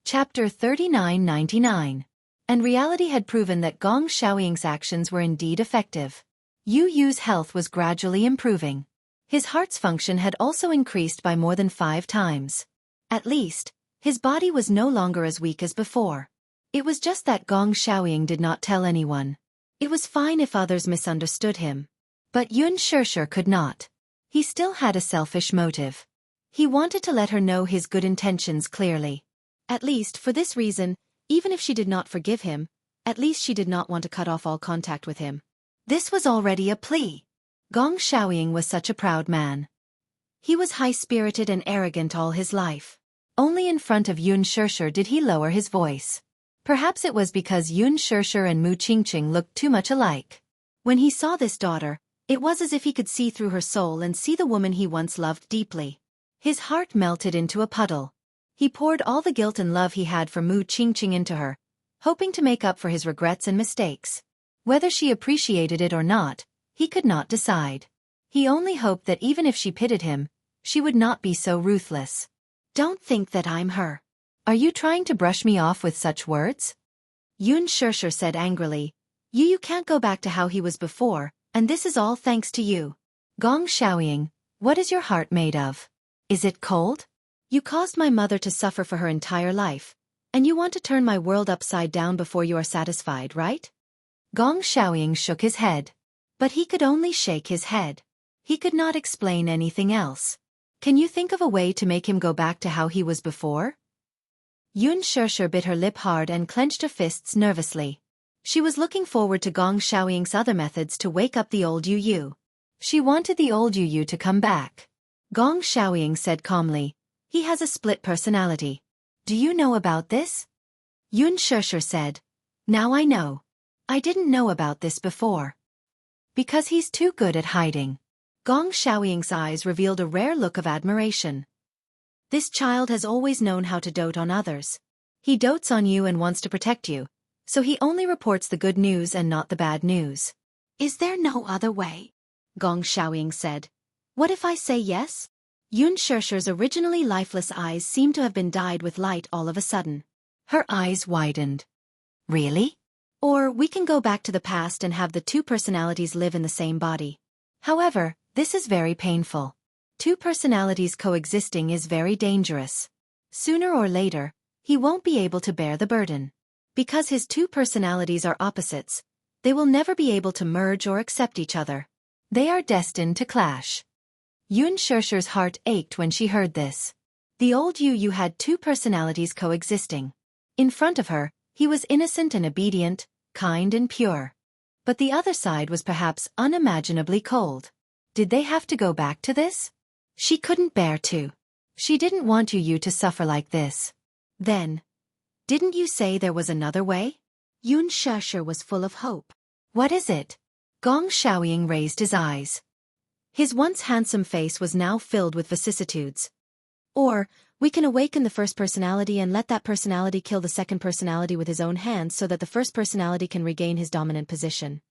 Chapter 3999. And reality had proven that Gong Xiaoying's actions were indeed effective. Yu Yu's health was gradually improving. His heart's function had also increased by more than 5 times. At least, his body was no longer as weak as before. It was just that Gong Xiaoying did not tell anyone. It was fine if others misunderstood him. But Yun Shishir could not. He still had a selfish motive. He wanted to let her know his good intentions clearly. At least, for this reason, even if she did not forgive him, at least she did not want to cut off all contact with him. This was already a plea. Gong Xiaoying was such a proud man. He was high-spirited and arrogant all his life. Only in front of Yun Shishir did he lower his voice. Perhaps it was because Yun Shishir and Mu Qingqing looked too much alike. When he saw this daughter, it was as if he could see through her soul and see the woman he once loved deeply. His heart melted into a puddle. He poured all the guilt and love he had for Mu Qingqing into her, hoping to make up for his regrets and mistakes. Whether she appreciated it or not, he could not decide. He only hoped that even if she pitied him, she would not be so ruthless. "Don't think that I'm her. Are you trying to brush me off with such words?" Yun Shishir said angrily. You can't go back to how he was before, and this is all thanks to you. Gong Xiaoying, what is your heart made of? Is it cold? You caused my mother to suffer for her entire life, and you want to turn my world upside down before you are satisfied, right? Gong Xiaoying shook his head. But he could only shake his head. He could not explain anything else. Can you think of a way to make him go back to how he was before? Yun Shishir bit her lip hard and clenched her fists nervously. She was looking forward to Gong Xiaoying's other methods to wake up the old Yu Yu. She wanted the old Yu Yu to come back. Gong Xiaoying said calmly, he has a split personality. Do you know about this? Yun Shishir said, now I know. I didn't know about this before. Because he's too good at hiding. Gong Xiaoying's eyes revealed a rare look of admiration. This child has always known how to dote on others. He dotes on you and wants to protect you, so he only reports the good news and not the bad news. Is there no other way? Gong Xiaoying said. What if I say yes? Yun Shishir's originally lifeless eyes seemed to have been dyed with light all of a sudden. Her eyes widened. Really? Or we can go back to the past and have the 2 personalities live in the same body. However, this is very painful. 2 personalities coexisting is very dangerous. Sooner or later, he won't be able to bear the burden. Because his 2 personalities are opposites, they will never be able to merge or accept each other. They are destined to clash. Yun Shishir's heart ached when she heard this. The old Yu Yu had 2 personalities coexisting. In front of her, he was innocent and obedient, kind and pure. But the other side was perhaps unimaginably cold. Did they have to go back to this? She couldn't bear to. She didn't want Yu Yu to suffer like this. Then, didn't you say there was another way? Yun Shishir was full of hope. What is it? Gong Xiaoying raised his eyes. His once handsome face was now filled with vicissitudes. Or, we can awaken the first personality and let that personality kill the second personality with his own hands so that the first personality can regain his dominant position.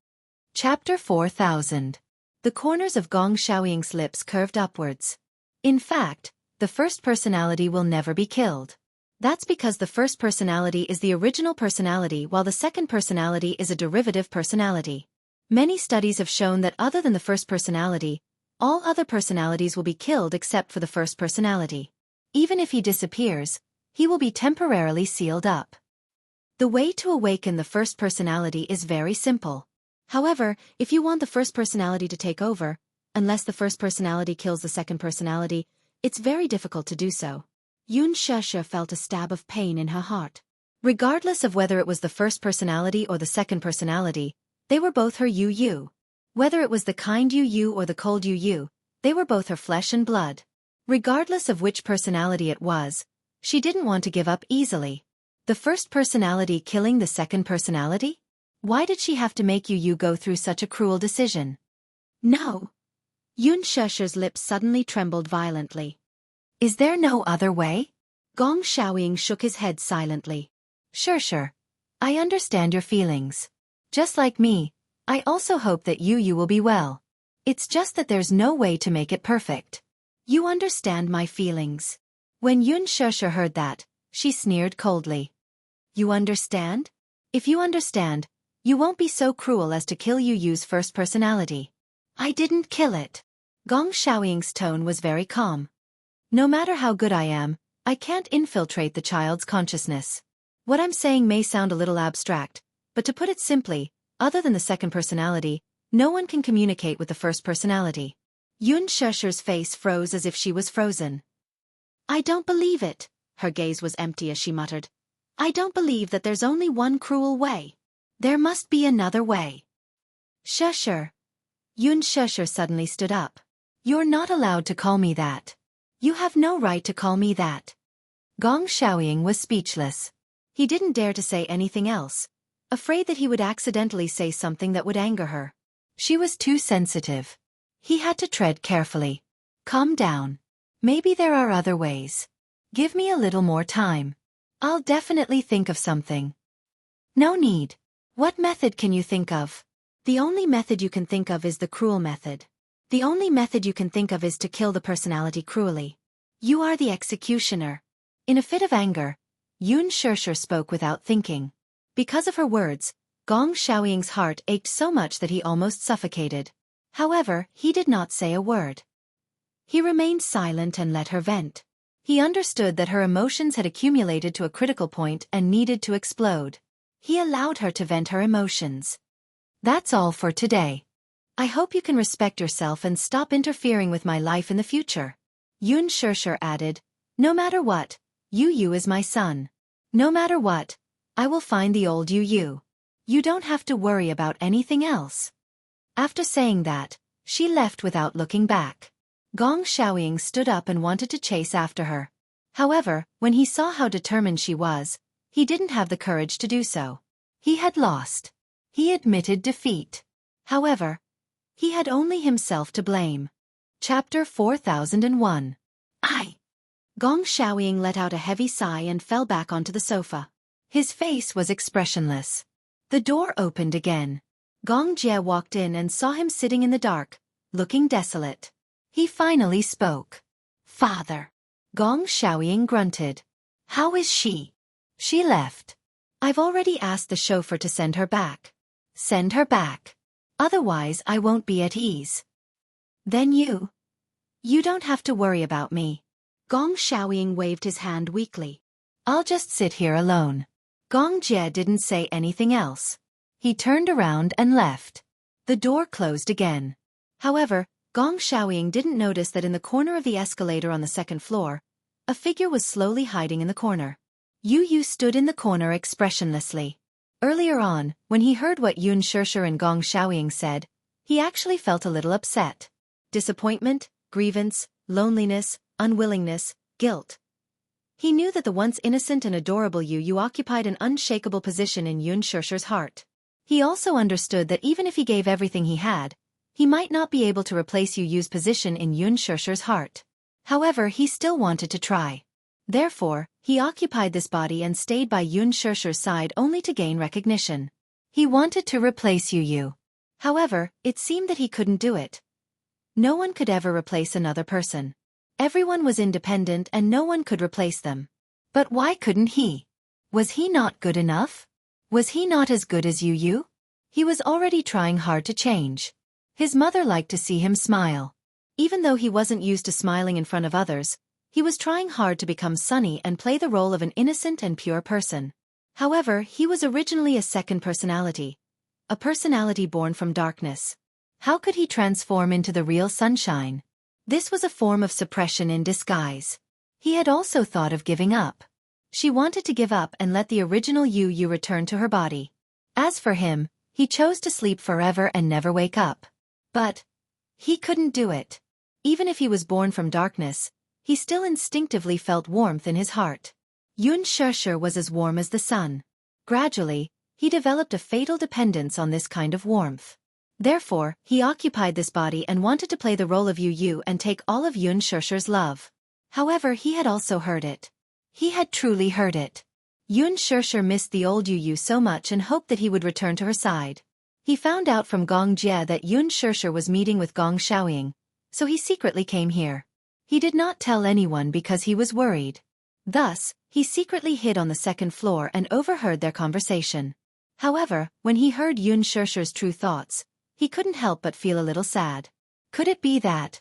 Chapter 4000. The corners of Gong Xiaoying's lips curved upwards. In fact, the first personality will never be killed. That's because the first personality is the original personality while the second personality is a derivative personality. Many studies have shown that other than the first personality, all other personalities will be killed except for the first personality. Even if he disappears, he will be temporarily sealed up. The way to awaken the first personality is very simple. However, if you want the first personality to take over, unless the first personality kills the second personality, it's very difficult to do so. Yun Shishir felt a stab of pain in her heart. Regardless of whether it was the first personality or the second personality, they were both her Yu Yu. Whether it was the kind Yu Yu or the cold Yu Yu, they were both her flesh and blood. Regardless of which personality it was, she didn't want to give up easily. The first personality killing the second personality? Why did she have to make Yu Yu go through such a cruel decision? No. Yun Shishir's lips suddenly trembled violently. Is there no other way? Gong Xiaoying shook his head silently. Sure. I understand your feelings. Just like me, I also hope that Yu Yu will be well. It's just that there's no way to make it perfect. You understand my feelings. When Yun Shishir heard that, she sneered coldly. You understand? If you understand, you won't be so cruel as to kill Yu Yu's first personality. I didn't kill it. Gong Xiaoying's tone was very calm. No matter how good I am, I can't infiltrate the child's consciousness. What I'm saying may sound a little abstract, but to put it simply, other than the second personality, no one can communicate with the first personality. Yun Shesher's face froze as if she was frozen. I don't believe it. Her gaze was empty as she muttered. I don't believe that there's only one cruel way. There must be another way. Shesher. Yun Shesher suddenly stood up. You're not allowed to call me that. You have no right to call me that. Gong Xiaoying was speechless. He didn't dare to say anything else, afraid that he would accidentally say something that would anger her. She was too sensitive. He had to tread carefully. Calm down. Maybe there are other ways. Give me a little more time. I'll definitely think of something. No need. What method can you think of? The only method you can think of is the cruel method. The only method you can think of is to kill the personality cruelly. You are the executioner. In a fit of anger, Yun Shesher spoke without thinking. Because of her words, Gong Xiaoying's heart ached so much that he almost suffocated. However, he did not say a word. He remained silent and let her vent. He understood that her emotions had accumulated to a critical point and needed to explode. He allowed her to vent her emotions. That's all for today. I hope you can respect yourself and stop interfering with my life in the future. Yun Shesher added, no matter what, Yu Yu is my son. No matter what, I will find the old Yu Yu. You don't have to worry about anything else. After saying that, she left without looking back. Gong Xiaoying stood up and wanted to chase after her. However, when he saw how determined she was, he didn't have the courage to do so. He had lost. He admitted defeat. However, he had only himself to blame. Chapter 4001. Gong Xiaoying let out a heavy sigh and fell back onto the sofa. His face was expressionless. The door opened again. Gong Jie walked in and saw him sitting in the dark, looking desolate. He finally spoke. Father. Gong Xiaoying grunted. How is she? She left. I've already asked the chauffeur to send her back. Send her back. Otherwise I won't be at ease. Then you don't have to worry about me. Gong Xiaoying waved his hand weakly. I'll just sit here alone. Gong Jie didn't say anything else. He turned around and left. The door closed again. However, Gong Xiaoying didn't notice that in the corner of the escalator on the second floor, a figure was slowly hiding in the corner. Yu Yu stood in the corner expressionlessly. Earlier on, when he heard what Yun Shesher and Gong Xiaoying said, he actually felt a little upset. Disappointment, grievance, loneliness, unwillingness, guilt. He knew that the once innocent and adorable Yu Yu occupied an unshakable position in Yun Shesher's heart. He also understood that even if he gave everything he had, he might not be able to replace Yu Yu's position in Yun Shesher's heart. However, he still wanted to try. Therefore, he occupied this body and stayed by Yun Shesher's side only to gain recognition. He wanted to replace Yu Yu. However, it seemed that he couldn't do it. No one could ever replace another person. Everyone was independent and no one could replace them. But why couldn't he? Was he not good enough? Was he not as good as Yu Yu? He was already trying hard to change. His mother liked to see him smile. Even though he wasn't used to smiling in front of others, he was trying hard to become sunny and play the role of an innocent and pure person. However, he was originally a second personality. A personality born from darkness. How could he transform into the real sunshine? This was a form of suppression in disguise. He had also thought of giving up. She wanted to give up and let the original Yu Yu return to her body. As for him, he chose to sleep forever and never wake up. But he couldn't do it. Even if he was born from darkness, he still instinctively felt warmth in his heart. Yun Shesher was as warm as the sun. Gradually, he developed a fatal dependence on this kind of warmth. Therefore, he occupied this body and wanted to play the role of Yu Yu and take all of Yun Shesher's love. However, he had also heard it. He had truly heard it. Yun Shesher missed the old Yu Yu so much and hoped that he would return to her side. He found out from Gong Jie that Yun Shesher was meeting with Gong Xiaoying, so he secretly came here. He did not tell anyone because he was worried. Thus, he secretly hid on the second floor and overheard their conversation. However, when he heard Yun Shirshir's true thoughts, he couldn't help but feel a little sad. Could it be that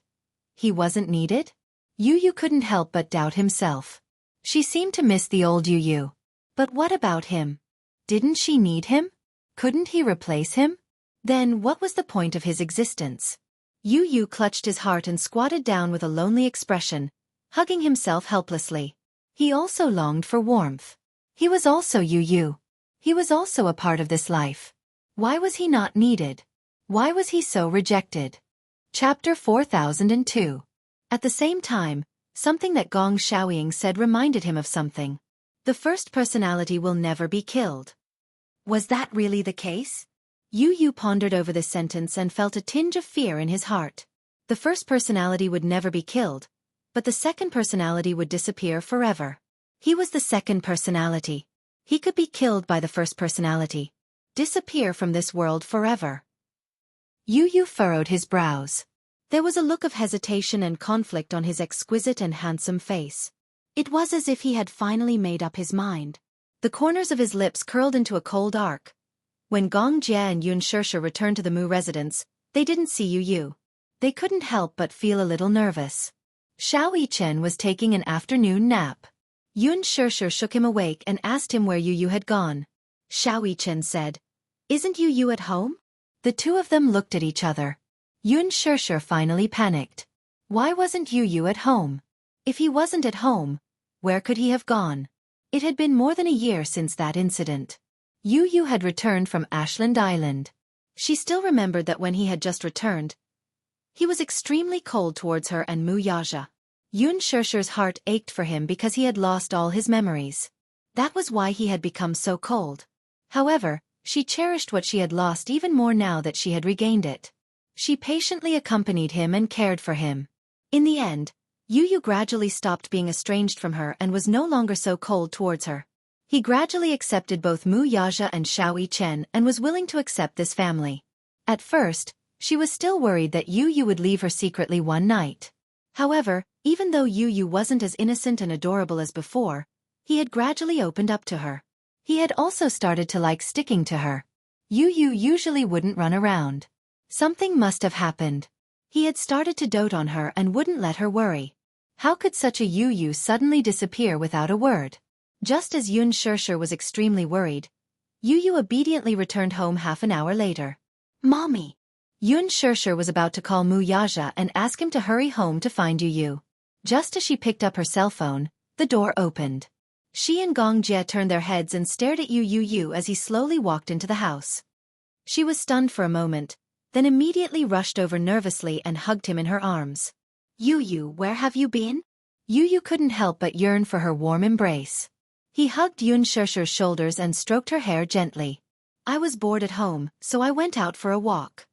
he wasn't needed? Yu couldn't help but doubt himself. She seemed to miss the old Yu. But what about him? Didn't she need him? Couldn't he replace him? Then what was the point of his existence? Yu clutched his heart and squatted down with a lonely expression, hugging himself helplessly. He also longed for warmth. He was also Yu. He was also a part of this life. Why was he not needed? Why was he so rejected? Chapter 4002. At the same time, something that Gong Xiaoying said reminded him of something. The first personality will never be killed. Was that really the case? Yu pondered over this sentence and felt a tinge of fear in his heart. The first personality would never be killed, but the second personality would disappear forever. He was the second personality. He could be killed by the first personality. Disappear from this world forever. Yu furrowed his brows. There was a look of hesitation and conflict on his exquisite and handsome face. It was as if he had finally made up his mind. The corners of his lips curled into a cold arc. When Gong Jie and Yun Shirshir returned to the Mu residence, they didn't see Yu. They couldn't help but feel a little nervous. Xiao Yichen was taking an afternoon nap. Yun Shirshir shook him awake and asked him where Yu had gone. Xiao Yichen said, "Isn't Yu at home?" The two of them looked at each other. Yun Shirshir finally panicked. Why wasn't Yu at home? If he wasn't at home, where could he have gone? It had been more than a year since that incident. Yu had returned from Ashland Island. She still remembered that when he had just returned, he was extremely cold towards her and Mu Yaja. Yun Shirshir's heart ached for him because he had lost all his memories. That was why he had become so cold. However, she cherished what she had lost even more now that she had regained it. She patiently accompanied him and cared for him. In the end, Yu gradually stopped being estranged from her and was no longer so cold towards her. He gradually accepted both Mu Yaja and Xiao Yichen and was willing to accept this family. At first, she was still worried that Yu would leave her secretly one night. However, even though Yu wasn't as innocent and adorable as before, he had gradually opened up to her. He had also started to like sticking to her. Yu usually wouldn't run around. Something must have happened. He had started to dote on her and wouldn't let her worry. How could such a Yu suddenly disappear without a word? Just as Yun Shirshir was extremely worried, Yu obediently returned home half an hour later. "Mommy!" Yun Shirshir was about to call Mu Yaja and ask him to hurry home to find Yu. Just as she picked up her cell phone, the door opened. She and Gong Jie turned their heads and stared at Yu as he slowly walked into the house. She was stunned for a moment, then immediately rushed over nervously and hugged him in her arms. "Yu, where have you been?" Yu couldn't help but yearn for her warm embrace. He hugged Yun Shirshir's shoulders and stroked her hair gently. "I was bored at home, so I went out for a walk."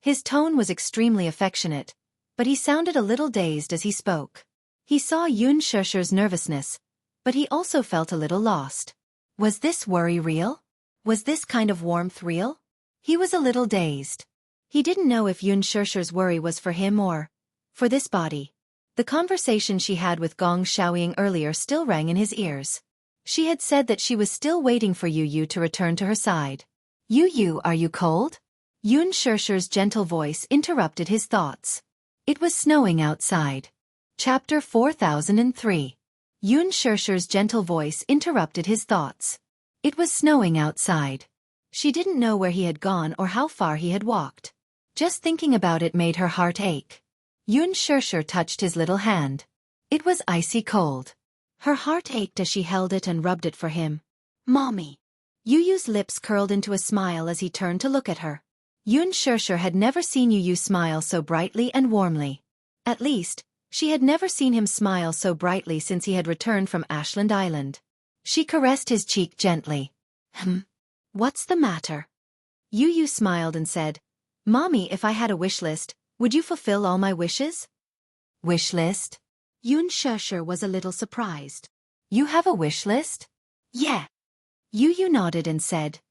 His tone was extremely affectionate, but he sounded a little dazed as he spoke. He saw Yun Shirshir's nervousness, but he also felt a little lost. Was this worry real? Was this kind of warmth real? He was a little dazed. He didn't know if Yun Shirshir's worry was for him or for this body. The conversation she had with Gong Xiaoying earlier still rang in his ears. She had said that she was still waiting for Yu to return to her side. "Yu, are you cold?" Yun Shirshir's gentle voice interrupted his thoughts. It was snowing outside. Chapter 4003. Yun Shirshir's gentle voice interrupted his thoughts. It was snowing outside. She didn't know where he had gone or how far he had walked. Just thinking about it made her heart ache. Yun Shirshir touched his little hand. It was icy cold. Her heart ached as she held it and rubbed it for him. "Mommy!" Yu's lips curled into a smile as he turned to look at her. Yun Shirshir had never seen Yu smile so brightly and warmly. At least, she had never seen him smile so brightly since he had returned from Ashland Island. She caressed his cheek gently. What's the matter?" Yu smiled and said, "Mommy, if I had a wish list, would you fulfill all my wishes?" "Wish list?" Yun Shirshir was a little surprised. "You have a wish list?" "Yeah." Yu nodded and said,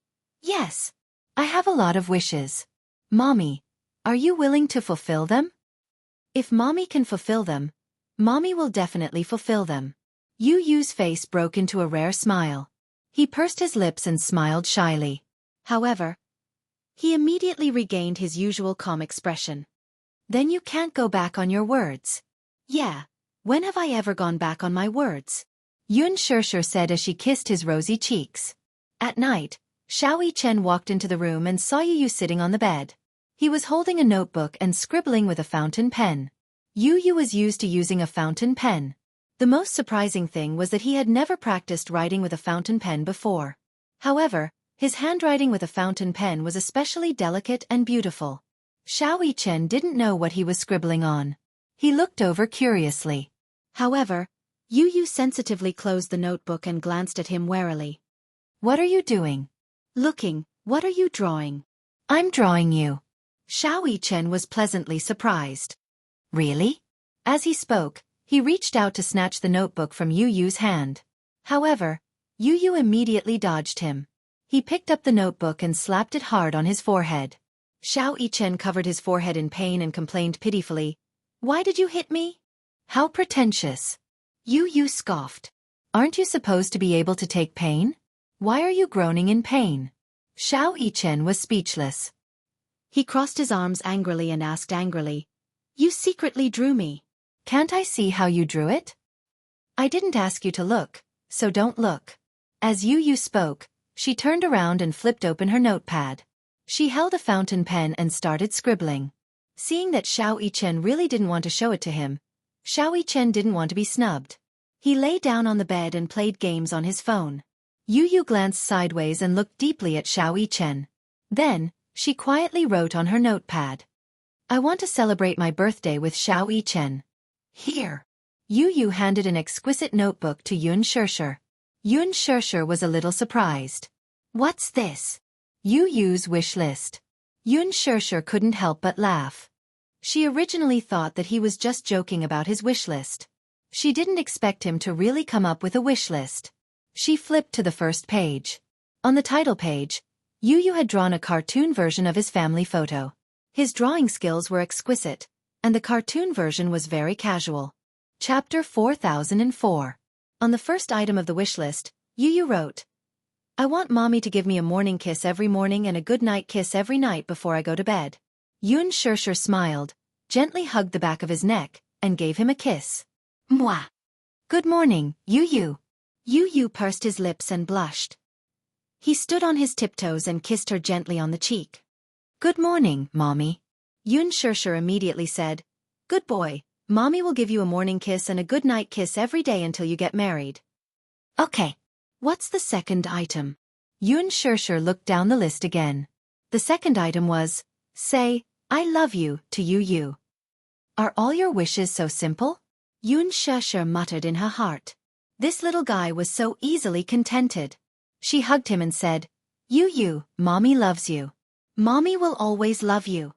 "Yes. I have a lot of wishes. Mommy, are you willing to fulfill them?" "If Mommy can fulfill them, Mommy will definitely fulfill them." Yu Yu's face broke into a rare smile. He pursed his lips and smiled shyly. However, he immediately regained his usual calm expression. Then you can't go back on your words. Yeah, when have I ever gone back on my words? Yun Shirshir said as she kissed his rosy cheeks. At night, Xiao Yichen walked into the room and saw Yu Yu sitting on the bed. He was holding a notebook and scribbling with a fountain pen. Yu Yu was used to using a fountain pen. The most surprising thing was that he had never practiced writing with a fountain pen before. However, his handwriting with a fountain pen was especially delicate and beautiful. Xiao Yichen didn't know what he was scribbling on. He looked over curiously. However, Yu Yu sensitively closed the notebook and glanced at him warily. What are you doing? Looking, what are you drawing? I'm drawing you. Xiao Yichen was pleasantly surprised. Really? As he spoke, he reached out to snatch the notebook from Yu Yu's hand. However, Yu Yu immediately dodged him. He picked up the notebook and slapped it hard on his forehead. Xiao Yichen covered his forehead in pain and complained pitifully, "Why did you hit me?" How pretentious. Yu Yu scoffed. Aren't you supposed to be able to take pain? Why are you groaning in pain? Xiao Yichen was speechless. He crossed his arms angrily and asked angrily, "You secretly drew me. Can't I see how you drew it?" "I didn't ask you to look, so don't look." As Yu Yu spoke, she turned around and flipped open her notepad. She held a fountain pen and started scribbling. Seeing that Xiao Yichen really didn't want to show it to him, Xiao Yichen didn't want to be snubbed. He lay down on the bed and played games on his phone. Yu Yu glanced sideways and looked deeply at Xiao Yichen. Then, she quietly wrote on her notepad, "I want to celebrate my birthday with Xiao Yichen. Here." Yu Yu handed an exquisite notebook to Yun Shirshir. Yun Shirshir was a little surprised. "What's this?" Yu Yu's wish list. Yun Shirshir couldn't help but laugh. She originally thought that he was just joking about his wish list. She didn't expect him to really come up with a wish list. She flipped to the first page. On the title page, Yu Yu had drawn a cartoon version of his family photo. His drawing skills were exquisite, and the cartoon version was very casual. Chapter 4004. On the first item of the wish list, Yu Yu wrote, "I want mommy to give me a morning kiss every morning and a good night kiss every night before I go to bed." Yun Shirshir smiled, gently hugged the back of his neck, and gave him a kiss. "Mwah! Good morning, Yu Yu." Yu Yu pursed his lips and blushed. He stood on his tiptoes and kissed her gently on the cheek. "Good morning, Mommy." Yun Shirshir immediately said, "Good boy, Mommy will give you a morning kiss and a good night kiss every day until you get married." "Okay. What's the second item?" Yun Shirshir looked down the list again. The second item was, "Say, I love you, to Yu Yu." "Are all your wishes so simple?" Yun Shirshir muttered in her heart. This little guy was so easily contented. She hugged him and said, "Yu Yu, Mommy loves you. Mommy will always love you."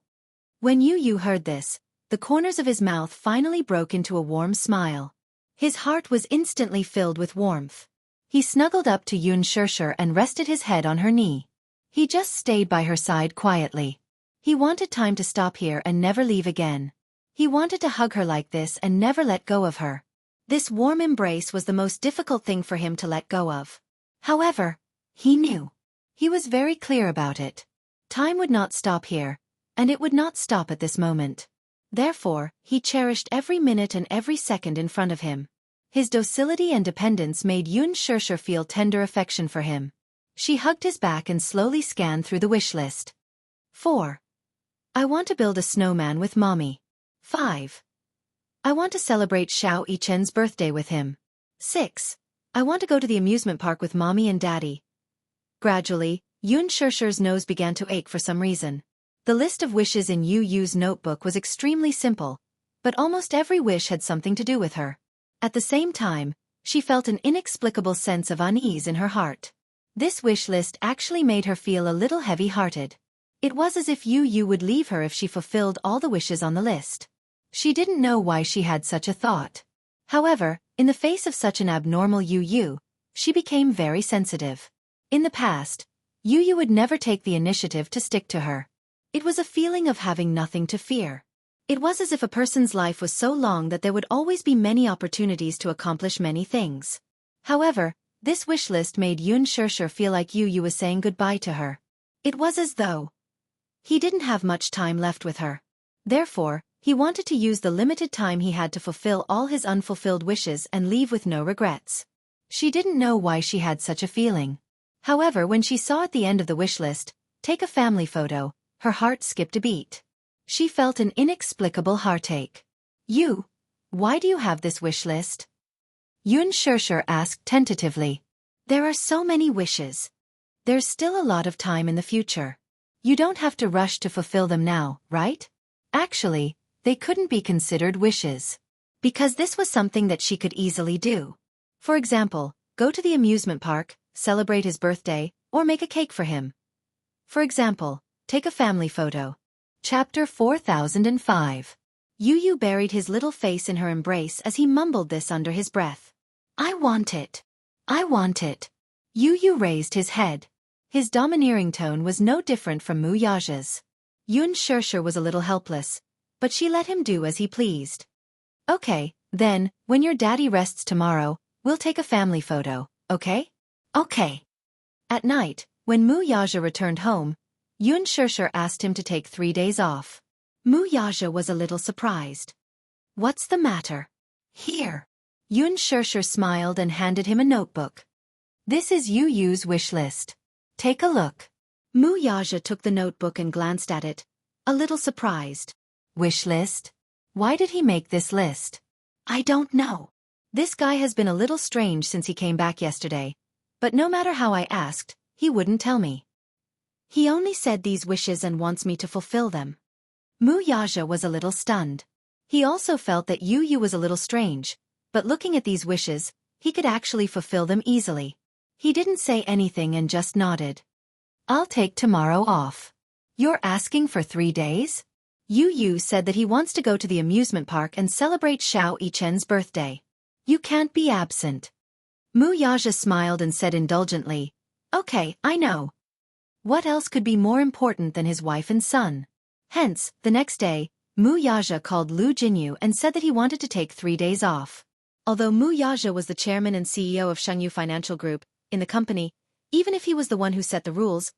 When Yu Yu heard this, the corners of his mouth finally broke into a warm smile. His heart was instantly filled with warmth. He snuggled up to Yun Shirshir and rested his head on her knee. He just stayed by her side quietly. He wanted time to stop here and never leave again. He wanted to hug her like this and never let go of her. This warm embrace was the most difficult thing for him to let go of. However, he knew. He was very clear about it. Time would not stop here, and it would not stop at this moment. Therefore, he cherished every minute and every second in front of him. His docility and dependence made Yun Shirshir feel tender affection for him. She hugged his back and slowly scanned through the wish list. 4. I want to build a snowman with Mommy. 5. I want to celebrate Xiao Yichen's birthday with him. 6. I want to go to the amusement park with Mommy and Daddy. Gradually, Yun Shirshir's nose began to ache for some reason. The list of wishes in Yu Yu's notebook was extremely simple, but almost every wish had something to do with her. At the same time, she felt an inexplicable sense of unease in her heart. This wish list actually made her feel a little heavy-hearted. It was as if Yu Yu would leave her if she fulfilled all the wishes on the list. She didn't know why she had such a thought. However, in the face of such an abnormal Yu Yu, she became very sensitive. In the past, Yu Yu would never take the initiative to stick to her. It was a feeling of having nothing to fear. It was as if a person's life was so long that there would always be many opportunities to accomplish many things. However, this wish list made Yun Shirshir feel like Yu was saying goodbye to her. It was as though he didn't have much time left with her. Therefore, he wanted to use the limited time he had to fulfill all his unfulfilled wishes and leave with no regrets. She didn't know why she had such a feeling. However, when she saw at the end of the wish list, "Take a family photo," her heart skipped a beat. She felt an inexplicable heartache. "You, why do you have this wish list?" Yun Shirshir asked tentatively. "There are so many wishes. There's still a lot of time in the future. You don't have to rush to fulfill them now, right?" Actually, they couldn't be considered wishes, because this was something that she could easily do. For example, go to the amusement park, celebrate his birthday, or make a cake for him. For example, take a family photo. Chapter 4005. Yu buried his little face in her embrace as he mumbled this under his breath. "I want it. I want it." Yu raised his head. His domineering tone was no different from Mu Yaja's. Yun Shirshir was a little helpless, but she let him do as he pleased. "Okay, then, when your daddy rests tomorrow, we'll take a family photo, okay?" "Okay." At night, when Mu Yaja returned home, Yun Shirshir asked him to take 3 days off. Mu Yaja was a little surprised. "What's the matter?" "Here." Yun Shirshir smiled and handed him a notebook. "This is Yu's wish list. Take a look." Mu Yaja took the notebook and glanced at it, a little surprised. "Wish list? Why did he make this list?" "I don't know. This guy has been a little strange since he came back yesterday, but no matter how I asked, he wouldn't tell me. He only said these wishes and wants me to fulfill them." Mu Yaja was a little stunned. He also felt that Yu was a little strange, but looking at these wishes, he could actually fulfill them easily. He didn't say anything and just nodded. "I'll take tomorrow off." "You're asking for 3 days?" Yu said that he wants to go to the amusement park and celebrate Xiao Yichen's birthday. "You can't be absent." Mu Yaja smiled and said indulgently, "Okay, I know. What else could be more important than his wife and son?" Hence, the next day, Mu Yaja called Lu Jinyu and said that he wanted to take 3 days off. Although Mu Yaja was the chairman and CEO of Shengyu Financial Group, in the company, even if he was the one who set the rules,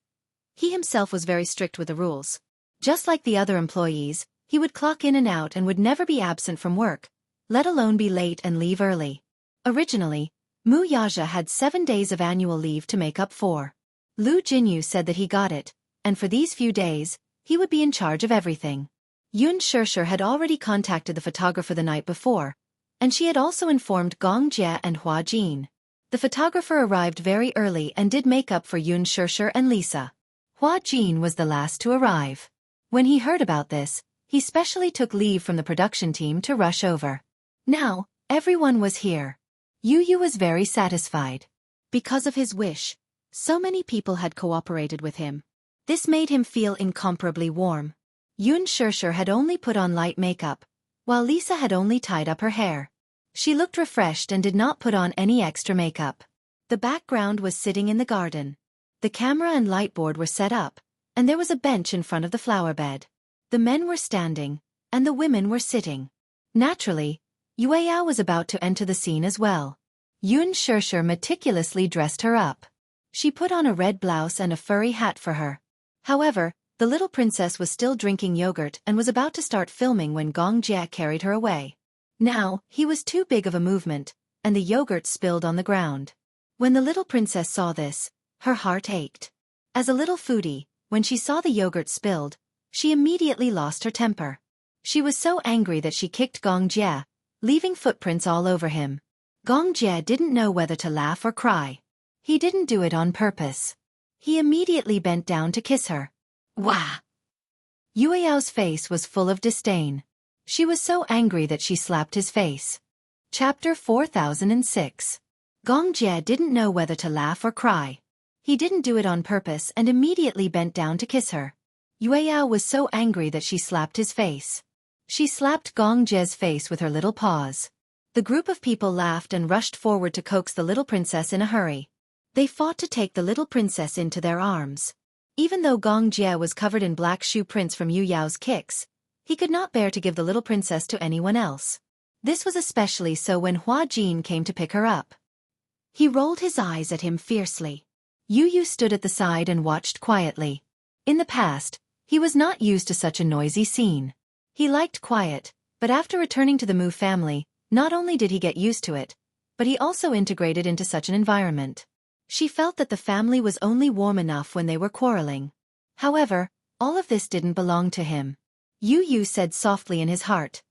he himself was very strict with the rules. Just like the other employees, he would clock in and out and would never be absent from work, let alone be late and leave early. Originally, Mu Yaja had 7 days of annual leave to make up for. Lu Jinyu said that he got it, and for these few days, he would be in charge of everything. Yun Shirshir had already contacted the photographer the night before, and she had also informed Gong Jie and Hua Jin. The photographer arrived very early and did makeup for Yun Shirshir and Lisa. Hua Jin was the last to arrive. When he heard about this, he specially took leave from the production team to rush over. Now, everyone was here. Yu was very satisfied. Because of his wish, so many people had cooperated with him. This made him feel incomparably warm. Yun Shirshir had only put on light makeup, while Lisa had only tied up her hair. She looked refreshed and did not put on any extra makeup. The background was sitting in the garden. The camera and light board were set up, and there was a bench in front of the flower bed. The men were standing, and the women were sitting. Naturally, Yueyao was about to enter the scene as well. Yun Shirshir meticulously dressed her up. She put on a red blouse and a furry hat for her. However, the little princess was still drinking yogurt and was about to start filming when Gong Jie carried her away. Now, he was too big of a movement, and the yogurt spilled on the ground. When the little princess saw this, her heart ached. As a little foodie, when she saw the yogurt spilled, she immediately lost her temper. She was so angry that she kicked Gong Jie, leaving footprints all over him. Gong Jie didn't know whether to laugh or cry. He didn't do it on purpose. He immediately bent down to kiss her. Wah! Yueyao's face was full of disdain. She was so angry that she slapped his face. Chapter 4006. Gong Jie didn't know whether to laugh or cry. He didn't do it on purpose and immediately bent down to kiss her. Yueyao was so angry that she slapped his face. She slapped Gong Jie's face with her little paws. The group of people laughed and rushed forward to coax the little princess in a hurry. They fought to take the little princess into their arms. Even though Gong Jie was covered in black shoe prints from Yueyao's kicks, He could not bear to give the little princess to anyone else. This was especially so when Hua Jin came to pick her up. He rolled his eyes at him fiercely. Yu Yu stood at the side and watched quietly. In the past, he was not used to such a noisy scene. He liked quiet, but after returning to the Mu family, not only did he get used to it, but he also integrated into such an environment. She felt that the family was only warm enough when they were quarreling. However, all of this didn't belong to him. Yu Yu said softly in his heart,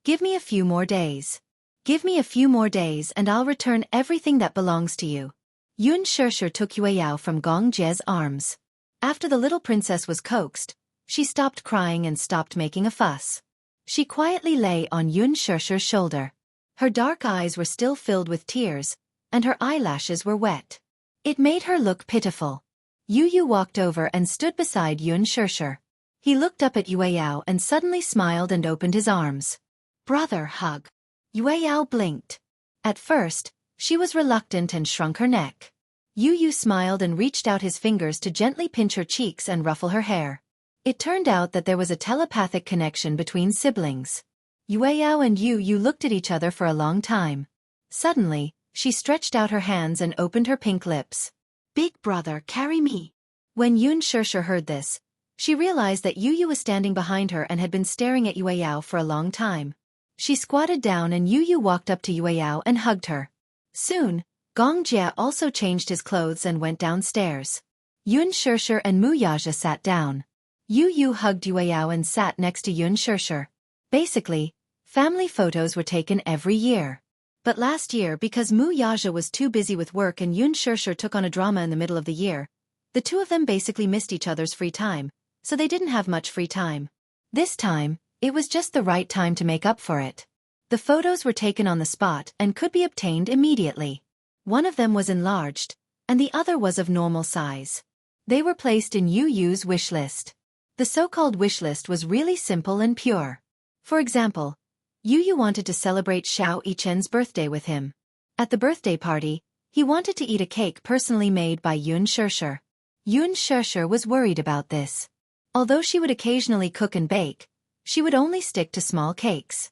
"Give me a few more days. Give me a few more days and I'll return everything that belongs to you." Yun Shishir took Yue Yao from Gong Jie's arms. After the little princess was coaxed, she stopped crying and stopped making a fuss. She quietly lay on Yun Shishir's shoulder. Her dark eyes were still filled with tears, and her eyelashes were wet. It made her look pitiful. Yu Yu walked over and stood beside Yun Shishir. He looked up at Yue Yao and suddenly smiled and opened his arms. "Brother, hug." Yue Yao blinked. At first, she was reluctant and shrunk her neck. Yu Yu smiled and reached out his fingers to gently pinch her cheeks and ruffle her hair. It turned out that there was a telepathic connection between siblings. Yue Yao and Yu Yu looked at each other for a long time. Suddenly, she stretched out her hands and opened her pink lips. "Big brother, carry me." When Yun Shishir heard this, she realized that Yu Yu was standing behind her and had been staring at Yue Yao for a long time. She squatted down and Yu Yu walked up to Yue Yao and hugged her. Soon, Gong Jie also changed his clothes and went downstairs. Yun Shishir and Mu Yaja sat down. Yu Yu hugged Yue Yao and sat next to Yun Shishir. Basically, family photos were taken every year. But last year, because Mu Yaja was too busy with work and Yun Shishir took on a drama in the middle of the year, the two of them basically missed each other's free time, so they didn't have much free time. This time, it was just the right time to make up for it. The photos were taken on the spot and could be obtained immediately. One of them was enlarged, and the other was of normal size. They were placed in Yu Yu's wish list. The so-called wish list was really simple and pure. For example, Yu Yu wanted to celebrate Xiao Yichen's birthday with him. At the birthday party, he wanted to eat a cake personally made by Yun Shishir. Yun Shishir was worried about this. Although she would occasionally cook and bake, she would only stick to small cakes.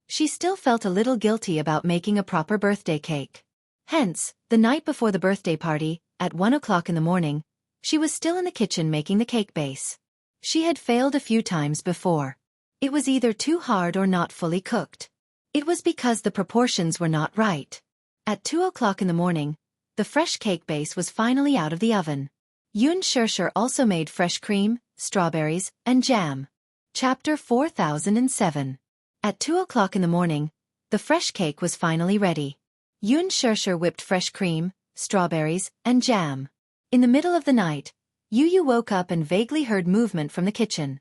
She still felt a little guilty about making a proper birthday cake. Hence, the night before the birthday party, at 1 o'clock in the morning, she was still in the kitchen making the cake base. She had failed a few times before. It was either too hard or not fully cooked. It was because the proportions were not right. At 2 o'clock in the morning, the fresh cake base was finally out of the oven. Yun Shishir also made fresh cream, strawberries, and jam. Chapter 4007. At 2 o'clock in the morning, the fresh cake was finally ready. Yun Shishir whipped fresh cream, strawberries, and jam. In the middle of the night, Yu Yu woke up and vaguely heard movement from the kitchen.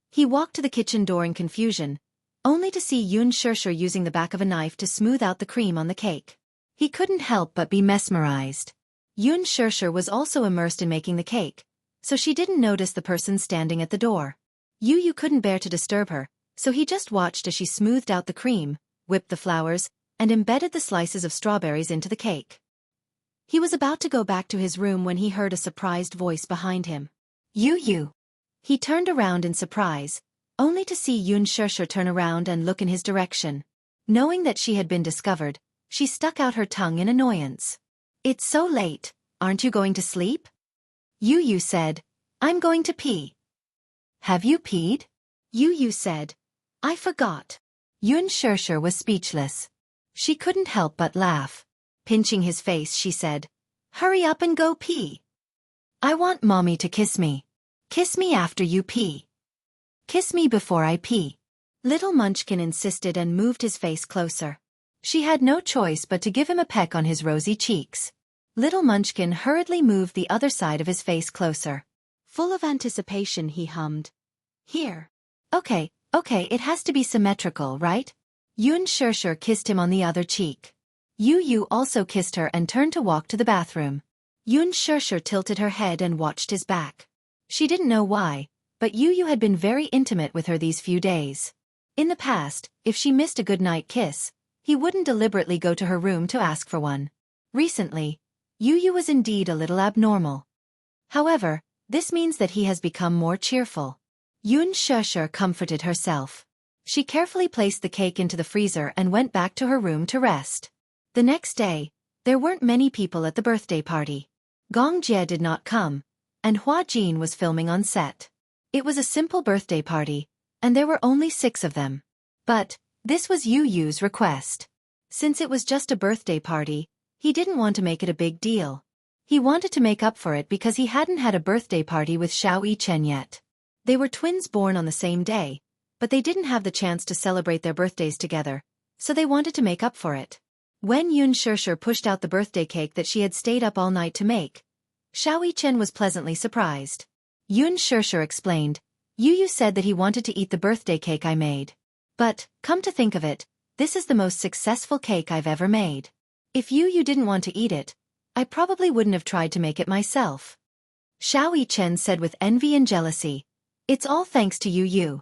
He walked to the kitchen door in confusion, only to see Yun Shishir using the back of a knife to smooth out the cream on the cake. He couldn't help but be mesmerized. Yun Shishir was also immersed in making the cake, so she didn't notice the person standing at the door. Yu Yu couldn't bear to disturb her, so he just watched as she smoothed out the cream, whipped the flowers, and embedded the slices of strawberries into the cake. He was about to go back to his room when he heard a surprised voice behind him. "Yu Yu." He turned around in surprise, only to see Yun Shishir turn around and look in his direction. Knowing that she had been discovered, she stuck out her tongue in annoyance. "It's so late, aren't you going to sleep?" Yu Yu said, "I'm going to pee." "Have you peed?" Yu Yu said, "I forgot." Yun Shishir was speechless. She couldn't help but laugh. Pinching his face, she said, "Hurry up and go pee. I want mommy to kiss me. Kiss me after you pee. Kiss me before I pee." Little Munchkin insisted and moved his face closer. She had no choice but to give him a peck on his rosy cheeks. Little Munchkin hurriedly moved the other side of his face closer. Full of anticipation, he hummed, "Here. Okay, it has to be symmetrical, right?" Yun Shishir kissed him on the other cheek. Yu Yu also kissed her and turned to walk to the bathroom. Yun Shishir tilted her head and watched his back. She didn't know why, but Yu Yu had been very intimate with her these few days. In the past, if she missed a goodnight kiss, he wouldn't deliberately go to her room to ask for one. Recently, Yu Yu was indeed a little abnormal. However, this means that he has become more cheerful. Yun Shusher comforted herself. She carefully placed the cake into the freezer and went back to her room to rest. The next day, there weren't many people at the birthday party. Gong Jie did not come, and Hua Jin was filming on set. It was a simple birthday party, and there were only 6 of them. But this was Yu Yu's request. Since it was just a birthday party, he didn't want to make it a big deal. He wanted to make up for it because he hadn't had a birthday party with Xiao Yichen yet. They were twins born on the same day, but they didn't have the chance to celebrate their birthdays together, so they wanted to make up for it. When Yun Shusher pushed out the birthday cake that she had stayed up all night to make, Xiao Yichen was pleasantly surprised. Yun Shusher explained, Yu said that he wanted to eat the birthday cake I made. But, come to think of it, this is the most successful cake I've ever made. If Yu didn't want to eat it, I probably wouldn't have tried to make it myself. Xiao Yichen said with envy and jealousy, it's all thanks to Yu.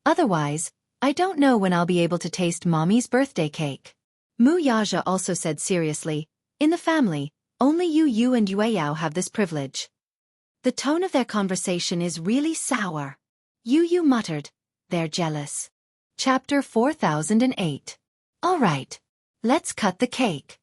Otherwise, I don't know when I'll be able to taste Mommy's birthday cake. Mu Yaja also said seriously, in the family, only Yu and Yueyao have this privilege. The tone of their conversation is really sour. Yu muttered, they're jealous. Chapter 4008. All right. Let's cut the cake.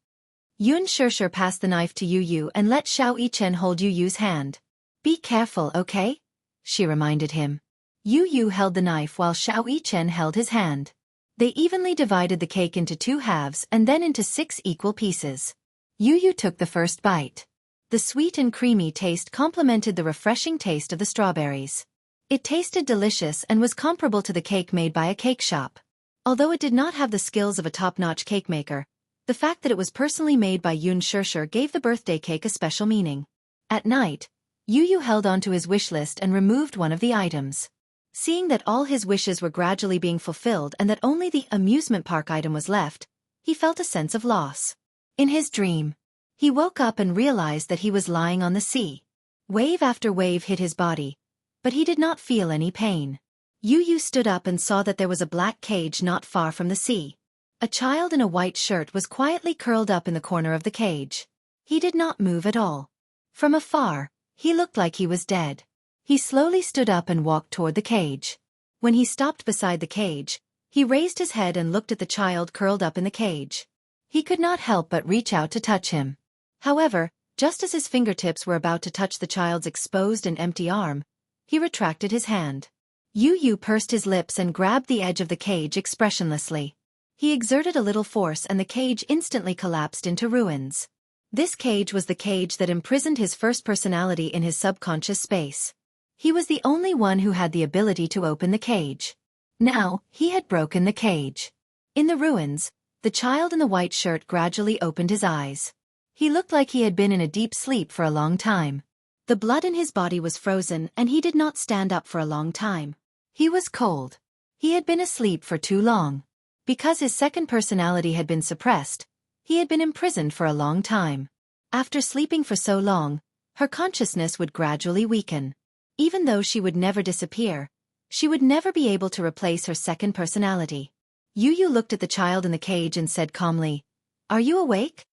Yun Shusher passed the knife to Yu and let Xiao Yichen hold Yu's hand. Be careful, okay? She reminded him. Yu held the knife while Xiao Yichen held his hand. They evenly divided the cake into 2 halves and then into 6 equal pieces. Yu took the first bite. The sweet and creamy taste complemented the refreshing taste of the strawberries. It tasted delicious and was comparable to the cake made by a cake shop. Although it did not have the skills of a top-notch cake maker, the fact that it was personally made by Yun Shusher gave the birthday cake a special meaning. At night, Yu held onto his wish list and removed one of the items. Seeing that all his wishes were gradually being fulfilled and that only the amusement park item was left, he felt a sense of loss. In his dream, he woke up and realized that he was lying on the sea. Wave after wave hit his body, but he did not feel any pain. Yu stood up and saw that there was a black cage not far from the sea. A child in a white shirt was quietly curled up in the corner of the cage. He did not move at all. From afar, he looked like he was dead. He slowly stood up and walked toward the cage. When he stopped beside the cage, he raised his head and looked at the child curled up in the cage. He could not help but reach out to touch him. However, just as his fingertips were about to touch the child's exposed and empty arm, he retracted his hand. Yu pursed his lips and grabbed the edge of the cage expressionlessly. He exerted a little force and the cage instantly collapsed into ruins. This cage was the cage that imprisoned his first personality in his subconscious space. He was the only one who had the ability to open the cage. Now, he had broken the cage. In the ruins, the child in the white shirt gradually opened his eyes. He looked like he had been in a deep sleep for a long time. The blood in his body was frozen and he did not stand up for a long time. He was cold. He had been asleep for too long. Because his second personality had been suppressed, he had been imprisoned for a long time. After sleeping for so long, her consciousness would gradually weaken. Even though she would never disappear, she would never be able to replace her second personality. Yu looked at the child in the cage and said calmly, "Are you awake?"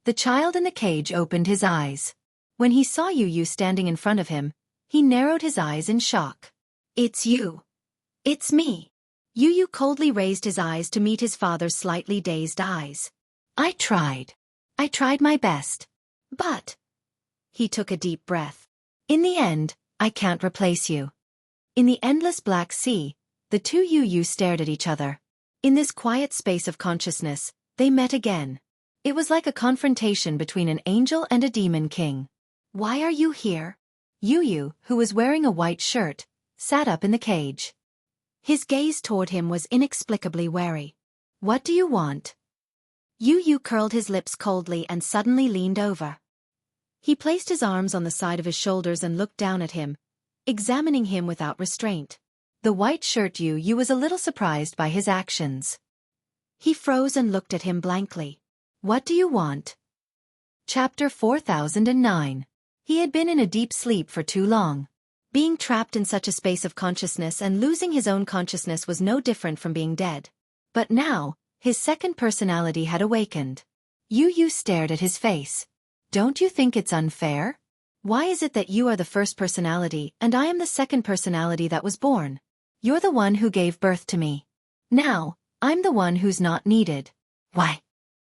The child in the cage opened his eyes. When he saw Yu standing in front of him, he narrowed his eyes in shock. "It's you. It's me." Yu coldly raised his eyes to meet his father's slightly dazed eyes. I tried my best. But..." He took a deep breath. "In the end, I can't replace you." In the endless black sea, the two Yu stared at each other. In this quiet space of consciousness, they met again. It was like a confrontation between an angel and a demon king. "Why are you here?" Yu, who was wearing a white shirt, sat up in the cage. His gaze toward him was inexplicably wary. "What do you want?" Yu curled his lips coldly and suddenly leaned over. He placed his arms on the side of his shoulders and looked down at him, examining him without restraint. The white shirt Yu was a little surprised by his actions. He froze and looked at him blankly. "What do you want?" Chapter 4009. He had been in a deep sleep for too long. Being trapped in such a space of consciousness and losing his own consciousness was no different from being dead. But now, his second personality had awakened. Yu stared at his face. "Don't you think it's unfair? Why is it that you are the first personality and I am the second personality that was born?" You're the one who gave birth to me. Now, I'm the one who's not needed. Why?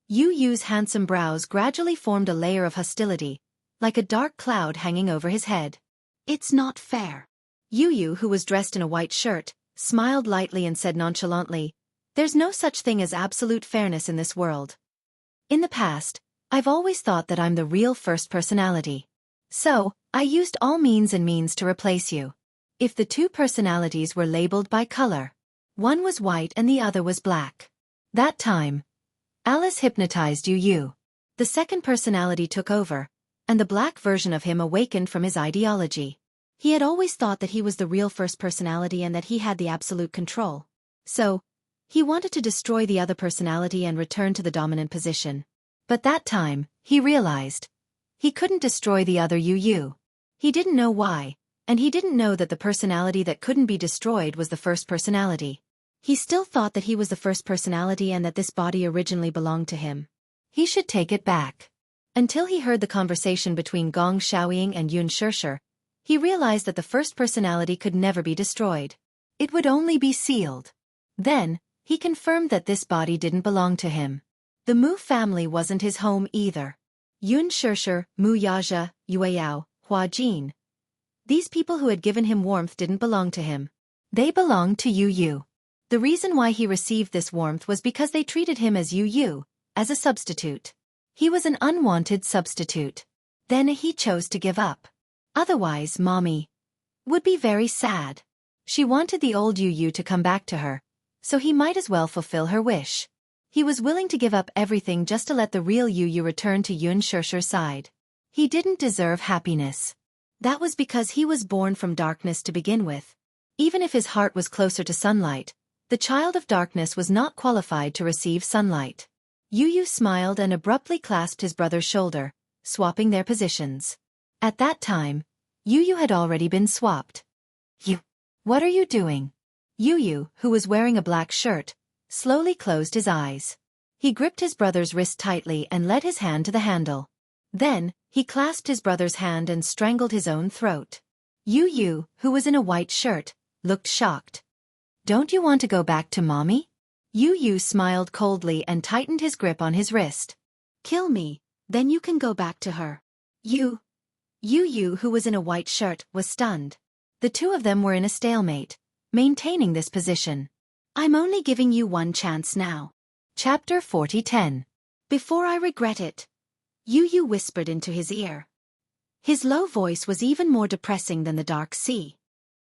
Yu Yu's handsome brows gradually formed a layer of hostility, like a dark cloud hanging over his head. It's not fair. Yu Yu, who was dressed in a white shirt, smiled lightly and said nonchalantly, "There's no such thing as absolute fairness in this world. In the past, I've always thought that I'm the real first personality. So, I used all means to replace you. If the two personalities were labeled by color, one was white and the other was black. That time, Alice hypnotized Yu Yu. The second personality took over, and the black version of him awakened from his ideology. He had always thought that he was the real first personality and that he had the absolute control. So, he wanted to destroy the other personality and return to the dominant position. But that time, he realized he couldn't destroy the other Yu Yu. He didn't know why, and he didn't know that the personality that couldn't be destroyed was the first personality. He still thought that he was the first personality and that this body originally belonged to him. He should take it back. Until he heard the conversation between Gong Xiaoying and Yun Shishir, he realized that the first personality could never be destroyed. It would only be sealed. Then, he confirmed that this body didn't belong to him. The Mu family wasn't his home either. Yun Shishir, Mu Yaja, Yueyao, Hua Jin. These people who had given him warmth didn't belong to him. They belonged to Yu Yu. The reason why he received this warmth was because they treated him as Yu Yu, as a substitute. He was an unwanted substitute. Then he chose to give up. Otherwise, Mommy would be very sad. She wanted the old Yu Yu to come back to her, so he might as well fulfill her wish. He was willing to give up everything just to let the real Yu Yu return to Yun Shishir's side. He didn't deserve happiness. That was because he was born from darkness to begin with. Even if his heart was closer to sunlight, the child of darkness was not qualified to receive sunlight. Yu Yu smiled and abruptly clasped his brother's shoulder, swapping their positions. At that time, Yu Yu had already been swapped. What are you doing? Yu Yu, who was wearing a black shirt, slowly closed his eyes. He gripped his brother's wrist tightly and led his hand to the handle. Then, he clasped his brother's hand and strangled his own throat. Yu Yu, who was in a white shirt, looked shocked. Don't you want to go back to Mommy? Yu Yu smiled coldly and tightened his grip on his wrist. Kill me, then you can go back to her. Yu Yu, who was in a white shirt, was stunned. The two of them were in a stalemate, maintaining this position. I'm only giving you one chance now. Chapter 40:10. Before I regret it. Yu Yu whispered into his ear. His low voice was even more depressing than the dark sea.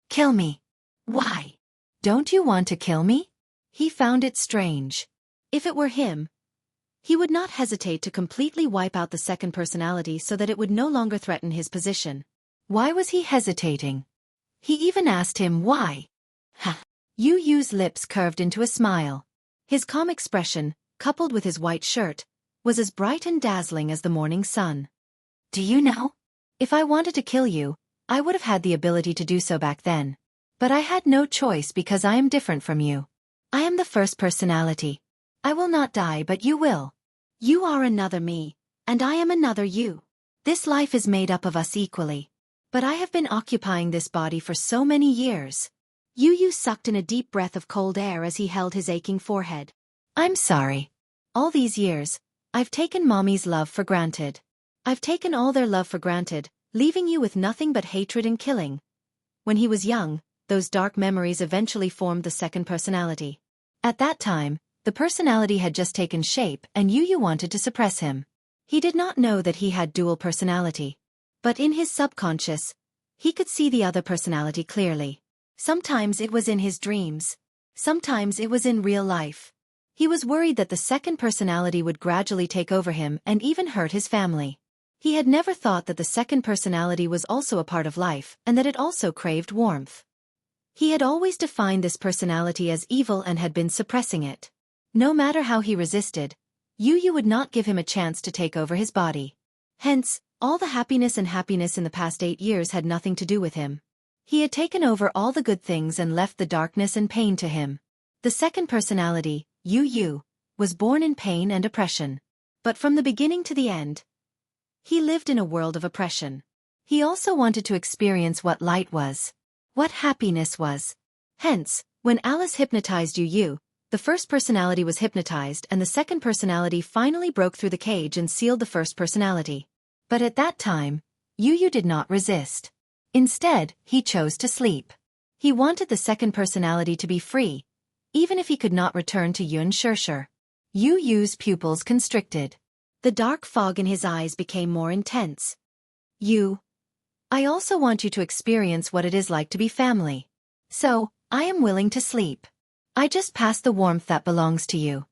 Kill me. Why? Don't you want to kill me? He found it strange. If it were him, he would not hesitate to completely wipe out the second personality so that it would no longer threaten his position. Why was he hesitating? He even asked him why. Yu Yu's lips curved into a smile. His calm expression, coupled with his white shirt, was as bright and dazzling as the morning sun. Do you know? If I wanted to kill you, I would have had the ability to do so back then. But I had no choice because I am different from you. I am the first personality. I will not die, but you will. You are another me, and I am another you. This life is made up of us equally. But I have been occupying this body for so many years. Yu Yu sucked in a deep breath of cold air as he held his aching forehead. I'm sorry. All these years, I've taken Mommy's love for granted. I've taken all their love for granted, leaving you with nothing but hatred and killing. When he was young, those dark memories eventually formed the second personality. At that time, the personality had just taken shape and Yu Yu wanted to suppress him. He did not know that he had dual personality. But in his subconscious, he could see the other personality clearly. Sometimes it was in his dreams. Sometimes it was in real life. He was worried that the second personality would gradually take over him and even hurt his family. He had never thought that the second personality was also a part of life and that it also craved warmth. He had always defined this personality as evil and had been suppressing it. No matter how he resisted, Yu Yu would not give him a chance to take over his body. Hence, all the happiness in the past 8 years had nothing to do with him. He had taken over all the good things and left the darkness and pain to him. The second personality, Yu Yu, was born in pain and oppression. But from the beginning to the end, he lived in a world of oppression. He also wanted to experience what light was. What happiness was. Hence, when Alice hypnotized Yu, the first personality was hypnotized and the second personality finally broke through the cage and sealed the first personality. But at that time, Yu did not resist. Instead, he chose to sleep. He wanted the second personality to be free, even if he could not return to Enchanting. Yu's pupils constricted. The dark fog in his eyes became more intense. I also want you to experience what it is like to be family. So, I am willing to sleep. I just passed the warmth that belongs to you.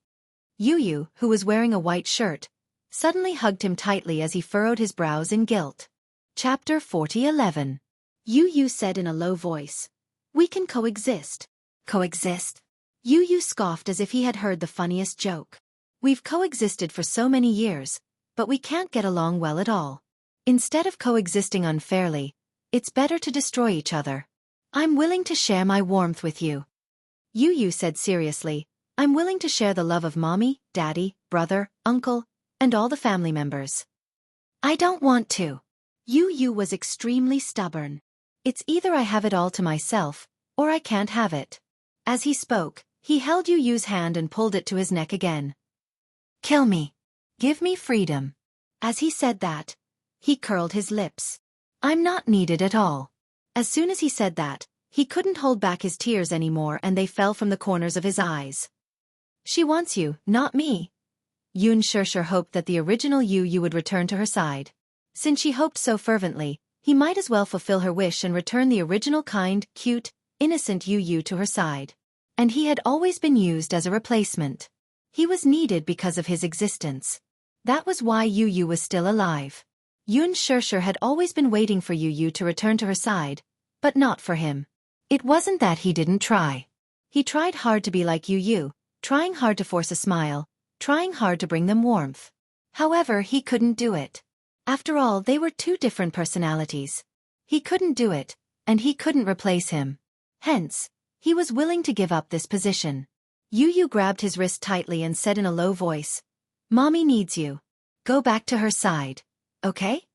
Yu, who was wearing a white shirt, suddenly hugged him tightly as he furrowed his brows in guilt. Chapter 40:11. Yu said in a low voice, "We can coexist." Coexist? Yu scoffed as if he had heard the funniest joke. "We've coexisted for so many years, but we can't get along well at all. Instead of coexisting unfairly, it's better to destroy each other. I'm willing to share my warmth with you." Yu said seriously, "I'm willing to share the love of mommy, daddy, brother, uncle, and all the family members." "I don't want to." Yu was extremely stubborn. "It's either I have it all to myself, or I can't have it." As he spoke, he held Yu's hand and pulled it to his neck again. "Kill me. Give me freedom." As he said that, he curled his lips. "I'm not needed at all." As soon as he said that, he couldn't hold back his tears anymore and they fell from the corners of his eyes. "She wants you, not me." Enchanting hoped that the original Yu would return to her side. Since she hoped so fervently, he might as well fulfill her wish and return the original kind, cute, innocent Yu to her side. And he had always been used as a replacement. He was needed because of his existence. That was why Yu was still alive. Enchanting had always been waiting for Yu to return to her side, but not for him. It wasn't that he didn't try. He tried hard to be like Yu, trying hard to force a smile, trying hard to bring them warmth. However, he couldn't do it. After all, they were two different personalities. He couldn't do it, and he couldn't replace him. Hence, he was willing to give up this position. Yu grabbed his wrist tightly and said in a low voice, "Mommy needs you. Go back to her side, okay?"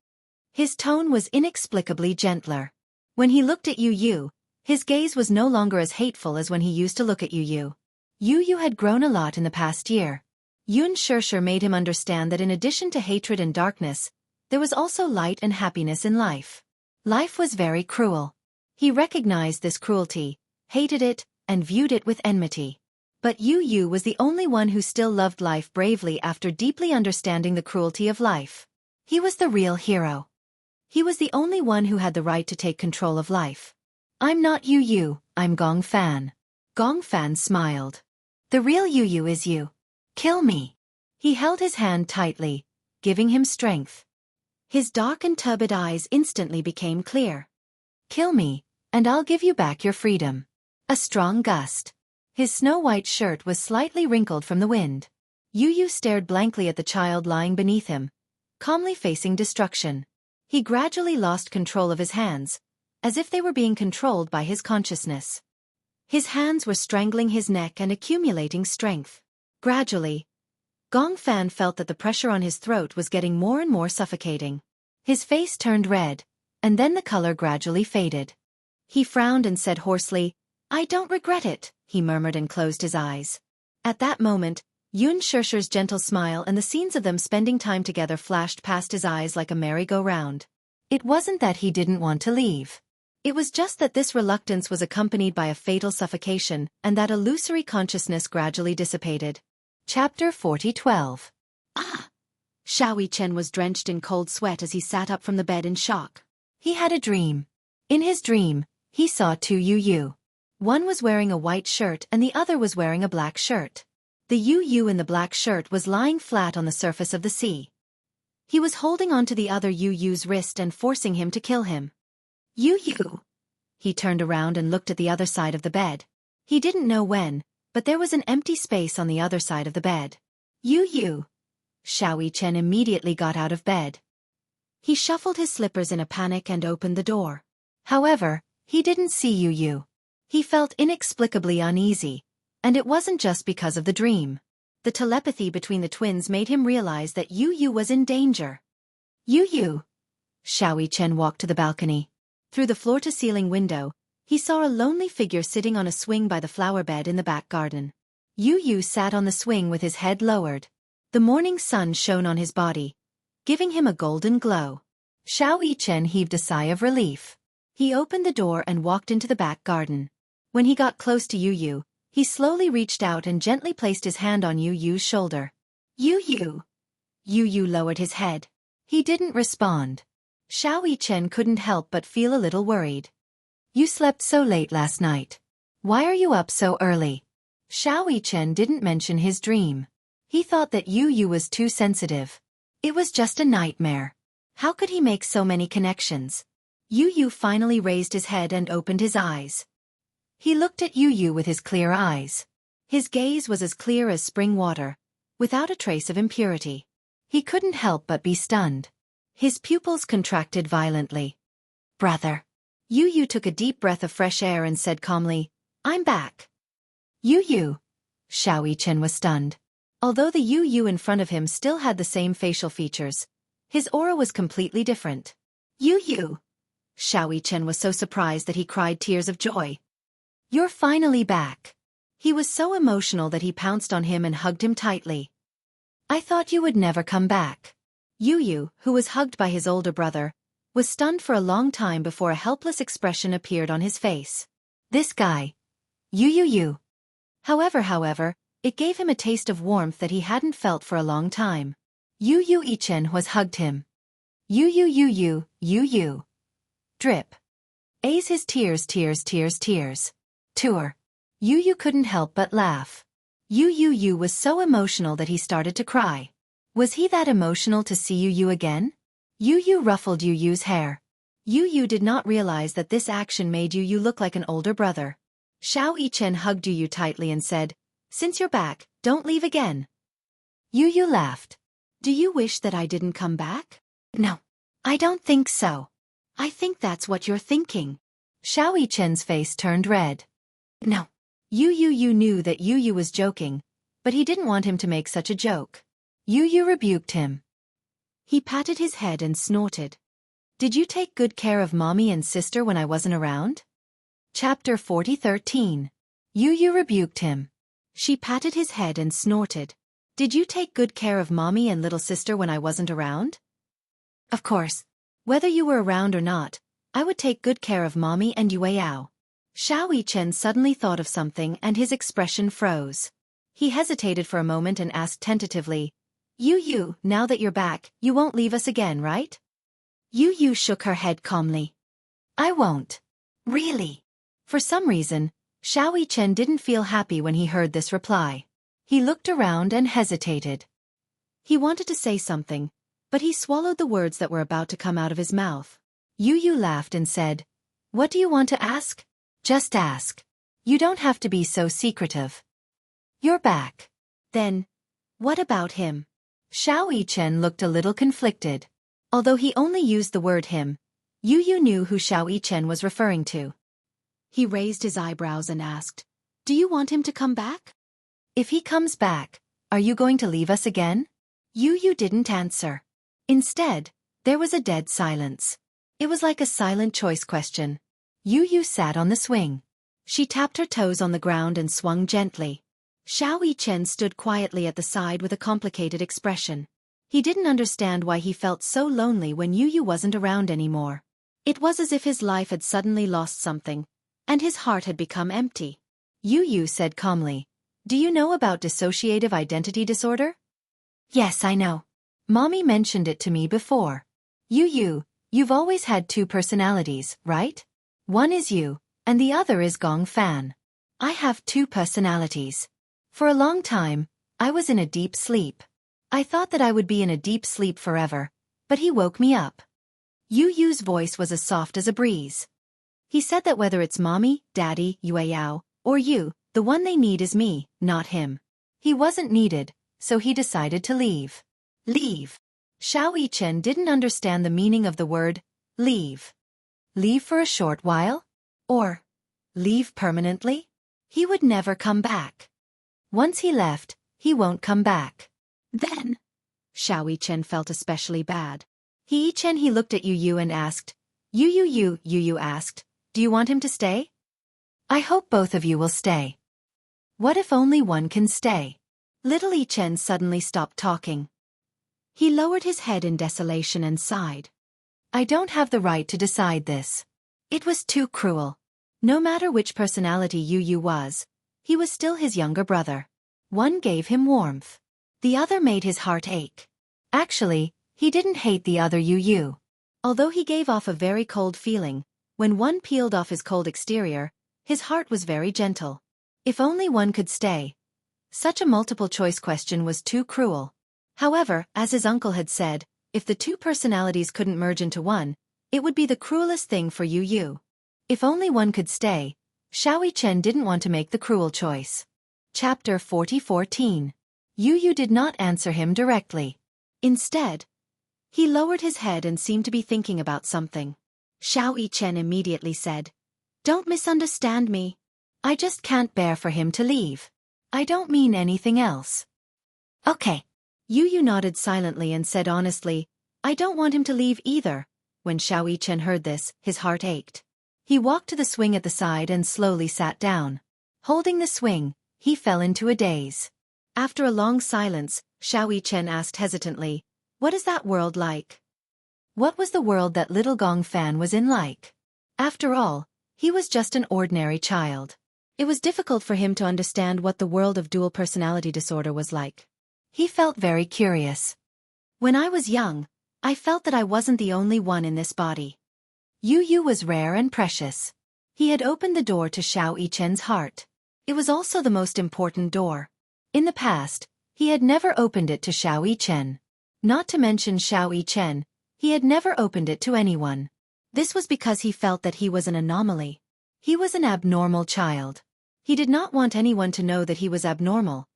His tone was inexplicably gentler. When he looked at Yu, his gaze was no longer as hateful as when he used to look at Yu. Yu had grown a lot in the past year. Enchanting made him understand that in addition to hatred and darkness, there was also light and happiness in life. Life was very cruel. He recognized this cruelty, hated it, and viewed it with enmity. But Yu was the only one who still loved life bravely after deeply understanding the cruelty of life. He was the real hero. He was the only one who had the right to take control of life. "I'm not Yu, I'm Gong Fan." Gong Fan smiled. "The real Yu is you. Kill me." He held his hand tightly, giving him strength. His dark and turbid eyes instantly became clear. "Kill me, and I'll give you back your freedom." A strong gust. His snow-white shirt was slightly wrinkled from the wind. Yu stared blankly at the child lying beneath him, calmly facing destruction. He gradually lost control of his hands, as if they were being controlled by his consciousness. His hands were strangling his neck and accumulating strength. Gradually, Gong Fan felt that the pressure on his throat was getting more and more suffocating. His face turned red, and then the color gradually faded. He frowned and said hoarsely, "I don't regret it," he murmured and closed his eyes. At that moment, Enchanting's gentle smile and the scenes of them spending time together flashed past his eyes like a merry-go-round. It wasn't that he didn't want to leave. It was just that this reluctance was accompanied by a fatal suffocation, and that illusory consciousness gradually dissipated. Chapter 40:12. Ah! Xiao Chen was drenched in cold sweat as he sat up from the bed in shock. He had a dream. In his dream, he saw two Yu. One was wearing a white shirt and the other was wearing a black shirt. The Yu in the black shirt was lying flat on the surface of the sea. He was holding onto the other Yu's wrist and forcing him to kill him. Yu! He turned around and looked at the other side of the bed. He didn't know when, but there was an empty space on the other side of the bed. Yu! Xiao Chen immediately got out of bed. He shuffled his slippers in a panic and opened the door. However, he didn't see Yu. He felt inexplicably uneasy, and it wasn't just because of the dream. The telepathy between the twins made him realize that Yu was in danger. Yu! Xiao Chen walked to the balcony. Through the floor-to-ceiling window, He saw a lonely figure sitting on a swing by the flower bed in the back garden. Yu Yu sat on the swing with his head lowered. The morning sun shone on his body, giving him a golden glow. Xiao Yichen heaved a sigh of relief. He opened the door and walked into the back garden. When he got close to Yu Yu, he slowly reached out and gently placed his hand on Yu Yu's shoulder. Yu Yu. Yu Yu lowered his head. He didn't respond. Xiao Yichen couldn't help but feel a little worried. You slept so late last night. Why are you up so early? Xiao Yichen didn't mention his dream. He thought that Yu Yu was too sensitive. It was just a nightmare. How could he make so many connections? Yu Yu finally raised his head and opened his eyes. He looked at Yu Yu with his clear eyes. His gaze was as clear as spring water, without a trace of impurity. He couldn't help but be stunned. His pupils contracted violently. Brother. Yu Yu took a deep breath of fresh air and said calmly, I'm back. Yu Yu. Xiao Yichen was stunned. Although the Yu Yu in front of him still had the same facial features, his aura was completely different. Yu Yu. Xiao Yichen was so surprised that he cried tears of joy. You're finally back. He was so emotional that he pounced on him and hugged him tightly. I thought you would never come back. Yu Yu, who was hugged by his older brother, was stunned for a long time before a helpless expression appeared on his face. This guy. Yu. However, it gave him a taste of warmth that he hadn't felt for a long time. Yu Yichen was hugged him. Yu. Drip. A's his tears. Tour. Yu couldn't help but laugh. Yu was so emotional that he started to cry. Was he that emotional to see Yu again? Yu ruffled Yu's hair. Yu did not realize that this action made Yu look like an older brother. Xiao Yichen hugged Yu tightly and said, Since you're back, don't leave again. Yu laughed. Do you wish that I didn't come back? No. I don't think so. I think that's what you're thinking. Xiao Yichen's face turned red. No. Yu knew that Yu was joking, but he didn't want him to make such a joke. Yu rebuked him. He patted his head and snorted. Did you take good care of mommy and sister when I wasn't around? Chapter 40:13. Yu rebuked him. She patted his head and snorted. Did you take good care of mommy and little sister when I wasn't around? Of course. Whether you were around or not, I would take good care of mommy and Yueyao. Xiao Yichen suddenly thought of something and his expression froze. He hesitated for a moment and asked tentatively, Yu, now that you're back, you won't leave us again, right? Yu shook her head calmly. I won't. Really? For some reason, Xiao Yichen didn't feel happy when he heard this reply. He looked around and hesitated. He wanted to say something, but he swallowed the words that were about to come out of his mouth. Yu laughed and said, What do you want to ask? Just ask. You don't have to be so secretive. You're back. Then, what about him? Xiao Yichen looked a little conflicted. Although he only used the word him, Yu knew who Xiao Yichen was referring to. He raised his eyebrows and asked, Do you want him to come back? If he comes back, are you going to leave us again? Yu didn't answer. Instead, there was a dead silence. It was like a silent choice question. Yu sat on the swing. She tapped her toes on the ground and swung gently. Xiao Yichen stood quietly at the side with a complicated expression. He didn't understand why he felt so lonely when Yu wasn't around anymore. It was as if his life had suddenly lost something, and his heart had become empty. Yu said calmly, Do you know about dissociative identity disorder? Yes, I know. Mommy mentioned it to me before. Yu, you've always had two personalities, right? One is you, and the other is Gong Fan. I have two personalities. For a long time, I was in a deep sleep. I thought that I would be in a deep sleep forever, but he woke me up. Yu's voice was as soft as a breeze. He said that whether it's mommy, daddy, Yueyao, or you, the one they need is me, not him. He wasn't needed, so he decided to leave. Leave. Xiao Yichen didn't understand the meaning of the word, leave. Leave for a short while? Or leave permanently? He would never come back. Once he left, he won't come back. Then, Xiao Yichen felt especially bad. He looked at Yu and asked, Yu asked, Do you want him to stay? I hope both of you will stay. What if only one can stay? Little Yi-Chen suddenly stopped talking. He lowered his head in desolation and sighed. I don't have the right to decide this. It was too cruel. No matter which personality Yu was, he was still his younger brother. One gave him warmth. The other made his heart ache. Actually, he didn't hate the other Yu. Although he gave off a very cold feeling, when one peeled off his cold exterior, his heart was very gentle. If only one could stay. Such a multiple-choice question was too cruel. However, as his uncle had said, if the two personalities couldn't merge into one, it would be the cruelest thing for Yu. If only one could stay, Xiao Yi-Chen didn't want to make the cruel choice. Chapter 40:14. Yu did not answer him directly. Instead, he lowered his head and seemed to be thinking about something. Xiao Yi-Chen immediately said, Don't misunderstand me. I just can't bear for him to leave. I don't mean anything else. Okay. Yu nodded silently and said honestly, I don't want him to leave either. When Xiao Yi-Chen heard this, his heart ached. He walked to the swing at the side and slowly sat down. Holding the swing, he fell into a daze. After a long silence, Xiao Yi-Chen asked hesitantly, What is that world like? What was the world that little Gong Fan was in like? After all, he was just an ordinary child. It was difficult for him to understand what the world of dual personality disorder was like. He felt very curious. When I was young, I felt that I wasn't the only one in this body. Yu was rare and precious. He had opened the door to Xiao Yi-Chen's heart. It was also the most important door. In the past, he had never opened it to Xiao Yi-Chen. Not to mention Xiao Yi-Chen, he had never opened it to anyone. This was because he felt that he was an anomaly. He was an abnormal child. He did not want anyone to know that he was abnormal,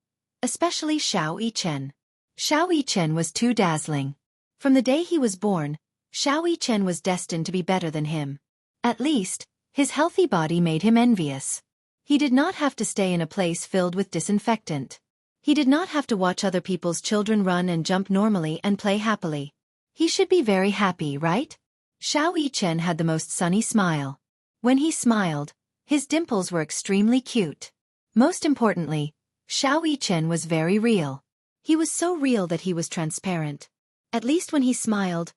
especially Xiao Yi-Chen. Xiao Yi-Chen was too dazzling. From the day he was born, Xiao Yi-Chen was destined to be better than him. At least, his healthy body made him envious. He did not have to stay in a place filled with disinfectant. He did not have to watch other people's children run and jump normally and play happily. He should be very happy, right? Xiao Yi-Chen had the most sunny smile. When he smiled, his dimples were extremely cute. Most importantly, Xiao Yi-Chen was very real. He was so real that he was transparent. At least when he smiled,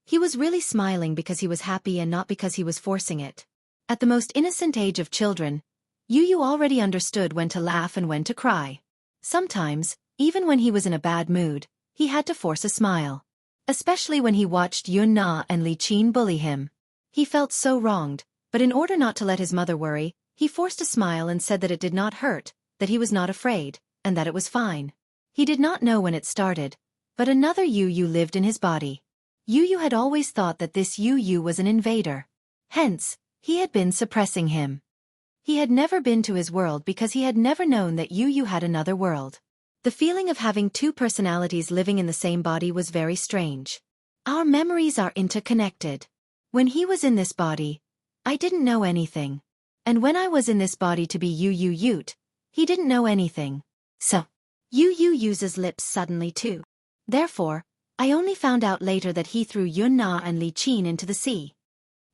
he was really smiling because he was happy and not because he was forcing it. At the most innocent age of children, Yu already understood when to laugh and when to cry. Sometimes, even when he was in a bad mood, he had to force a smile. Especially when he watched Yun Na and Li Qin bully him. He felt so wronged, but in order not to let his mother worry, he forced a smile and said that it did not hurt, that he was not afraid, and that it was fine. He did not know when it started, but another Yu lived in his body. Yu had always thought that this Yu was an invader. Hence, he had been suppressing him. He had never been to his world because he had never known that Yu had another world. The feeling of having two personalities living in the same body was very strange. Our memories are interconnected. When he was in this body, I didn't know anything. And when I was in this body to be Yu, he didn't know anything. So, Yu uses lips suddenly too. Therefore, I only found out later that he threw Yun Na and Li Qin into the sea.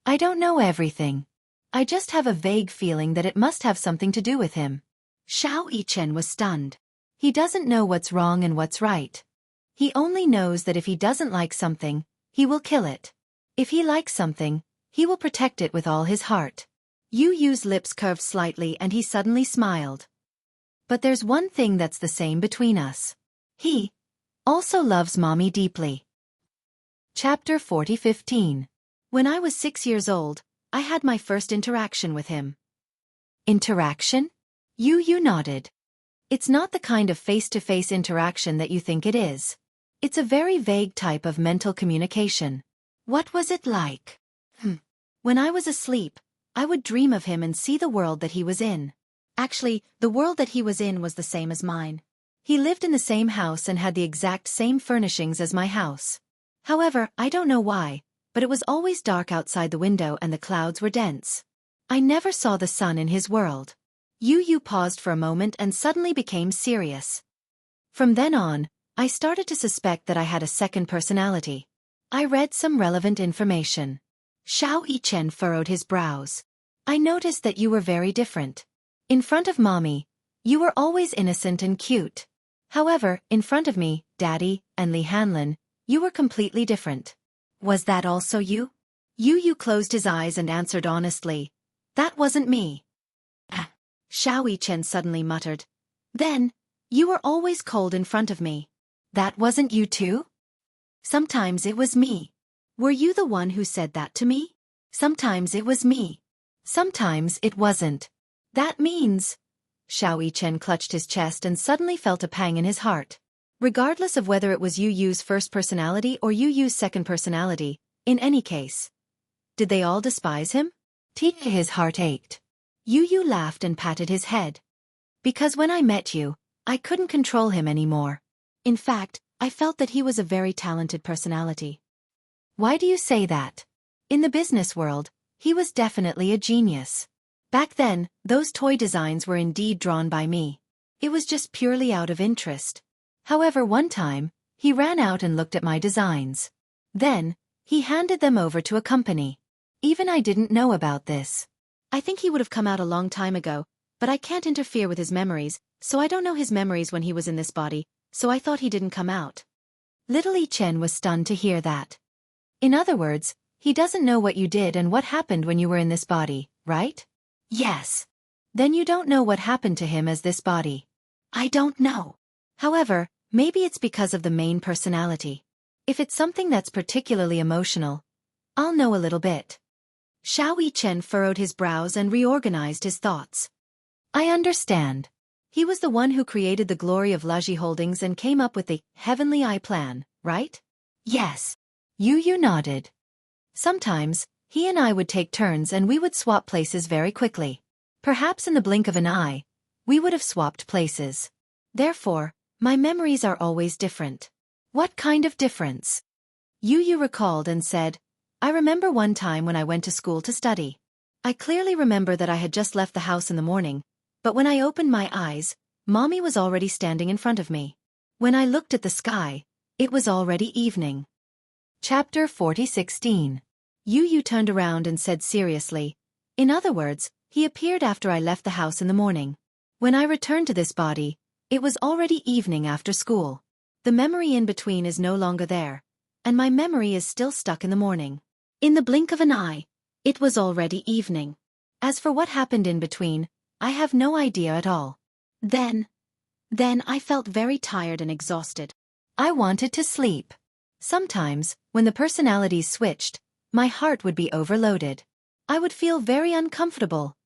I don't know everything. I just have a vague feeling that it must have something to do with him. Xiao Yi-Chen was stunned. He doesn't know what's wrong and what's right. He only knows that if he doesn't like something, he will kill it. If he likes something, he will protect it with all his heart. Yu's lips curved slightly and he suddenly smiled. But there's one thing that's the same between us. He also loves mommy deeply. Chapter 40:15. When I was 6 years old, I had my first interaction with him. Interaction? Yu nodded. It's not the kind of face-to-face interaction that you think it is. It's a very vague type of mental communication. What was it like? When I was asleep, I would dream of him and see the world that he was in. Actually, the world that he was in was the same as mine. He lived in the same house and had the exact same furnishings as my house. However, I don't know why, but it was always dark outside the window and the clouds were dense. I never saw the sun in his world. Yu paused for a moment and suddenly became serious. From then on, I started to suspect that I had a second personality. I read some relevant information. Xiao Yi-Chen furrowed his brows. I noticed that you were very different. In front of Mommy, you were always innocent and cute. However, in front of me, Daddy, and Lee Hanlon, you were completely different. Was that also you? Yu closed his eyes and answered honestly. That wasn't me. Xiao Chen suddenly muttered. Then, you were always cold in front of me. That wasn't you too? Sometimes it was me. Were you the one who said that to me? Sometimes it was me. Sometimes it wasn't. That means... Xiao Chen clutched his chest and suddenly felt a pang in his heart. Regardless of whether it was Yu's first personality or Yu's second personality, in any case. Did they all despise him? His heart ached. Yu laughed and patted his head. Because when I met you, I couldn't control him anymore. In fact, I felt that he was a very talented personality. Why do you say that? In the business world, he was definitely a genius. Back then, those toy designs were indeed drawn by me. It was just purely out of interest. However, one time, he ran out and looked at my designs. Then, he handed them over to a company. Even I didn't know about this. I think he would have come out a long time ago, but I can't interfere with his memories, so I don't know his memories when he was in this body, so I thought he didn't come out. Little Yi Chen was stunned to hear that. In other words, he doesn't know what you did and what happened when you were in this body, right? Yes. Then you don't know what happened to him as this body. I don't know. However, maybe it's because of the main personality. If it's something that's particularly emotional, I'll know a little bit. Xiao Chen furrowed his brows and reorganized his thoughts. I understand. He was the one who created the glory of Laji Holdings and came up with the Heavenly Eye plan, right? Yes. Yu nodded. Sometimes, he and I would take turns and we would swap places very quickly. Perhaps in the blink of an eye, we would have swapped places. Therefore, my memories are always different. What kind of difference? Yu recalled and said, I remember one time when I went to school to study. I clearly remember that I had just left the house in the morning, but when I opened my eyes, Mommy was already standing in front of me. When I looked at the sky, it was already evening. Chapter 40:16. Yu turned around and said seriously, in other words, he appeared after I left the house in the morning. When I returned to this body, it was already evening after school. The memory in between is no longer there, and my memory is still stuck in the morning. In the blink of an eye, it was already evening. As for what happened in between, I have no idea at all. Then I felt very tired and exhausted. I wanted to sleep. Sometimes, when the personalities switched, my heart would be overloaded. I would feel very uncomfortable.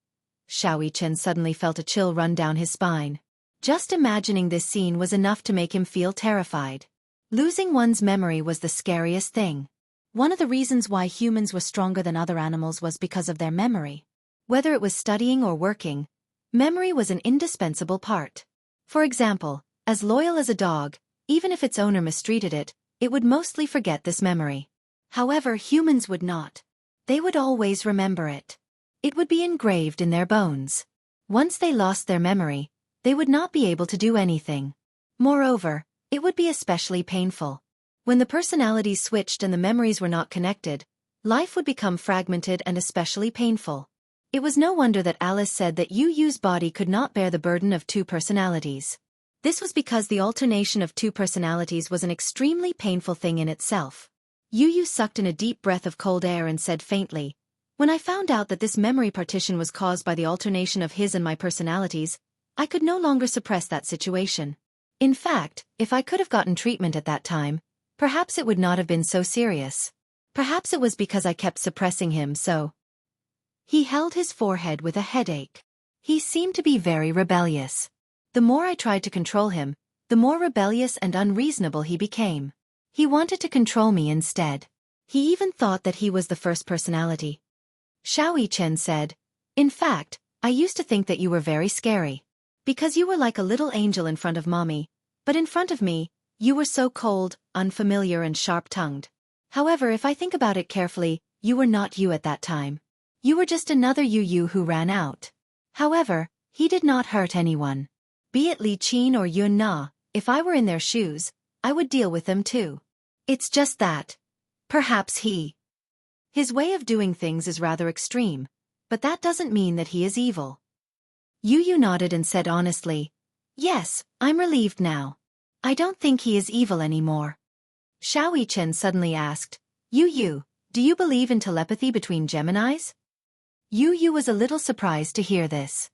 Xiao Chen suddenly felt a chill run down his spine. Just imagining this scene was enough to make him feel terrified. Losing one's memory was the scariest thing. One of the reasons why humans were stronger than other animals was because of their memory. Whether it was studying or working, memory was an indispensable part. For example, as loyal as a dog, even if its owner mistreated it, it would mostly forget this memory. However, humans would not. They would always remember it. It would be engraved in their bones. Once they lost their memory, they would not be able to do anything. Moreover, it would be especially painful. When the personalities switched and the memories were not connected, life would become fragmented and especially painful. It was no wonder that Alice said that Yu's body could not bear the burden of two personalities. This was because the alternation of two personalities was an extremely painful thing in itself. Yu sucked in a deep breath of cold air and said faintly, when I found out that this memory partition was caused by the alternation of his and my personalities, I could no longer suppress that situation. In fact, if I could have gotten treatment at that time, perhaps it would not have been so serious. Perhaps it was because I kept suppressing him so. He held his forehead with a headache. He seemed to be very rebellious. The more I tried to control him, the more rebellious and unreasonable he became. He wanted to control me instead. He even thought that he was the first personality. Xiao Chen said, in fact, I used to think that you were very scary. Because you were like a little angel in front of Mommy, but in front of me, you were so cold, unfamiliar and sharp-tongued. However, if I think about it carefully, you were not you at that time. You were just another Yu who ran out. However, he did not hurt anyone. Be it Li Qin or Yun Na, if I were in their shoes, I would deal with them too. It's just that. Perhaps his way of doing things is rather extreme, but that doesn't mean that he is evil. Yu nodded and said honestly, "Yes, I'm relieved now. I don't think he is evil anymore." Xiao Yichen suddenly asked, Yu, do you believe in telepathy between Geminis? Yu was a little surprised to hear this.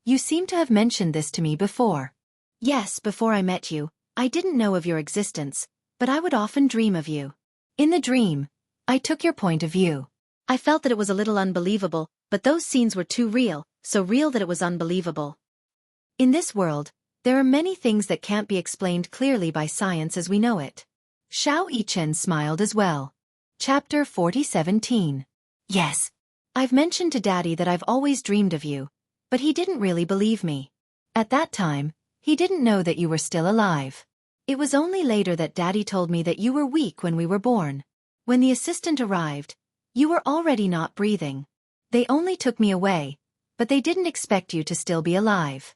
You seem to have mentioned this to me before. Yes, before I met you, I didn't know of your existence, but I would often dream of you. In the dream, I took your point of view. I felt that it was a little unbelievable, but those scenes were too real, so real that it was unbelievable. In this world, there are many things that can't be explained clearly by science as we know it. Xiao Yichen smiled as well. Chapter 40:17. Yes. I've mentioned to Daddy that I've always dreamed of you, but he didn't really believe me. At that time, he didn't know that you were still alive. It was only later that Daddy told me that you were weak when we were born. When the assistant arrived, you were already not breathing. They only took me away, but they didn't expect you to still be alive.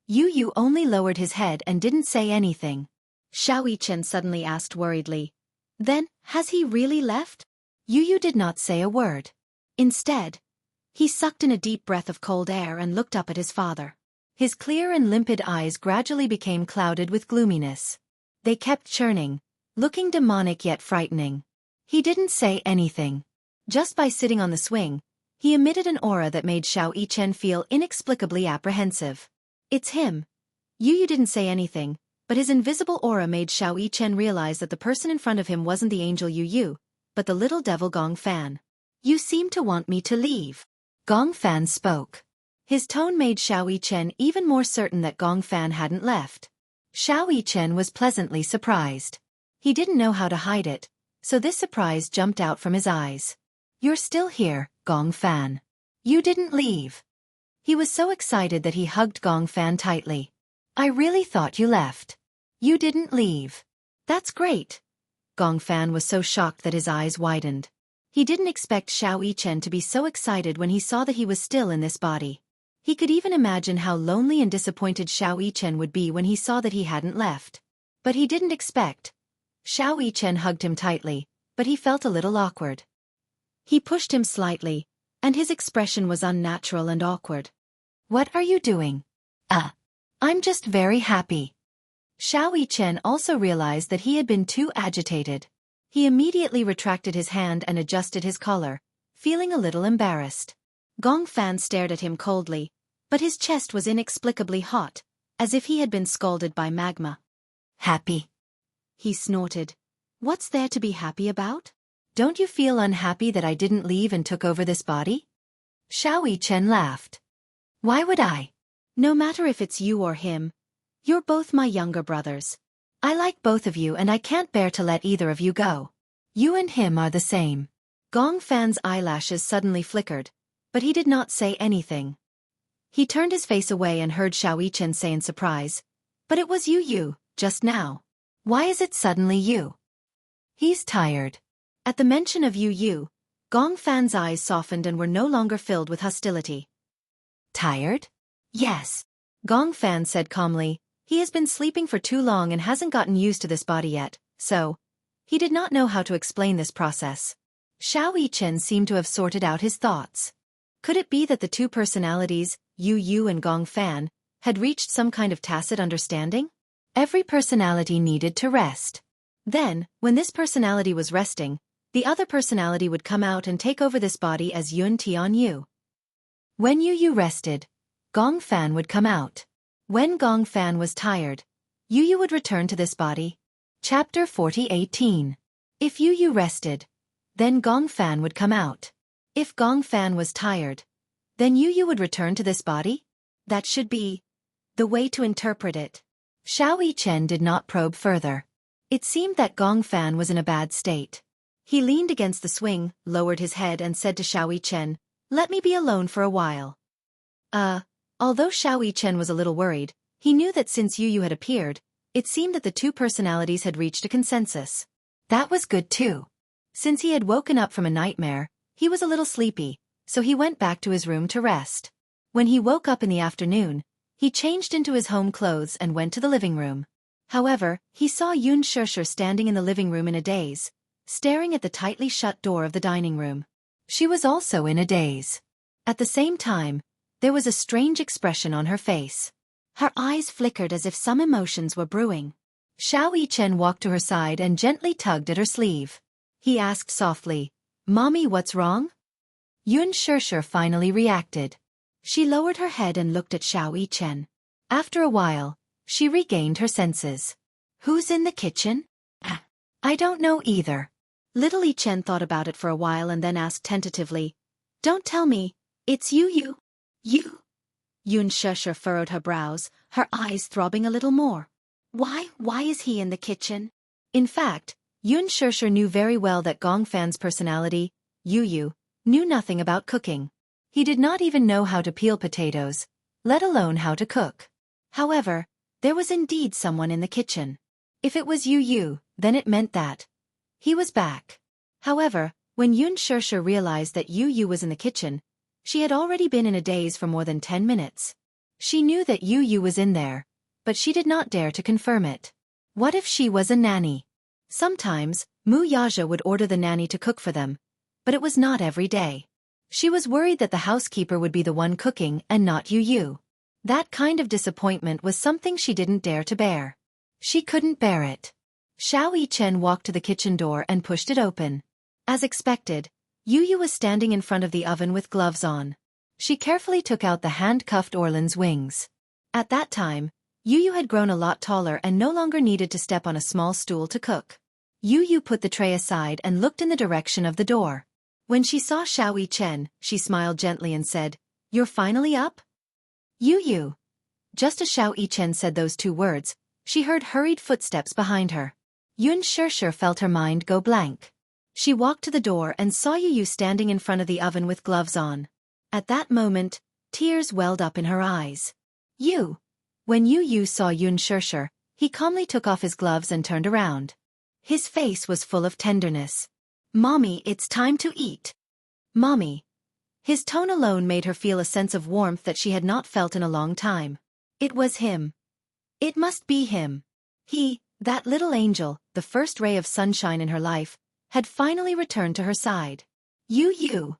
Yu only lowered his head and didn't say anything. Xiao Yichen suddenly asked worriedly, "Then, has he really left?" Yu did not say a word. Instead, he sucked in a deep breath of cold air and looked up at his father. His clear and limpid eyes gradually became clouded with gloominess. They kept churning, looking demonic yet frightening. He didn't say anything. Just by sitting on the swing, he emitted an aura that made Xiao Yichen feel inexplicably apprehensive. It's him. Yu didn't say anything, but his invisible aura made Xiao Yichen realize that the person in front of him wasn't the angel Yu, but the little devil Gong Fan. You seem to want me to leave. Gong Fan spoke. His tone made Xiao Yichen even more certain that Gong Fan hadn't left. Xiao Yichen was pleasantly surprised. He didn't know how to hide it, so this surprise jumped out from his eyes. You're still here, Gong Fan. You didn't leave. He was so excited that he hugged Gong Fan tightly. I really thought you left. You didn't leave. That's great. Gong Fan was so shocked that his eyes widened. He didn't expect Xiao Yichen to be so excited when he saw that he was still in this body. He could even imagine how lonely and disappointed Xiao Yichen would be when he saw that he hadn't left. But he didn't expect. Xiao Yichen hugged him tightly, but he felt a little awkward. He pushed him slightly, and his expression was unnatural and awkward. What are you doing? I'm just very happy. Xiao Yichen also realized that he had been too agitated. He immediately retracted his hand and adjusted his collar, feeling a little embarrassed. Gong Fan stared at him coldly, but his chest was inexplicably hot, as if he had been scalded by magma. Happy? He snorted. What's there to be happy about? Don't you feel unhappy that I didn't leave and took over this body? Xiao Yichen laughed. Why would I? No matter if it's you or him, you're both my younger brothers. I like both of you and I can't bear to let either of you go. You and him are the same. Gong Fan's eyelashes suddenly flickered, but he did not say anything. He turned his face away and heard Xiao Yichen say in surprise, but it was you, just now. Why is it suddenly you? He's tired. At the mention of you, Gong Fan's eyes softened and were no longer filled with hostility. Tired? Yes. Gong Fan said calmly, he has been sleeping for too long and hasn't gotten used to this body yet, so. He did not know how to explain this process. Xiao Yichen seemed to have sorted out his thoughts. Could it be that the two personalities, Yu and Gong Fan, had reached some kind of tacit understanding? Every personality needed to rest. Then, when this personality was resting, the other personality would come out and take over this body as Yun Tian Yu. When Yu rested, Gong Fan would come out. When Gong Fan was tired, Yu would return to this body. Chapter 40:18. If Yu rested, then Gong Fan would come out. If Gong Fan was tired, then Yu would return to this body? That should be the way to interpret it. Xiao Yichen did not probe further. It seemed that Gong Fan was in a bad state. He leaned against the swing, lowered his head and said to Xiao Yichen, "Let me be alone for a while." Although Xiao Yichen was a little worried, he knew that since Yu had appeared, it seemed that the two personalities had reached a consensus. That was good too. Since he had woken up from a nightmare, he was a little sleepy, so he went back to his room to rest. When he woke up in the afternoon, he changed into his home clothes and went to the living room. However, he saw Yun Shishir standing in the living room in a daze, staring at the tightly shut door of the dining room. She was also in a daze. At the same time, there was a strange expression on her face. Her eyes flickered as if some emotions were brewing. Xiao Yichen walked to her side and gently tugged at her sleeve. He asked softly, "Mommy, what's wrong?" Yun Shishir finally reacted. She lowered her head and looked at Xiao Yichen. After a while, she regained her senses. "Who's in the kitchen?" "I don't know either." Little Yichen thought about it for a while and then asked tentatively, "Don't tell me, it's you. You?" Yun Shishir furrowed her brows, her eyes throbbing a little more. Why is he in the kitchen?" In fact, Yun Shishir knew very well that Gongfan's personality, Yu, knew nothing about cooking. He did not even know how to peel potatoes, let alone how to cook. However, there was indeed someone in the kitchen. If it was Yu, then it meant that he was back. However, when Yun Shishir realized that Yu was in the kitchen, she had already been in a daze for more than 10 minutes. She knew that Yu was in there, but she did not dare to confirm it. What if she was a nanny? Sometimes, Mu Yaja would order the nanny to cook for them, but it was not every day. She was worried that the housekeeper would be the one cooking and not Yu. That kind of disappointment was something she didn't dare to bear. She couldn't bear it. Xiao Yichen walked to the kitchen door and pushed it open. As expected, Yu was standing in front of the oven with gloves on. She carefully took out the hand-cuffed Orlan's wings. At that time, Yu had grown a lot taller and no longer needed to step on a small stool to cook. Yu put the tray aside and looked in the direction of the door. When she saw Xiao Yichen, she smiled gently and said, "You're finally up?" "Yu." Just as Xiao Yichen said those two words, she heard hurried footsteps behind her. Yun Shishir felt her mind go blank. She walked to the door and saw Yu standing in front of the oven with gloves on. At that moment, tears welled up in her eyes. When Yu saw Yun Shishir, he calmly took off his gloves and turned around. His face was full of tenderness. "Mommy, it's time to eat." "Mommy." His tone alone made her feel a sense of warmth that she had not felt in a long time. It was him. It must be him. He, that little angel, the first ray of sunshine in her life, had finally returned to her side. Yu.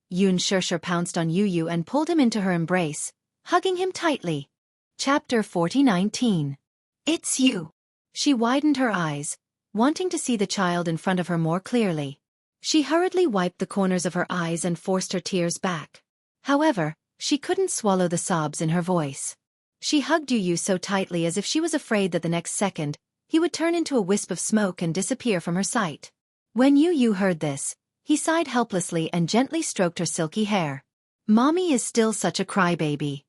Yun Shishir pounced on Yu and pulled him into her embrace, hugging him tightly. Chapter 40:19. "It's you." She widened her eyes, wanting to see the child in front of her more clearly. She hurriedly wiped the corners of her eyes and forced her tears back. However, she couldn't swallow the sobs in her voice. She hugged Yu so tightly as if she was afraid that the next second, he would turn into a wisp of smoke and disappear from her sight. When Yu heard this, he sighed helplessly and gently stroked her silky hair. "Mommy is still such a crybaby."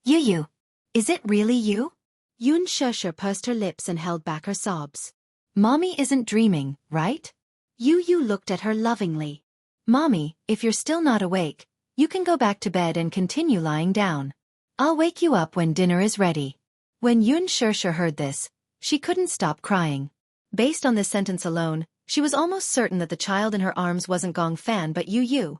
"Yu, is it really you?" Yun Shishir pursed her lips and held back her sobs. "Mommy isn't dreaming, right?" Yu looked at her lovingly. "Mommy, if you're still not awake, you can go back to bed and continue lying down. I'll wake you up when dinner is ready." When Yun Shishir heard this, she couldn't stop crying. Based on this sentence alone, she was almost certain that the child in her arms wasn't Gongfan but Yu.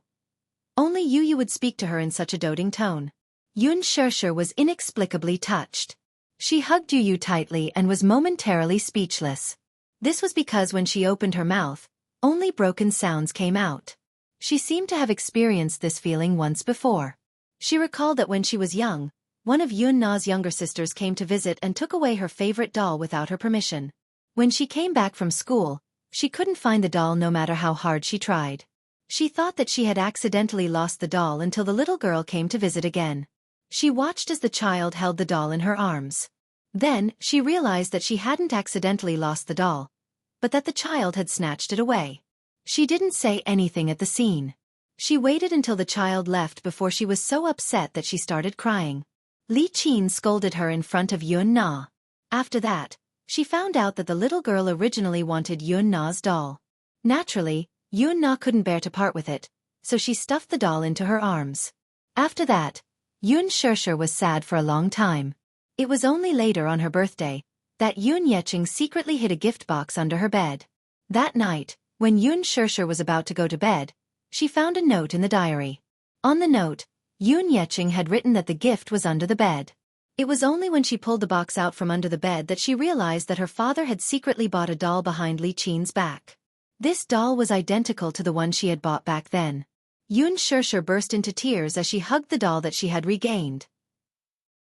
Only Yu would speak to her in such a doting tone. Yun Shishir was inexplicably touched. She hugged Yu tightly and was momentarily speechless. This was because when she opened her mouth, only broken sounds came out. She seemed to have experienced this feeling once before. She recalled that when she was young, one of Yun Na's younger sisters came to visit and took away her favorite doll without her permission. When she came back from school, she couldn't find the doll no matter how hard she tried. She thought that she had accidentally lost the doll until the little girl came to visit again. She watched as the child held the doll in her arms. Then, she realized that she hadn't accidentally lost the doll, but that the child had snatched it away. She didn't say anything at the scene. She waited until the child left before she was so upset that she started crying. Li Qin scolded her in front of Yun Na. After that, she found out that the little girl originally wanted Yun Na's doll. Naturally, Yun Na couldn't bear to part with it, so she stuffed the doll into her arms. After that, Yun Shishir was sad for a long time. It was only later on her birthday that Yun Yeching secretly hid a gift box under her bed. That night, when Yun Shishir was about to go to bed, she found a note in the diary. On the note, Yun Yeching had written that the gift was under the bed. It was only when she pulled the box out from under the bed that she realized that her father had secretly bought a doll behind Li Qin's back. This doll was identical to the one she had bought back then. Yoon Shirshir burst into tears as she hugged the doll that she had regained.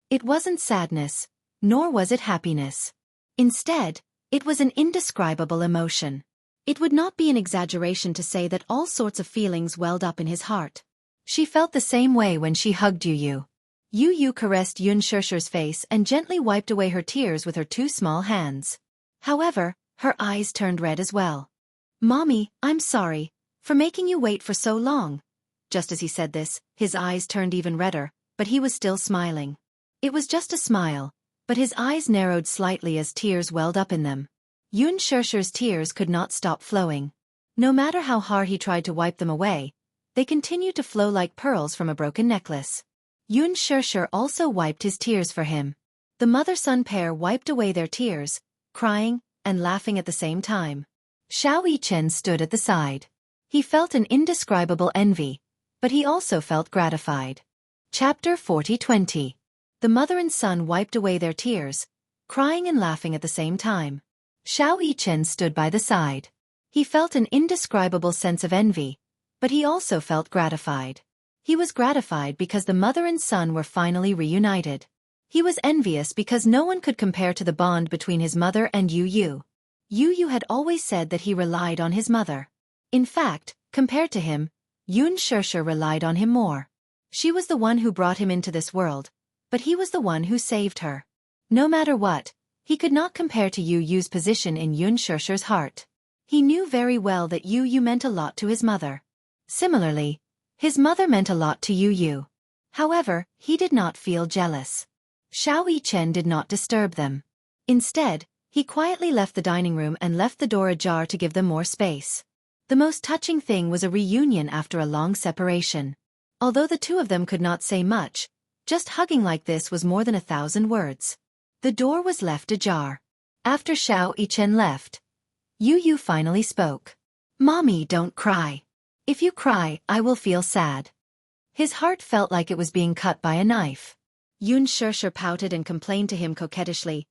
It wasn't sadness, nor was it happiness. Instead, it was an indescribable emotion. It would not be an exaggeration to say that all sorts of feelings welled up in his heart. She felt the same way when she hugged Yu. Yu caressed Yoon Shirshir's face and gently wiped away her tears with her two small hands. However, her eyes turned red as well. "Mommy, I'm sorry for making you wait for so long." Just as he said this, his eyes turned even redder, but he was still smiling. It was just a smile, but his eyes narrowed slightly as tears welled up in them. Yoon Shirshir's tears could not stop flowing. No matter how hard he tried to wipe them away, they continued to flow like pearls from a broken necklace. Yoon Shirshir also wiped his tears for him. The mother-son pair wiped away their tears, crying and laughing at the same time. Xiao Yichen stood at the side. He felt an indescribable envy, but he also felt gratified. Chapter 40-20. The mother and son wiped away their tears, crying and laughing at the same time. Xiao Yichen stood by the side. He felt an indescribable sense of envy, but he also felt gratified. He was gratified because the mother and son were finally reunited. He was envious because no one could compare to the bond between his mother and Yu. Yu had always said that he relied on his mother. In fact, compared to him, Yoon Shirshir relied on him more. She was the one who brought him into this world, but he was the one who saved her. No matter what, he could not compare to Yu's position in Yoon Shirshir's heart. He knew very well that Yu meant a lot to his mother. Similarly, his mother meant a lot to Yu. However, he did not feel jealous. Xiao Yichen did not disturb them. Instead, he quietly left the dining room and left the door ajar to give them more space. The most touching thing was a reunion after a long separation. Although the two of them could not say much, just hugging like this was more than 1,000 words. The door was left ajar. After Xiao Yichen left, Yu finally spoke. "Mommy, don't cry. If you cry, I will feel sad." His heart felt like it was being cut by a knife. Yoon Shirshir pouted and complained to him coquettishly.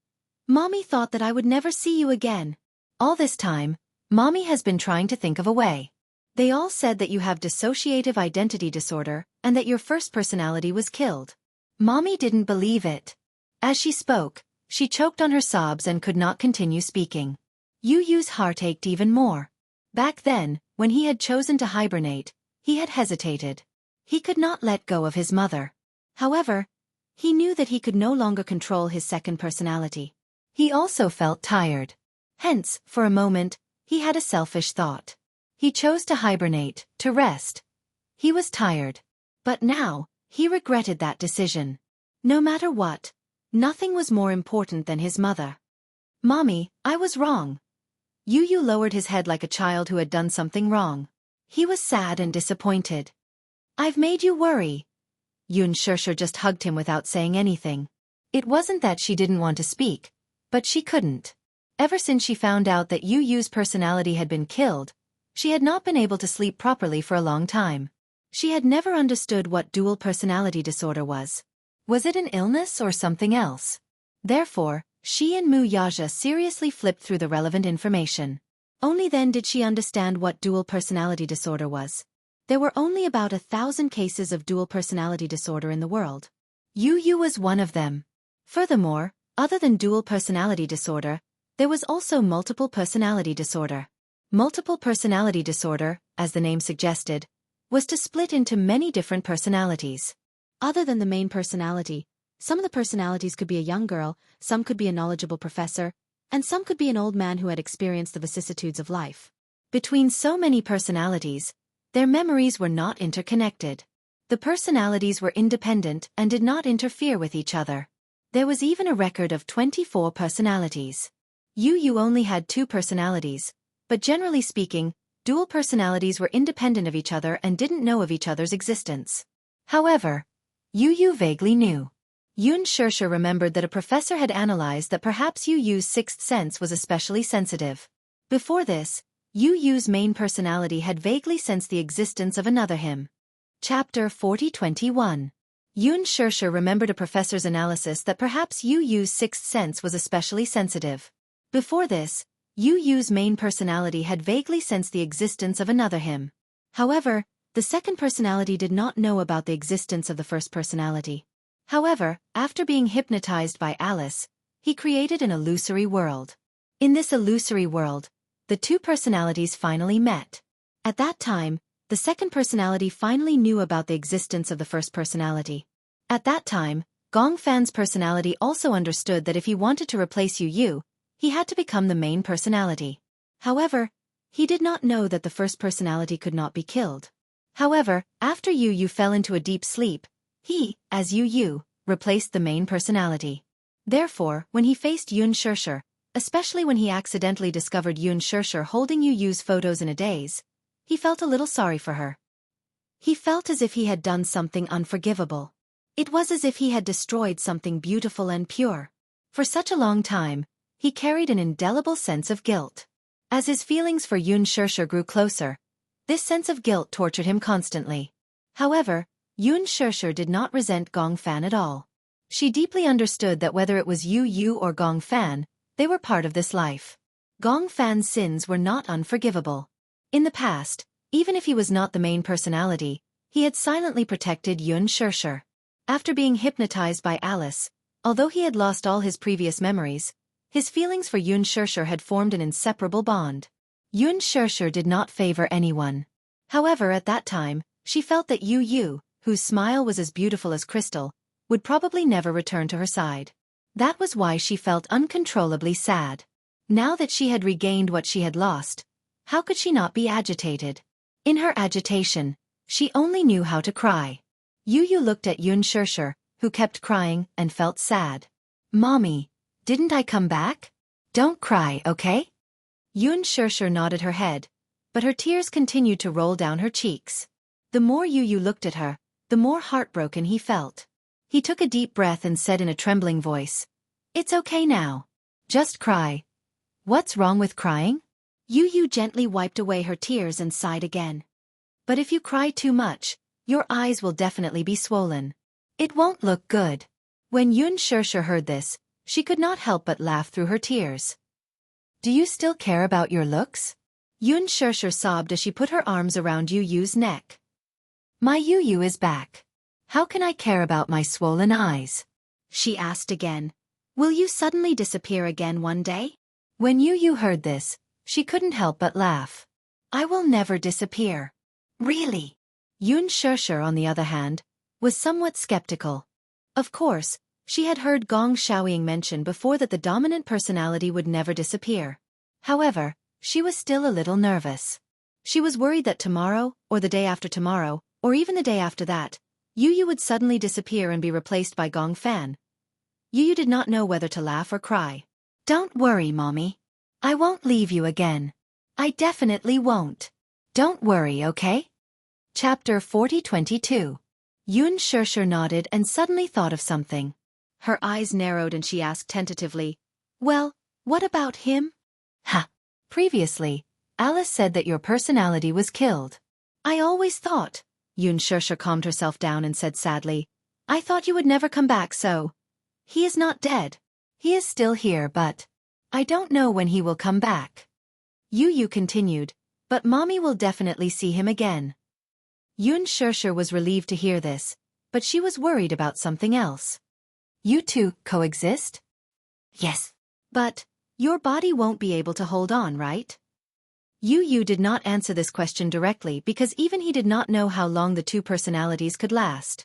"Mommy thought that I would never see you again. All this time, Mommy has been trying to think of a way. They all said that you have dissociative identity disorder and that your first personality was killed. Mommy didn't believe it." As she spoke, she choked on her sobs and could not continue speaking. Yu's heart ached even more. Back then, when he had chosen to hibernate, he had hesitated. He could not let go of his mother. However, he knew that he could no longer control his second personality. He also felt tired. Hence, for a moment, he had a selfish thought. He chose to hibernate, to rest. He was tired. But now, he regretted that decision. No matter what, nothing was more important than his mother. "Mommy, I was wrong." Yu lowered his head like a child who had done something wrong. He was sad and disappointed. "I've made you worry." Yoon Shirshir just hugged him without saying anything. It wasn't that she didn't want to speak, but she couldn't. Ever since she found out that Yu's personality had been killed, she had not been able to sleep properly for a long time. She had never understood what dual personality disorder was. Was it an illness or something else? Therefore, she and Mu Yaja seriously flipped through the relevant information. Only then did she understand what dual personality disorder was. There were only about 1,000 cases of dual personality disorder in the world. Yu was one of them. Furthermore, other than dual personality disorder, there was also multiple personality disorder. Multiple personality disorder, as the name suggested, was to split into many different personalities. Other than the main personality, some of the personalities could be a young girl, some could be a knowledgeable professor, and some could be an old man who had experienced the vicissitudes of life. Between so many personalities, their memories were not interconnected. The personalities were independent and did not interfere with each other. There was even a record of 24 personalities. Yu only had 2 personalities, but generally speaking, dual personalities were independent of each other and didn't know of each other's existence. However, Yu vaguely knew. Yoon Shirshir remembered that a professor had analyzed that perhaps Yu's sixth sense was especially sensitive. Before this, Yu's main personality had vaguely sensed the existence of another him. Chapter 40-21. Yoon Shirshir remembered a professor's analysis that perhaps Yu's sixth sense was especially sensitive. Before this, Yu's main personality had vaguely sensed the existence of another him. However, The second personality did not know about the existence of the first personality. However, after being hypnotized by Alice, he created an illusory world. In this illusory world, the two personalities finally met. At that time, the second personality finally knew about the existence of the first personality. At that time, Gong Fan's personality also understood that if he wanted to replace Yu, he had to become the main personality. However, he did not know that the first personality could not be killed. However, after Yu fell into a deep sleep, he, as Yu, replaced the main personality. Therefore, when he faced Yun Shirshir, especially when he accidentally discovered Yun Shirshir holding Yu's photos in a daze, he felt a little sorry for her. He felt as if he had done something unforgivable. It was as if he had destroyed something beautiful and pure. For such a long time, he carried an indelible sense of guilt. As his feelings for Yun Shirshir grew closer, this sense of guilt tortured him constantly. However, Yun Shirshir did not resent Gong Fan at all. She deeply understood that whether it was Yu or Gong Fan, they were part of this life. Gong Fan's sins were not unforgivable. In the past, even if he was not the main personality, he had silently protected Yun Shirshir. After being hypnotized by Alice, although he had lost all his previous memories, his feelings for Yun Shirshir had formed an inseparable bond. Yun Shirshir did not favor anyone. However, at that time, she felt that Yu, whose smile was as beautiful as crystal, would probably never return to her side. That was why she felt uncontrollably sad. Now that she had regained what she had lost, how could she not be agitated? In her agitation, she only knew how to cry. Yu looked at Yun Shirshir, who kept crying, and felt sad. "Mommy, didn't I come back? Don't cry, okay?" Yun Shirshir nodded her head, but her tears continued to roll down her cheeks. The more Yu looked at her, the more heartbroken he felt. He took a deep breath and said in a trembling voice, "It's okay now. Just cry. What's wrong with crying?" Yu gently wiped away her tears and sighed again. "But if you cry too much, your eyes will definitely be swollen. It won't look good." When Yun Shirshir heard this, she could not help but laugh through her tears. "Do you still care about your looks?" Yun Shirshir sobbed as she put her arms around Yu's neck. "My Yu is back. How can I care about my swollen eyes?" she asked again. "Will you suddenly disappear again one day?" When Yu heard this, she couldn't help but laugh. "I will never disappear." "Really?" Yun Shirshir, on the other hand, was somewhat skeptical. Of course, she had heard Gong Xiaoying mention before that the dominant personality would never disappear. However, she was still a little nervous. She was worried that tomorrow, or the day after tomorrow, or even the day after that, Yu would suddenly disappear and be replaced by Gong Fan. Yu did not know whether to laugh or cry. "Don't worry, Mommy. I won't leave you again. I definitely won't. Don't worry, okay?" Chapter 4022. Yun Shirshir nodded and suddenly thought of something. Her eyes narrowed and she asked tentatively, "Well, what about him?" "Ha! Previously, Alice said that your personality was killed." "I always thought," Yun Shirshir calmed herself down and said sadly, "I thought you would never come back, so he is not dead. He is still here, but I don't know when he will come back." Yu continued, "But Mommy will definitely see him again." Yun Shirshir was relieved to hear this, but she was worried about something else. "You two coexist?" "Yes. But your body won't be able to hold on, right?" Yu did not answer this question directly because even he did not know how long the two personalities could last.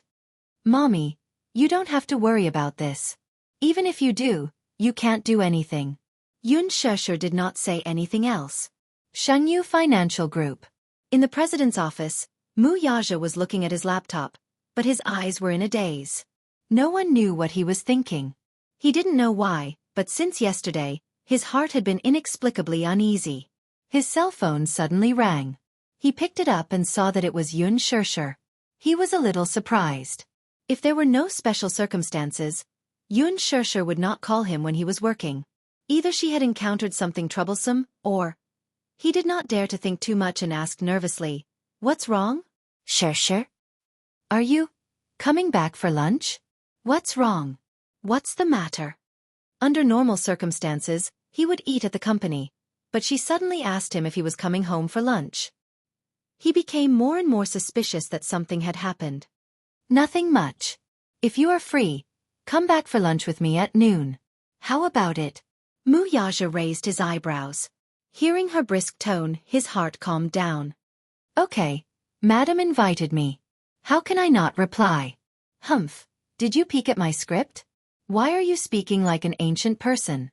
"Mommy, you don't have to worry about this. Even if you do, you can't do anything." Yun Shirshir did not say anything else. Shengyu Financial Group. In the president's office, Mu Yaja was looking at his laptop, but his eyes were in a daze. No one knew what he was thinking. He didn't know why, but since yesterday, his heart had been inexplicably uneasy. His cell phone suddenly rang. He picked it up and saw that it was Yun Shirshir. He was a little surprised. If there were no special circumstances, Yun Shirshir would not call him when he was working. Either she had encountered something troublesome, or he did not dare to think too much and asked nervously, "What's wrong?" "Shirshir? Are you coming back for lunch?" "What's wrong? What's the matter?" Under normal circumstances, he would eat at the company, but she suddenly asked him if he was coming home for lunch. He became more and more suspicious that something had happened. Nothing much. If you are free, come back for lunch with me at noon. How about it? Muyaja raised his eyebrows. Hearing her brisk tone, his heart calmed down. Okay, Madam invited me. How can I not reply? Humph, did you peek at my script? Why are you speaking like an ancient person?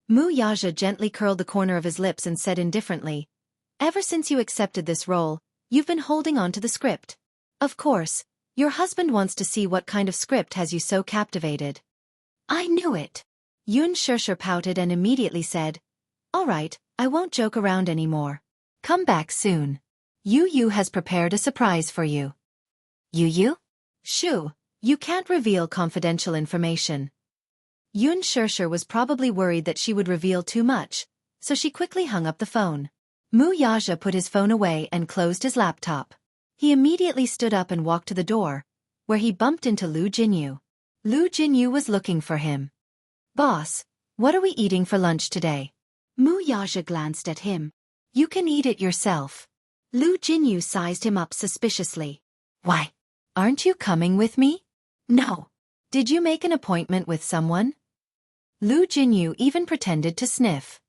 Muyaja gently curled the corner of his lips and said indifferently, ever since you accepted this role, you've been holding on to the script. Of course, your husband wants to see what kind of script has you so captivated. I knew it. Yun Shirshir pouted and immediately said, all right, I won't joke around anymore. Come back soon. Yu has prepared a surprise for you. Yu? Shoo, you can't reveal confidential information. Yun Shirshir was probably worried that she would reveal too much, so she quickly hung up the phone. Muyaja put his phone away and closed his laptop. He immediately stood up and walked to the door, where he bumped into Lu Jinyu. Lu Jinyu was looking for him. Boss, what are we eating for lunch today? Muyaja glanced at him. You can eat it yourself. Lu Jinyu sized him up suspiciously. Why? Aren't you coming with me? No. Did you make an appointment with someone? Lu Jinyu even pretended to sniff.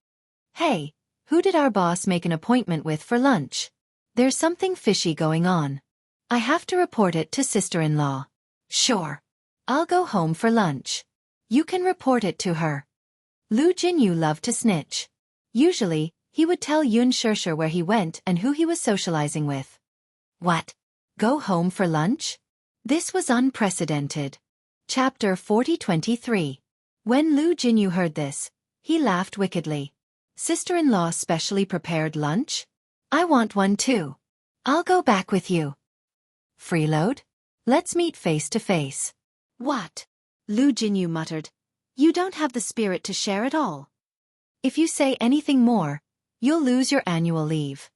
Hey, who did our boss make an appointment with for lunch? There's something fishy going on. I have to report it to sister-in-law. Sure. I'll go home for lunch. You can report it to her. Lu Jinyu loved to snitch. Usually, he would tell Yun Shirshir where he went and who he was socializing with. What? Go home for lunch? This was unprecedented. Chapter 4023. When Lu Jinyu heard this, he laughed wickedly. Sister-in-law specially prepared lunch? I want one too. I'll go back with you. Freeload? Let's meet face to face. What? Lu Jinyu muttered. You don't have the spirit to share at all. If you say anything more, you'll lose your annual leave.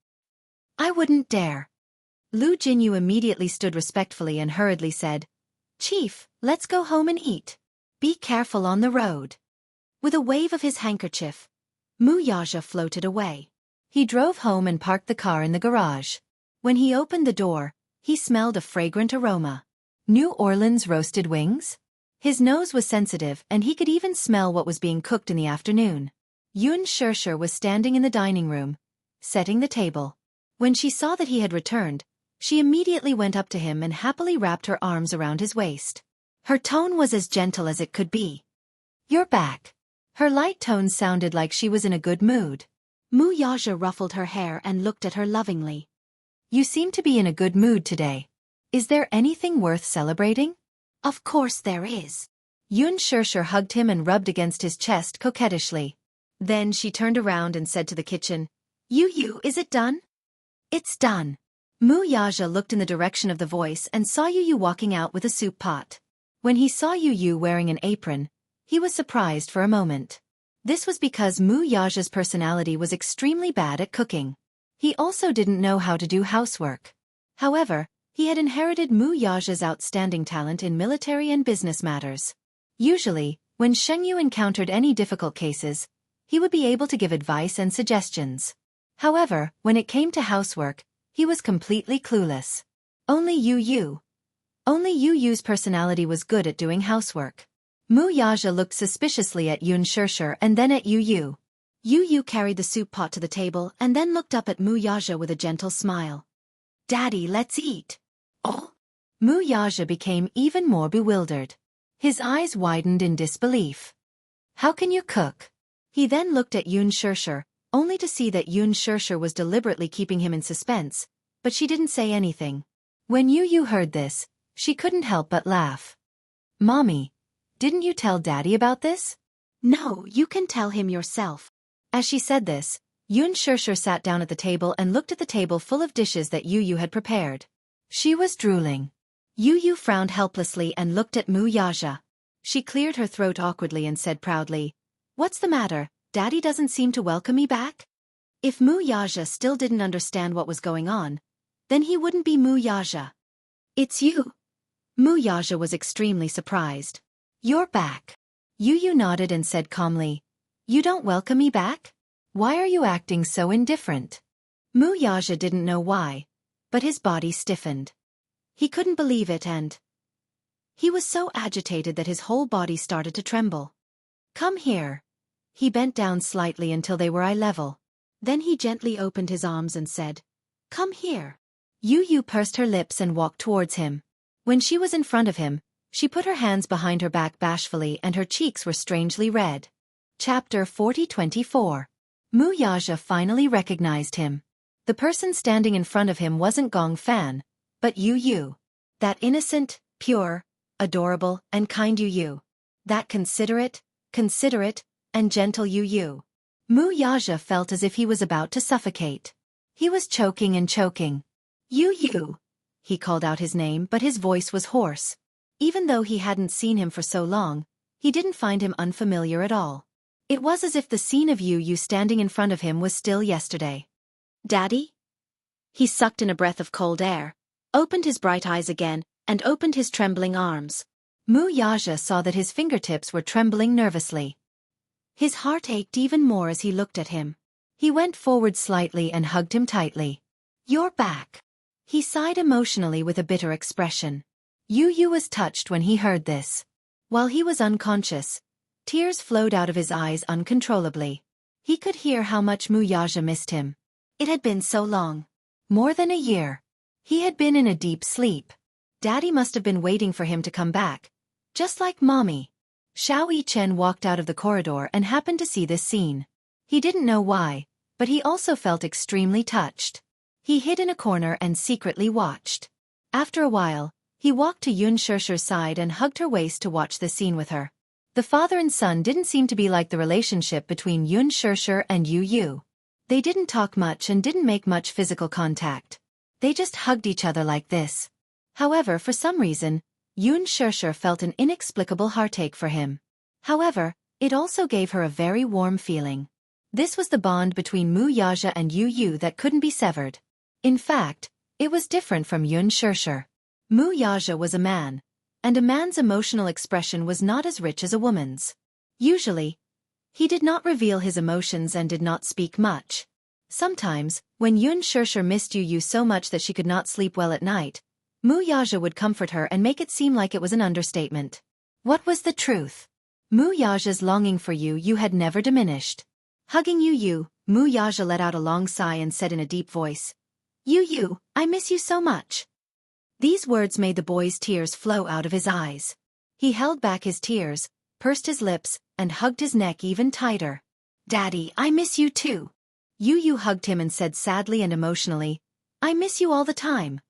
I wouldn't dare. Lu Jinyu immediately stood respectfully and hurriedly said, Chief, let's go home and eat. Be careful on the road. With a wave of his handkerchief, Muyaja floated away. He drove home and parked the car in the garage. When he opened the door, he smelled a fragrant aroma. New Orleans roasted wings? His nose was sensitive and he could even smell what was being cooked in the afternoon. Yun Shirshir was standing in the dining room, setting the table. When she saw that he had returned, she immediately went up to him and happily wrapped her arms around his waist. Her tone was as gentle as it could be. You're back. Her light tones sounded like she was in a good mood. Muyaja ruffled her hair and looked at her lovingly. You seem to be in a good mood today. Is there anything worth celebrating? Of course there is. Yun Shirshir hugged him and rubbed against his chest coquettishly. Then she turned around and said to the kitchen, Yu, is it done? It's done. Muyaja looked in the direction of the voice and saw Yu walking out with a soup pot. When he saw Yu wearing an apron, he was surprised for a moment. This was because Muyaja's personality was extremely bad at cooking. He also didn't know how to do housework. However, he had inherited Muyaja's outstanding talent in military and business matters. Usually, when Shengyu encountered any difficult cases, he would be able to give advice and suggestions. However, when it came to housework, he was completely clueless. Only Yu's personality was good at doing housework. Muyaja looked suspiciously at Yun Shirshir and then at Yu. Yu carried the soup pot to the table and then looked up at Muyaja with a gentle smile. Daddy, let's eat. Oh? Muyaja became even more bewildered. His eyes widened in disbelief. How can you cook? He then looked at Yun Shirshir, only to see that Yun Shirshir was deliberately keeping him in suspense, but she didn't say anything. When Yu heard this, she couldn't help but laugh. Mommy, didn't you tell Daddy about this? No, you can tell him yourself. As she said this, Yun Shirshir sat down at the table and looked at the table full of dishes that Yu had prepared. She was drooling. Yu frowned helplessly and looked at Muyaja. She cleared her throat awkwardly and said proudly, What's the matter? Daddy doesn't seem to welcome me back? If Muyaja still didn't understand what was going on, then he wouldn't be Muyaja. It's you. Muyaja was extremely surprised. You're back. Yu nodded and said calmly, You don't welcome me back? Why are you acting so indifferent? Muyaja didn't know why, but his body stiffened. He couldn't believe it and he was so agitated that his whole body started to tremble. "Come here." He bent down slightly until they were eye level. Then he gently opened his arms and said, "Come here." Yu pursed her lips and walked towards him. When she was in front of him, she put her hands behind her back bashfully and her cheeks were strangely red. Chapter 40-24. Yaja finally recognized him. The person standing in front of him wasn't Gong Fan, but Yu. That innocent, pure, adorable, and kind Yu. That considerate, and gentle Yu. Yaja felt as if he was about to suffocate. He was choking and choking. Yu. He called out his name, but his voice was hoarse. Even though he hadn't seen him for so long, he didn't find him unfamiliar at all. It was as if the scene of Yu standing in front of him was still yesterday. "Daddy?" He sucked in a breath of cold air, opened his bright eyes again, and opened his trembling arms. Yaja saw that his fingertips were trembling nervously. His heart ached even more as he looked at him. He went forward slightly and hugged him tightly. "You're back." He sighed emotionally with a bitter expression. Yu was touched when he heard this. While he was unconscious, tears flowed out of his eyes uncontrollably. He could hear how much Yaja missed him. It had been so long. More than a year. He had been in a deep sleep. Daddy must have been waiting for him to come back. Just like Mommy. Xiao Chen walked out of the corridor and happened to see this scene. He didn't know why, but he also felt extremely touched. He hid in a corner and secretly watched. After a while, he walked to Yun Shirshir's side and hugged her waist to watch the scene with her. The father and son didn't seem to be like the relationship between Yun Shirshir and Yu. They didn't talk much and didn't make much physical contact. They just hugged each other like this. However, for some reason, Yun Shirshir felt an inexplicable heartache for him. However, it also gave her a very warm feeling. This was the bond between Yaja and Yu that couldn't be severed. In fact, it was different from Yun Shirshir. Yaja was a man, and a man's emotional expression was not as rich as a woman's. Usually, he did not reveal his emotions and did not speak much. Sometimes, when Yun Shirshir missed Yu so much that she could not sleep well at night, Yaja would comfort her and make it seem like it was an understatement. What was the truth? Yaja's longing for Yu had never diminished. Hugging Yu, Yaja let out a long sigh and said in a deep voice, "Yu, I miss you so much." These words made the boy's tears flow out of his eyes. He held back his tears, pursed his lips, and hugged his neck even tighter. "Daddy, I miss you too." Yu hugged him and said sadly and emotionally, "I miss you all the time."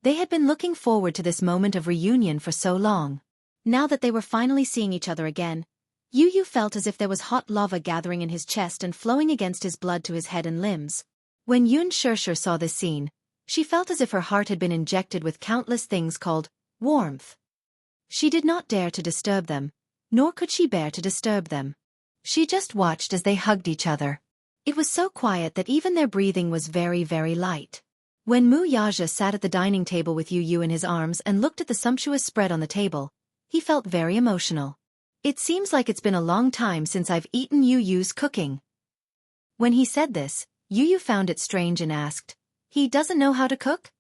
They had been looking forward to this moment of reunion for so long. Now that they were finally seeing each other again, Yu felt as if there was hot lava gathering in his chest and flowing against his blood to his head and limbs. When Yun Shirshir saw this scene, she felt as if her heart had been injected with countless things called warmth. She did not dare to disturb them, nor could she bear to disturb them. She just watched as they hugged each other. It was so quiet that even their breathing was very, very light. When Yaja sat at the dining table with Yu in his arms and looked at the sumptuous spread on the table, he felt very emotional. "It seems like it's been a long time since I've eaten Yu's cooking." When he said this, Yu found it strange and asked, "He doesn't know how to cook?"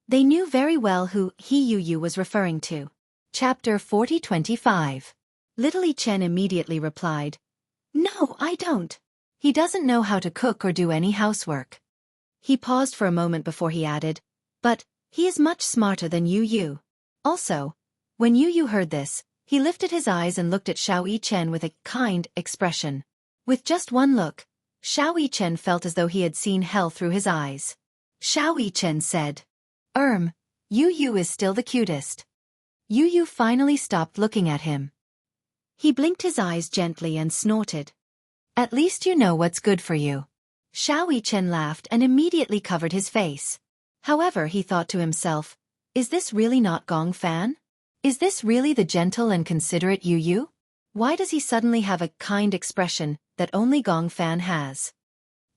They knew very well who Yu was referring to. Chapter 40-25. Little Chen immediately replied, "No, I don't. He doesn't know how to cook or do any housework." He paused for a moment before he added, "But he is much smarter than Yu." Also, when Yu heard this, he lifted his eyes and looked at Xiao Chen with a kind expression. With just one look, Xiao Chen felt as though he had seen hell through his eyes. Xiao Chen said, Yu is still the cutest." Yu finally stopped looking at him. He blinked his eyes gently and snorted. "At least you know what's good for you." Xiao Chen laughed and immediately covered his face. However, he thought to himself, is this really not Gong Fan? Is this really the gentle and considerate Yu? Why does he suddenly have a kind expression that only Gong Fan has?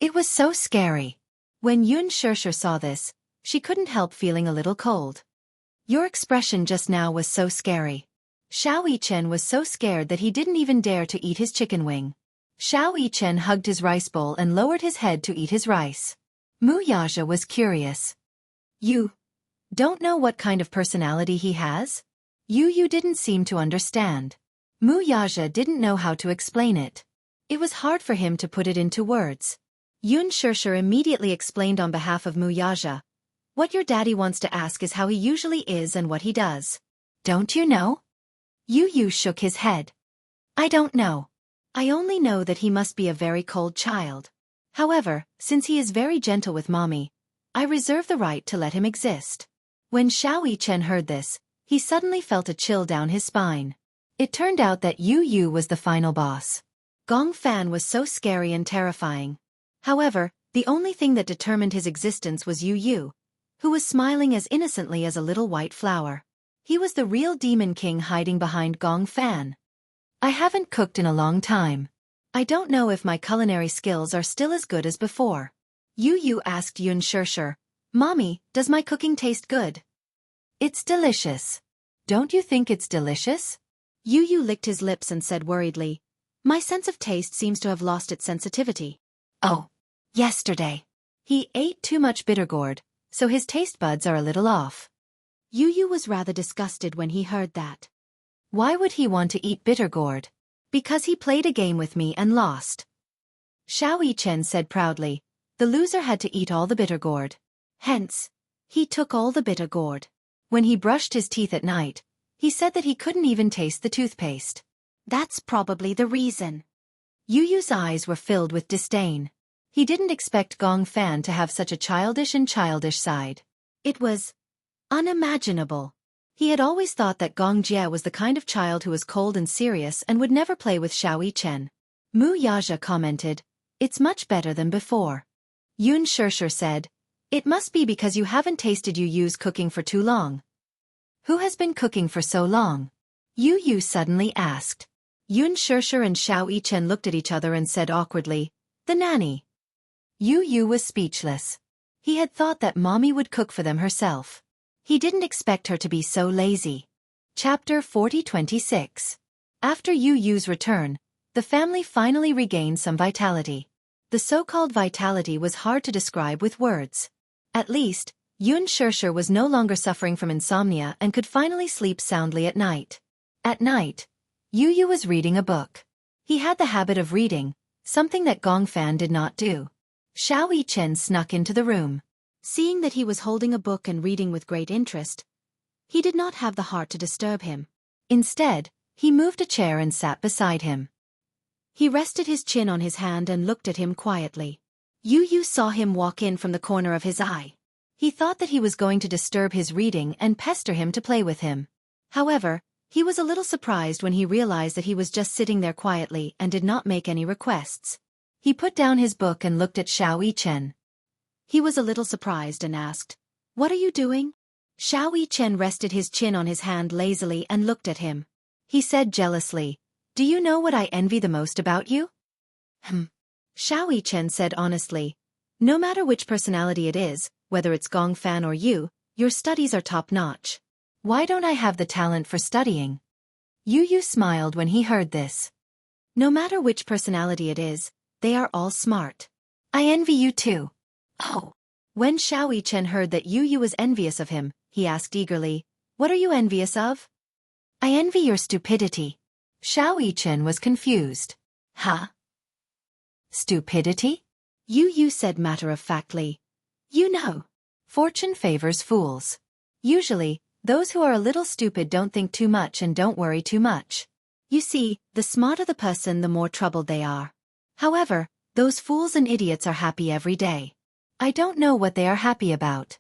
It was so scary. When Yun Shirshir saw this, she couldn't help feeling a little cold. "Your expression just now was so scary." Xiao Chen was so scared that he didn't even dare to eat his chicken wing. Xiao Chen hugged his rice bowl and lowered his head to eat his rice. Yaja was curious. You don't know what kind of personality he has? Yu didn't seem to understand. Mu Yaja didn't know how to explain it. It was hard for him to put it into words. Yun Shirshir immediately explained on behalf of Mu Yaja. What your daddy wants to ask is how he usually is and what he does. Don't you know? Yu shook his head. I don't know. I only know that he must be a very cold child. However, since he is very gentle with mommy, I reserve the right to let him exist. When Xiao Chen heard this, he suddenly felt a chill down his spine. It turned out that Yu was the final boss. Gong Fan was so scary and terrifying. However, the only thing that determined his existence was Yu, who was smiling as innocently as a little white flower. He was the real demon king hiding behind Gong Fan. I haven't cooked in a long time. I don't know if my culinary skills are still as good as before. Yu asked Yun Shirshir, Mommy, does my cooking taste good? It's delicious. Don't you think it's delicious? Yu licked his lips and said worriedly, My sense of taste seems to have lost its sensitivity. Oh, yesterday. He ate too much bitter gourd, so his taste buds are a little off. Yu was rather disgusted when he heard that. Why would he want to eat bitter gourd? Because he played a game with me and lost. Xiao Chen said proudly, the loser had to eat all the bitter gourd. Hence, he took all the bitter gourd. When he brushed his teeth at night, he said that he couldn't even taste the toothpaste. That's probably the reason. Yu's eyes were filled with disdain. He didn't expect Gong Fan to have such a childish side. It was unimaginable. He had always thought that Gong Jie was the kind of child who was cold and serious and would never play with Xiao Chen. Mu Yaja commented, It's much better than before. Yun Shirshir said, It must be because you haven't tasted Yu's cooking for too long. Who has been cooking for so long? Yu suddenly asked. Yun Shirshir and Xiao Chen looked at each other and said awkwardly, The nanny. Yu was speechless. He had thought that mommy would cook for them herself. He didn't expect her to be so lazy. Chapter 40-26. After Yu's return, the family finally regained some vitality. The so-called vitality was hard to describe with words. At least, Yun Shirshir was no longer suffering from insomnia and could finally sleep soundly at night. At night, Yu was reading a book. He had the habit of reading, something that Gong Fan did not do. Xiao Chen snuck into the room. Seeing that he was holding a book and reading with great interest, he did not have the heart to disturb him. Instead, he moved a chair and sat beside him. He rested his chin on his hand and looked at him quietly. Yu saw him walk in from the corner of his eye. He thought that he was going to disturb his reading and pester him to play with him. However, he was a little surprised when he realized that he was just sitting there quietly and did not make any requests. He put down his book and looked at Xiao Chen. He was a little surprised and asked, What are you doing? Xiao Chen rested his chin on his hand lazily and looked at him. He said jealously, Do you know what I envy the most about you? Xiao Chen said honestly, No matter which personality it is, whether it's Gong Fan or you, your studies are top-notch. Why don't I have the talent for studying? Yu smiled when he heard this. No matter which personality it is, they are all smart. I envy you too. Oh. When Xiao Chen heard that Yu was envious of him, he asked eagerly, What are you envious of? I envy your stupidity. Xiao Chen was confused. Huh? Stupidity? Yu said matter-of-factly. You know, fortune favors fools. Usually, those who are a little stupid don't think too much and don't worry too much. You see, the smarter the person, the more troubled they are. However, those fools and idiots are happy every day. I don't know what they are happy about.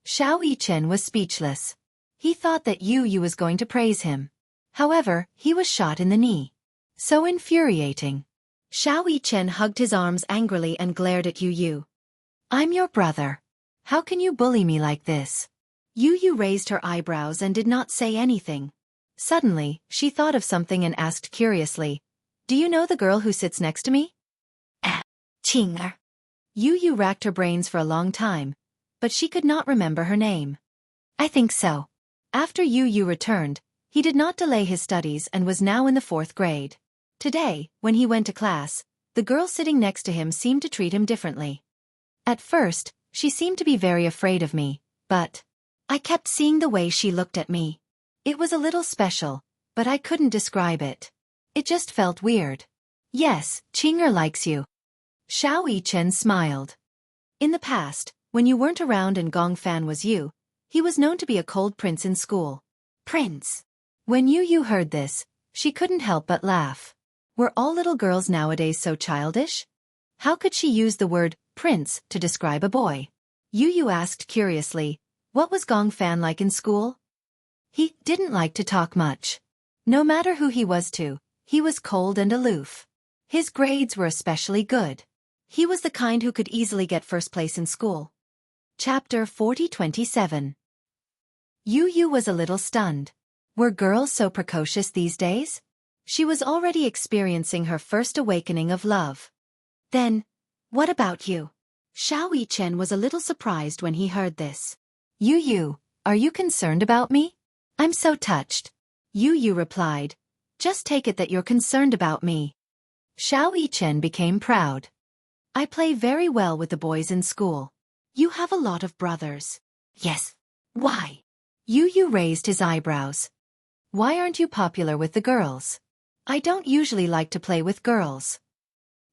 Xiao Chen was speechless. He thought that Yu was going to praise him. However, he was shot in the knee. So infuriating. Xiao Chen hugged his arms angrily and glared at Yu. I'm your brother. How can you bully me like this? Yu raised her eyebrows and did not say anything. Suddenly, she thought of something and asked curiously, Do you know the girl who sits next to me? Qing'er. Yu racked her brains for a long time, but she could not remember her name. I think so. After Yu returned, he did not delay his studies and was now in the 4th grade. Today, when he went to class, the girl sitting next to him seemed to treat him differently. At first, she seemed to be very afraid of me, but I kept seeing the way she looked at me. It was a little special, but I couldn't describe it. It just felt weird. Yes, Qing'er likes you. Xiao Yichen smiled. In the past, when you weren't around and Gong Fan was you, he was known to be a cold prince in school. Prince. When Yu heard this, she couldn't help but laugh. Were all little girls nowadays so childish? How could she use the word prince to describe a boy? Yu asked curiously, what was Gong Fan like in school? He didn't like to talk much. No matter who he was to, he was cold and aloof. His grades were especially good. He was the kind who could easily get first place in school. Chapter 40:27. Yu was a little stunned. Were girls so precocious these days? She was already experiencing her first awakening of love. Then, what about you? Xiao Yichen was a little surprised when he heard this. Yu, are you concerned about me? I'm so touched. Yu replied, just take it that you're concerned about me. Xiao Yichen became proud. I play very well with the boys in school. You have a lot of brothers. Yes. Why? Yu raised his eyebrows. Why aren't you popular with the girls? I don't usually like to play with girls.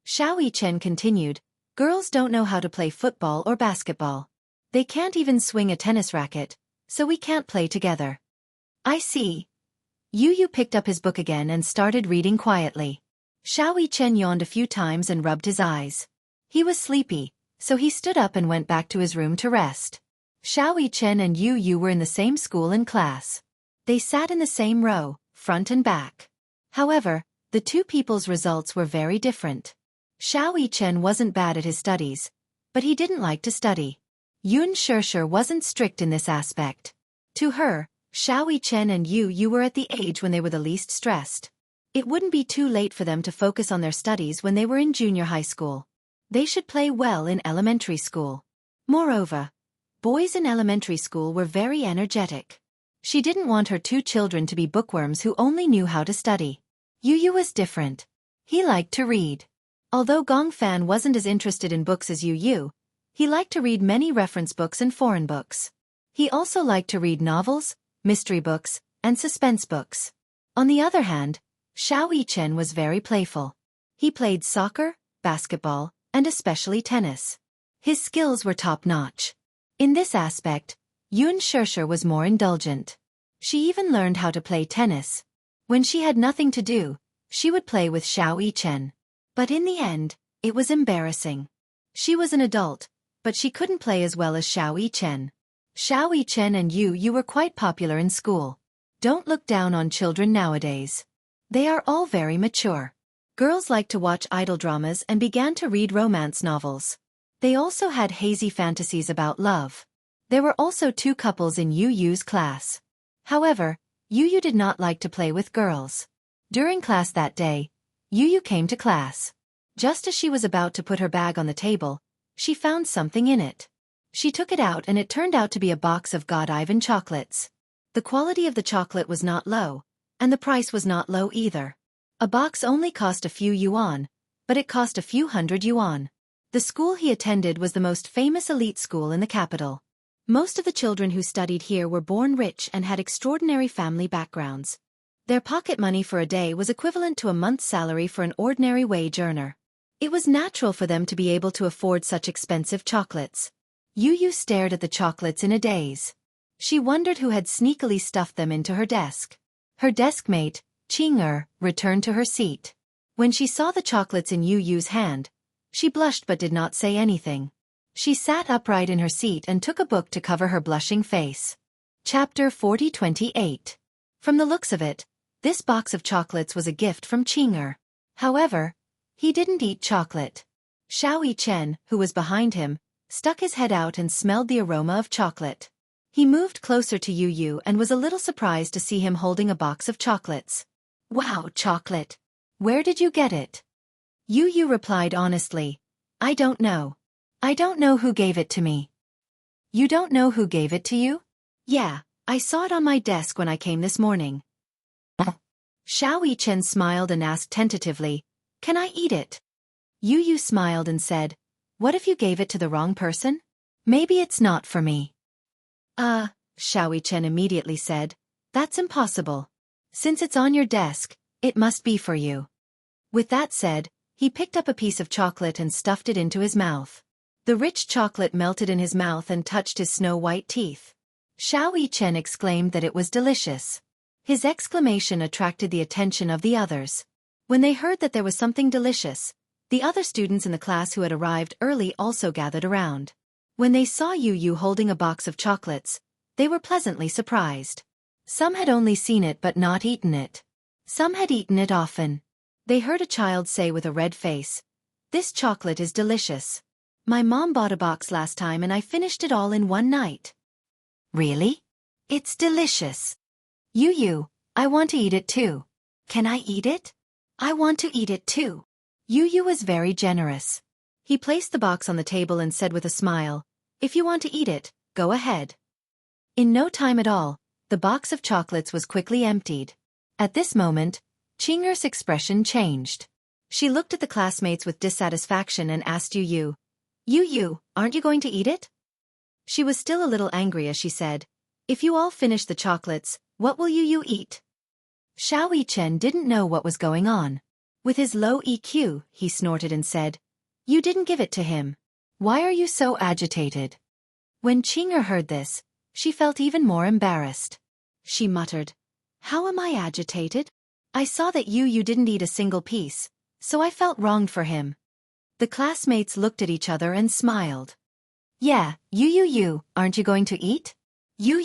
Xiao Yichen continued, girls don't know how to play football or basketball. They can't even swing a tennis racket, so we can't play together. I see. Yu picked up his book again and started reading quietly. Xiao Yichen yawned a few times and rubbed his eyes. He was sleepy, so he stood up and went back to his room to rest. Xiao Yichen and Yu were in the same school and class. They sat in the same row, front and back. However, the two people's results were very different. Xiao Yichen wasn't bad at his studies, but he didn't like to study. Yun Shishir wasn't strict in this aspect. To her, Xiao Yichen and Yu were at the age when they were the least stressed. It wouldn't be too late for them to focus on their studies when they were in junior high school. They should play well in elementary school. Moreover, boys in elementary school were very energetic. She didn't want her two children to be bookworms who only knew how to study. Yu was different. He liked to read. Although Gong Fan wasn't as interested in books as Yu, he liked to read many reference books and foreign books. He also liked to read novels, mystery books, and suspense books. On the other hand, Xiao Yichen was very playful. He played soccer, basketball, and especially tennis. His skills were top-notch. In this aspect, Yun Shishir was more indulgent. She even learned how to play tennis. When she had nothing to do, she would play with Xiao Yichen. But in the end, it was embarrassing. She was an adult, but she couldn't play as well as Xiao Yichen. Xiao Yichen and Yu were quite popular in school. Don't look down on children nowadays. They are all very mature. Girls liked to watch idol dramas and began to read romance novels. They also had hazy fantasies about love. There were also two couples in Yu's class. However, Yu did not like to play with girls. During class that day, Yu came to class. Just as she was about to put her bag on the table, she found something in it. She took it out and it turned out to be a box of Godivan chocolates. The quality of the chocolate was not low, and the price was not low either. A box only cost a few yuan, but it cost a few hundred yuan. The school he attended was the most famous elite school in the capital. Most of the children who studied here were born rich and had extraordinary family backgrounds. Their pocket money for a day was equivalent to a month's salary for an ordinary wage earner. It was natural for them to be able to afford such expensive chocolates. Yu stared at the chocolates in a daze. She wondered who had sneakily stuffed them into her desk. Her deskmate, Qing'er, returned to her seat. When she saw the chocolates in Yu's hand, she blushed but did not say anything. She sat upright in her seat and took a book to cover her blushing face. Chapter 40:28. From the looks of it, this box of chocolates was a gift from Qing'er. However, he didn't eat chocolate. Xiao Yichen, who was behind him, stuck his head out and smelled the aroma of chocolate. He moved closer to Yu and was a little surprised to see him holding a box of chocolates. Wow, chocolate! Where did you get it? Yu replied honestly, I don't know. I don't know who gave it to me. You don't know who gave it to you? Yeah, I saw it on my desk when I came this morning. Xiao Yichen smiled and asked tentatively, can I eat it? Yu smiled and said, what if you gave it to the wrong person? Maybe it's not for me. Xiaoyi Chen immediately said, "That's impossible. Since it's on your desk, it must be for you." With that said, he picked up a piece of chocolate and stuffed it into his mouth. The rich chocolate melted in his mouth and touched his snow-white teeth. Xiaoyi Chen exclaimed that it was delicious. His exclamation attracted the attention of the others. When they heard that there was something delicious, the other students in the class who had arrived early also gathered around. When they saw Yu holding a box of chocolates, they were pleasantly surprised. Some had only seen it but not eaten it. Some had eaten it often. They heard a child say with a red face, "This chocolate is delicious. My mom bought a box last time and I finished it all in one night." "Really? It's delicious. Yu, I want to eat it too. Can I eat it? I want to eat it too." Yu was very generous. He placed the box on the table and said with a smile, "If you want to eat it, go ahead." In no time at all, the box of chocolates was quickly emptied. At this moment, Qing'er's expression changed. She looked at the classmates with dissatisfaction and asked Yu, "Aren't you going to eat it?" She was still a little angry as she said, "If you all finish the chocolates, what will Yu eat?" Xiaoyi Chen didn't know what was going on. With his low EQ, he snorted and said, "You didn't give it to him. Why are you so agitated?" When Qing'er heard this, she felt even more embarrassed. She muttered, "How am I agitated? I saw that Yu didn't eat a single piece, so I felt wronged for him." The classmates looked at each other and smiled. "Yeah, Yu, aren't you going to eat?" Yu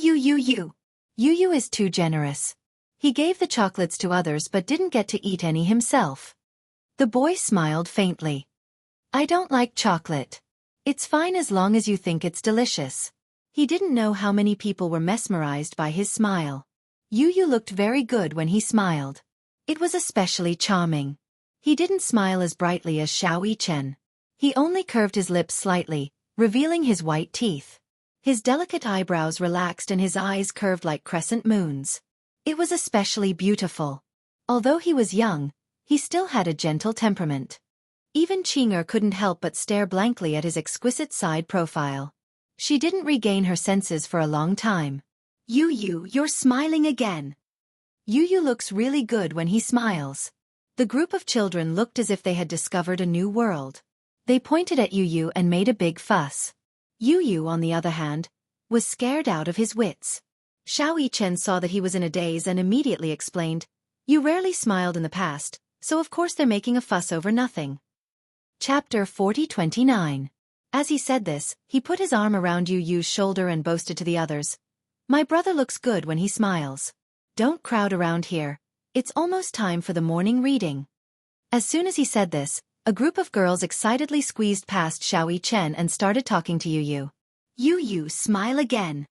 is too generous. He gave the chocolates to others but didn't get to eat any himself. The boy smiled faintly. "I don't like chocolate. It's fine as long as you think it's delicious." He didn't know how many people were mesmerized by his smile. Yu looked very good when he smiled. It was especially charming. He didn't smile as brightly as Xiaoyi Chen. He only curved his lips slightly, revealing his white teeth. His delicate eyebrows relaxed and his eyes curved like crescent moons. It was especially beautiful. Although he was young, he still had a gentle temperament. Even Qing'er couldn't help but stare blankly at his exquisite side profile. She didn't regain her senses for a long time. Yu, you're smiling again." Yu looks really good when he smiles. The group of children looked as if they had discovered a new world. They pointed at Yu and made a big fuss. Yu, on the other hand, was scared out of his wits. Xiaoyi Chen saw that he was in a daze and immediately explained, "You rarely smiled in the past, so of course they're making a fuss over nothing." Chapter 40-29. As he said this, he put his arm around Yu's shoulder and boasted to the others, "My brother looks good when he smiles. Don't crowd around here. It's almost time for the morning reading." As soon as he said this, a group of girls excitedly squeezed past Xiaoyi Chen and started talking to Yu. "Yu, smile again.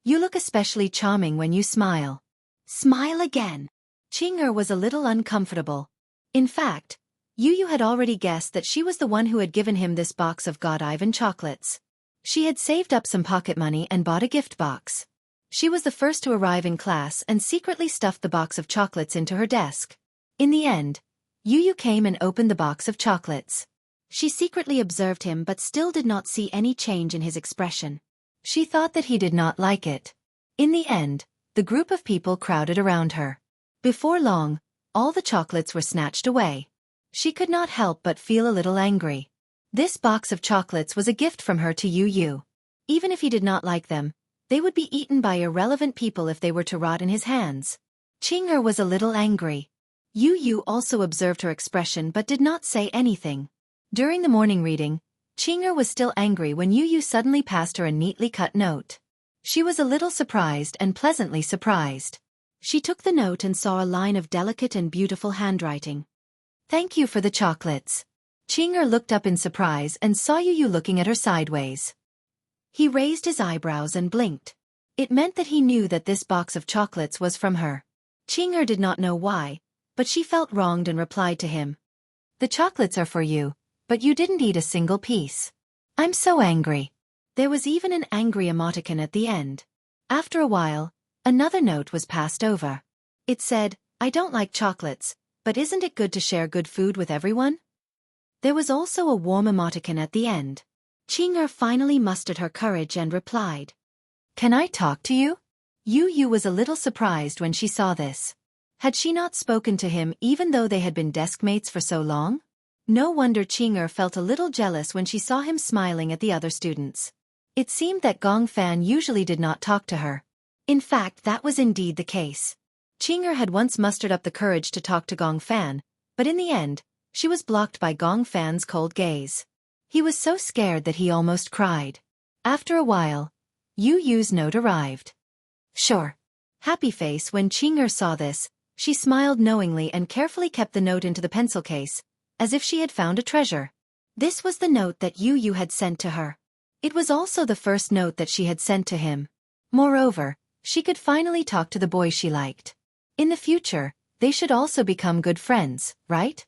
You look especially charming when you smile. Smile again." Qing'er was a little uncomfortable. In fact, Yu had already guessed that she was the one who had given him this box of God-Ivan chocolates. She had saved up some pocket money and bought a gift box. She was the first to arrive in class and secretly stuffed the box of chocolates into her desk. In the end, Yu came and opened the box of chocolates. She secretly observed him but still did not see any change in his expression. She thought that he did not like it. In the end, the group of people crowded around her. Before long, all the chocolates were snatched away. She could not help but feel a little angry. This box of chocolates was a gift from her to Yu. Even if he did not like them, they would be eaten by irrelevant people if they were to rot in his hands. Qing'er was a little angry. Yu also observed her expression but did not say anything. During the morning reading, Qing'er was still angry when Yu suddenly passed her a neatly cut note. She was a little surprised and pleasantly surprised. She took the note and saw a line of delicate and beautiful handwriting. "Thank you for the chocolates." Qing'er looked up in surprise and saw Yu looking at her sideways. He raised his eyebrows and blinked. It meant that he knew that this box of chocolates was from her. Qing'er did not know why, but she felt wronged and replied to him, "The chocolates are for you, but you didn't eat a single piece. I'm so angry." There was even an angry emoticon at the end. After a while, another note was passed over. It said, "I don't like chocolates, but isn't it good to share good food with everyone?" There was also a warm emoticon at the end. Qing'er finally mustered her courage and replied, Can I talk to you? Yu Yu was a little surprised when she saw this. Had she not spoken to him even though they had been deskmates for so long? No wonder Qing'er felt a little jealous when she saw him smiling at the other students. It seemed that Gong Fan usually did not talk to her. In fact, that was indeed the case. Qing'er had once mustered up the courage to talk to Gong Fan, but in the end, she was blocked by Gong Fan's cold gaze. He was so scared that he almost cried. After a while, Yu Yu's note arrived. Sure. Happy face when Qing'er saw this, she smiled knowingly and carefully kept the note into the pencil case, as if she had found a treasure. This was the note that Yu Yu had sent to her. It was also the first note that she had sent to him. Moreover, she could finally talk to the boy she liked. In the future, they should also become good friends, right?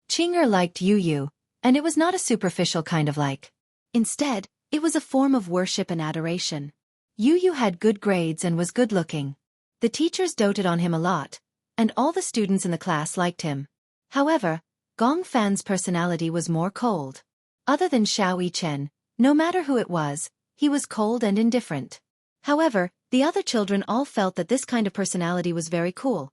Qing'er liked Yu Yu, and it was not a superficial kind of like. Instead, it was a form of worship and adoration. Yu Yu had good grades and was good-looking. The teachers doted on him a lot, and all the students in the class liked him. However, Gong Fan's personality was more cold. Other than Xiao Yichen, no matter who it was, he was cold and indifferent. However, the other children all felt that this kind of personality was very cool,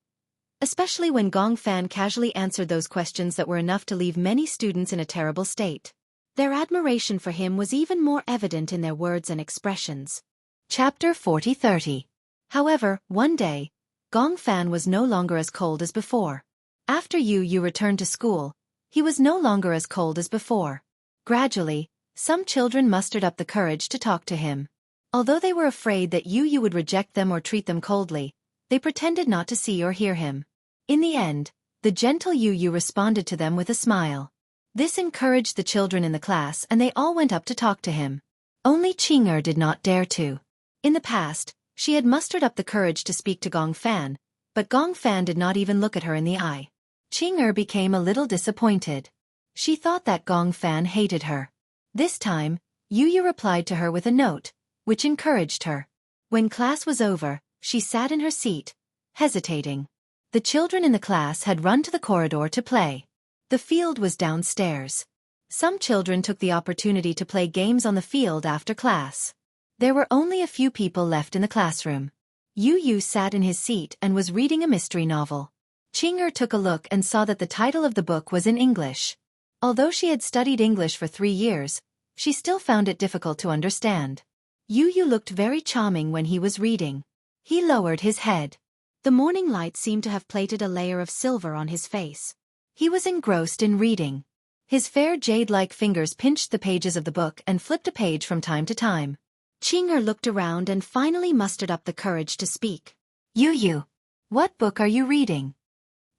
especially when Gong Fan casually answered those questions that were enough to leave many students in a terrible state. Their admiration for him was even more evident in their words and expressions. Chapter 40-30. However, one day, Gong Fan was no longer as cold as before. After Yu Yu returned to school, he was no longer as cold as before. Gradually, some children mustered up the courage to talk to him. Although they were afraid that Yu Yu would reject them or treat them coldly, they pretended not to see or hear him. In the end, the gentle Yu Yu responded to them with a smile. This encouraged the children in the class and they all went up to talk to him. Only Qing'er did not dare to. In the past, she had mustered up the courage to speak to Gong Fan, but Gong Fan did not even look at her in the eye. Qing'er became a little disappointed. She thought that Gong Fan hated her. This time, Yu Yu replied to her with a note, which encouraged her. When class was over, she sat in her seat, hesitating. The children in the class had run to the corridor to play. The field was downstairs. Some children took the opportunity to play games on the field after class. There were only a few people left in the classroom. Yu Yu sat in his seat and was reading a mystery novel. Qing'er took a look and saw that the title of the book was in English. Although she had studied English for 3 years, she still found it difficult to understand. Yu Yu looked very charming when he was reading. He lowered his head. The morning light seemed to have plated a layer of silver on his face. He was engrossed in reading. His fair jade-like fingers pinched the pages of the book and flipped a page from time to time. Qing'er looked around and finally mustered up the courage to speak. Yu Yu, what book are you reading?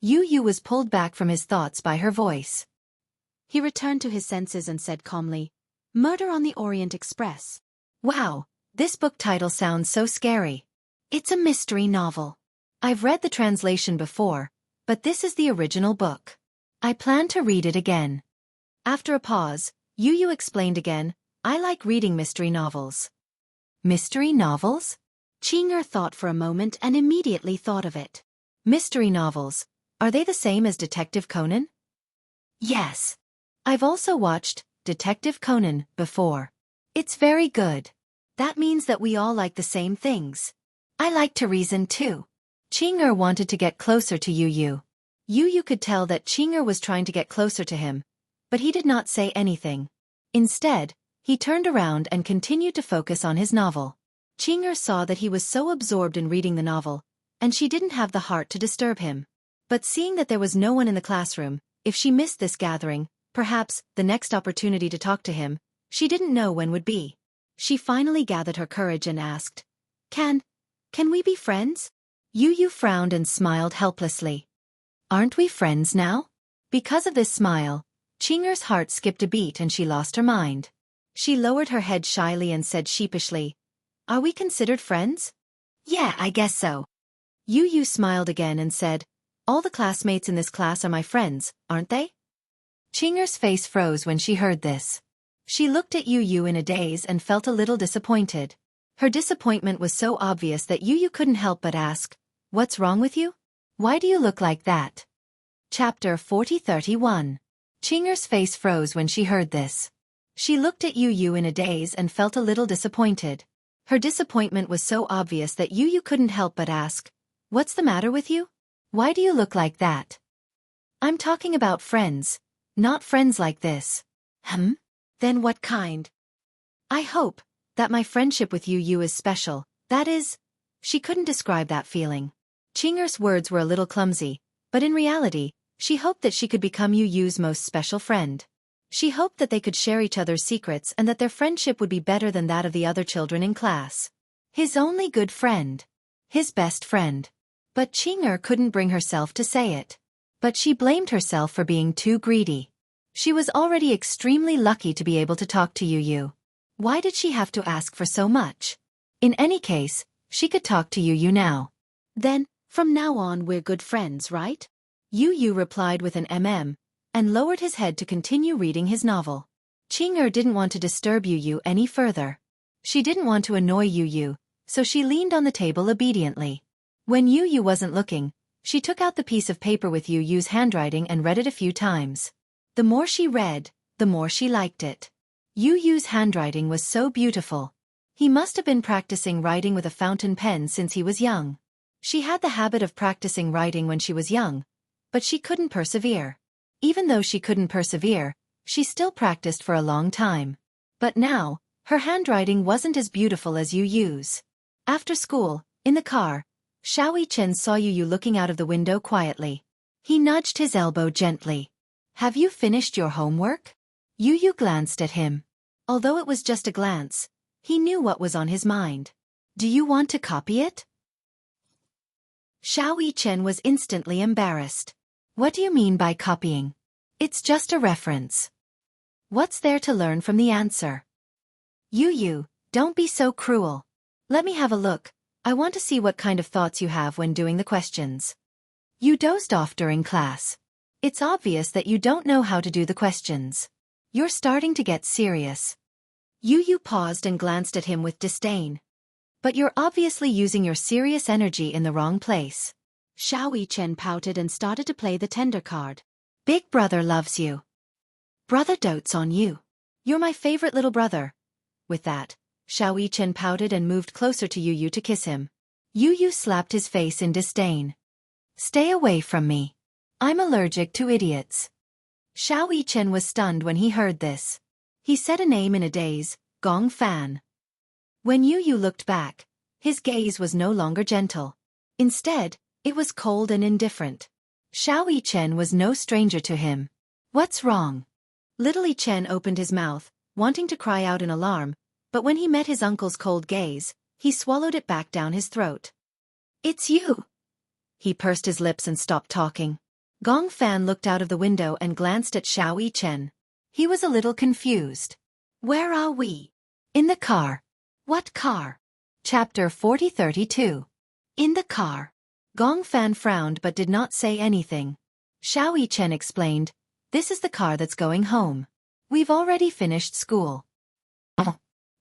Yu Yu was pulled back from his thoughts by her voice. He returned to his senses and said calmly, Murder on the Orient Express. Wow, this book title sounds so scary. It's a mystery novel. I've read the translation before, but this is the original book. I plan to read it again. After a pause, Yu Yu explained again, I like reading mystery novels. Mystery novels? Qing'er thought for a moment and immediately thought of it. Mystery novels, are they the same as Detective Conan? Yes. I've also watched Detective Conan before. It's very good. That means that we all like the same things. I like to reason too. Qing'er wanted to get closer to Yu Yu. Yu Yu could tell that Qing'er was trying to get closer to him, but he did not say anything. Instead, he turned around and continued to focus on his novel. Qing'er saw that he was so absorbed in reading the novel, and she didn't have the heart to disturb him. But seeing that there was no one in the classroom, if she missed this gathering, perhaps the next opportunity to talk to him, she didn't know when would be. She finally gathered her courage and asked, Can we be friends? Yu Yu frowned and smiled helplessly. Aren't we friends now? Because of this smile, Qing'er's heart skipped a beat and she lost her mind. She lowered her head shyly and said sheepishly, Are we considered friends? Yeah, I guess so. Yu Yu smiled again and said, All the classmates in this class are my friends, aren't they? Qing'er's face froze when she heard this. She looked at Yu Yu in a daze and felt a little disappointed. Her disappointment was so obvious that Yu Yu couldn't help but ask, What's wrong with you? Why do you look like that? Chapter 40-31. Qing'er's face froze when she heard this. She looked at Yu Yu in a daze and felt a little disappointed. Her disappointment was so obvious that Yu couldn't help but ask, "What's the matter with you? Why do you look like that?" "I'm talking about friends, not friends like this." Then what kind? "I hope that my friendship with Yu is special, that is..." She couldn't describe that feeling. Chinger's words were a little clumsy, but in reality, she hoped that she could become Yu's most special friend. She hoped that they could share each other's secrets and that their friendship would be better than that of the other children in class. His only good friend. His best friend. But Chinger couldn't bring herself to say it. But she blamed herself for being too greedy. She was already extremely lucky to be able to talk to Yu. Why did she have to ask for so much? In any case, she could talk to Yu now. "Then, from now on we're good friends, right?" Yu replied with an and lowered his head to continue reading his novel. Chinger didn't want to disturb Yu any further. She didn't want to annoy Yu, so she leaned on the table obediently. When Yu wasn't looking, she took out the piece of paper with Yu's handwriting and read it a few times. The more she read, the more she liked it. Yu's handwriting was so beautiful. He must have been practicing writing with a fountain pen since he was young. She had the habit of practicing writing when she was young, but she couldn't persevere. Even though she couldn't persevere, she still practiced for a long time. But now, her handwriting wasn't as beautiful as Yu's. After school, in the car, Xiao Chen saw Yu looking out of the window quietly. He nudged his elbow gently. "Have you finished your homework?" Yu glanced at him. Although it was just a glance, he knew what was on his mind. "Do you want to copy it?" Xiao Chen was instantly embarrassed. "What do you mean by copying? It's just a reference. What's there to learn from the answer?" Yu, don't be so cruel. Let me have a look. I want to see what kind of thoughts you have when doing the questions." You dozed off during class. It's obvious that you don't know how to do the questions. You're starting to get serious. Yu paused and glanced at him with disdain. "But you're obviously using your serious energy in the wrong place." Xiao Chen pouted and started to play the tender card. "Big brother loves you. Brother dotes on you. You're my favorite little brother." With that, Xiao Chen pouted and moved closer to Yu to kiss him. Yu slapped his face in disdain. "Stay away from me. I'm allergic to idiots." Xiao Chen was stunned when he heard this. He said a name in a daze, Gong Fan. When Yu looked back, his gaze was no longer gentle. Instead, it was cold and indifferent. Xiao Chen was no stranger to him. "What's wrong?" Little Chen opened his mouth, wanting to cry out in alarm, but when he met his uncle's cold gaze, he swallowed it back down his throat. "It's you." He pursed his lips and stopped talking. Gong Fan looked out of the window and glanced at Xiao Chen. He was a little confused. "Where are we?" "In the car." "What car?" Chapter 4032. In the car. Gong Fan frowned but did not say anything. Xiao Chen explained, "This is the car that's going home. We've already finished school."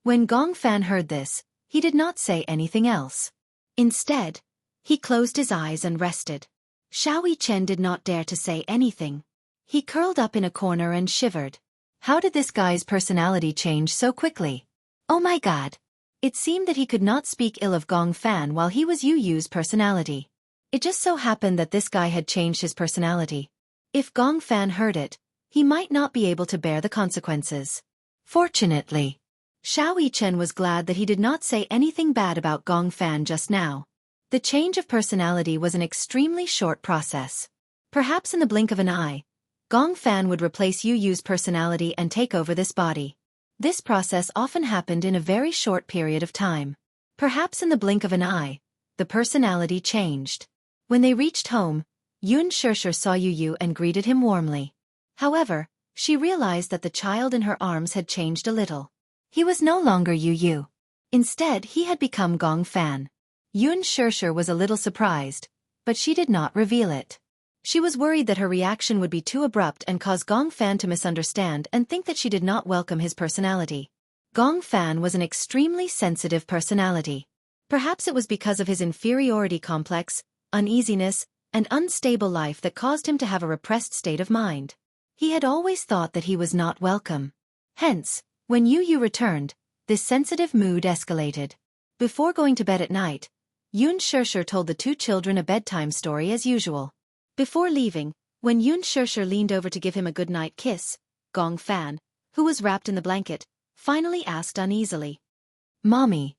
When Gong Fan heard this, he did not say anything else. Instead, he closed his eyes and rested. Xiao Chen did not dare to say anything. He curled up in a corner and shivered. How did this guy's personality change so quickly? Oh my god. It seemed that he could not speak ill of Gong Fan while he was Yu's personality. It just so happened that this guy had changed his personality. If Gong Fan heard it, he might not be able to bear the consequences. Fortunately, Xiao Chen was glad that he did not say anything bad about Gong Fan just now. The change of personality was an extremely short process. Perhaps in the blink of an eye, Gong Fan would replace Yu's personality and take over this body. This process often happened in a very short period of time. Perhaps in the blink of an eye, the personality changed. When they reached home, Yun Shishir saw Yu and greeted him warmly. However, she realized that the child in her arms had changed a little. He was no longer Yu. Instead, he had become Gong Fan. Yun Shishir was a little surprised, but she did not reveal it. She was worried that her reaction would be too abrupt and cause Gong Fan to misunderstand and think that she did not welcome his personality. Gong Fan was an extremely sensitive personality. Perhaps it was because of his inferiority complex, uneasiness, and unstable life that caused him to have a repressed state of mind. He had always thought that he was not welcome. Hence, when Yu returned, this sensitive mood escalated. Before going to bed at night, Yoon Shirshir told the two children a bedtime story as usual. Before leaving, when Yoon Shirshir leaned over to give him a goodnight kiss, Gong Fan, who was wrapped in the blanket, finally asked uneasily, "Mommy,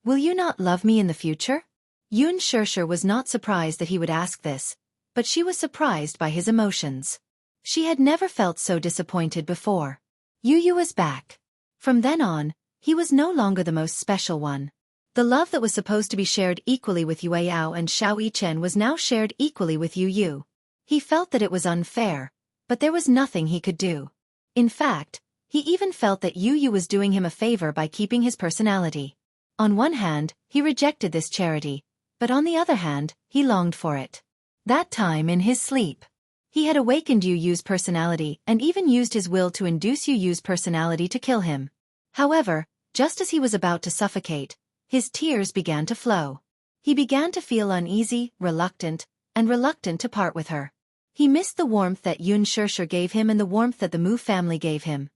will you not love me in the future?" Yoon Shirshir was not surprised that he would ask this, but she was surprised by his emotions. She had never felt so disappointed before. Yu was back. From then on, he was no longer the most special one. The love that was supposed to be shared equally with Yue Yao and Xiao Yichen was now shared equally with Yu. He felt that it was unfair, but there was nothing he could do. In fact, he even felt that Yu was doing him a favor by keeping his personality. On one hand, he rejected this charity, but on the other hand, he longed for it. That time in his sleep, he had awakened Yu's personality and even used his will to induce Yu's personality to kill him. However, just as he was about to suffocate, his tears began to flow. He began to feel uneasy, reluctant to part with her. He missed the warmth that Yoon Shirshir gave him and the warmth that the Mu family gave him.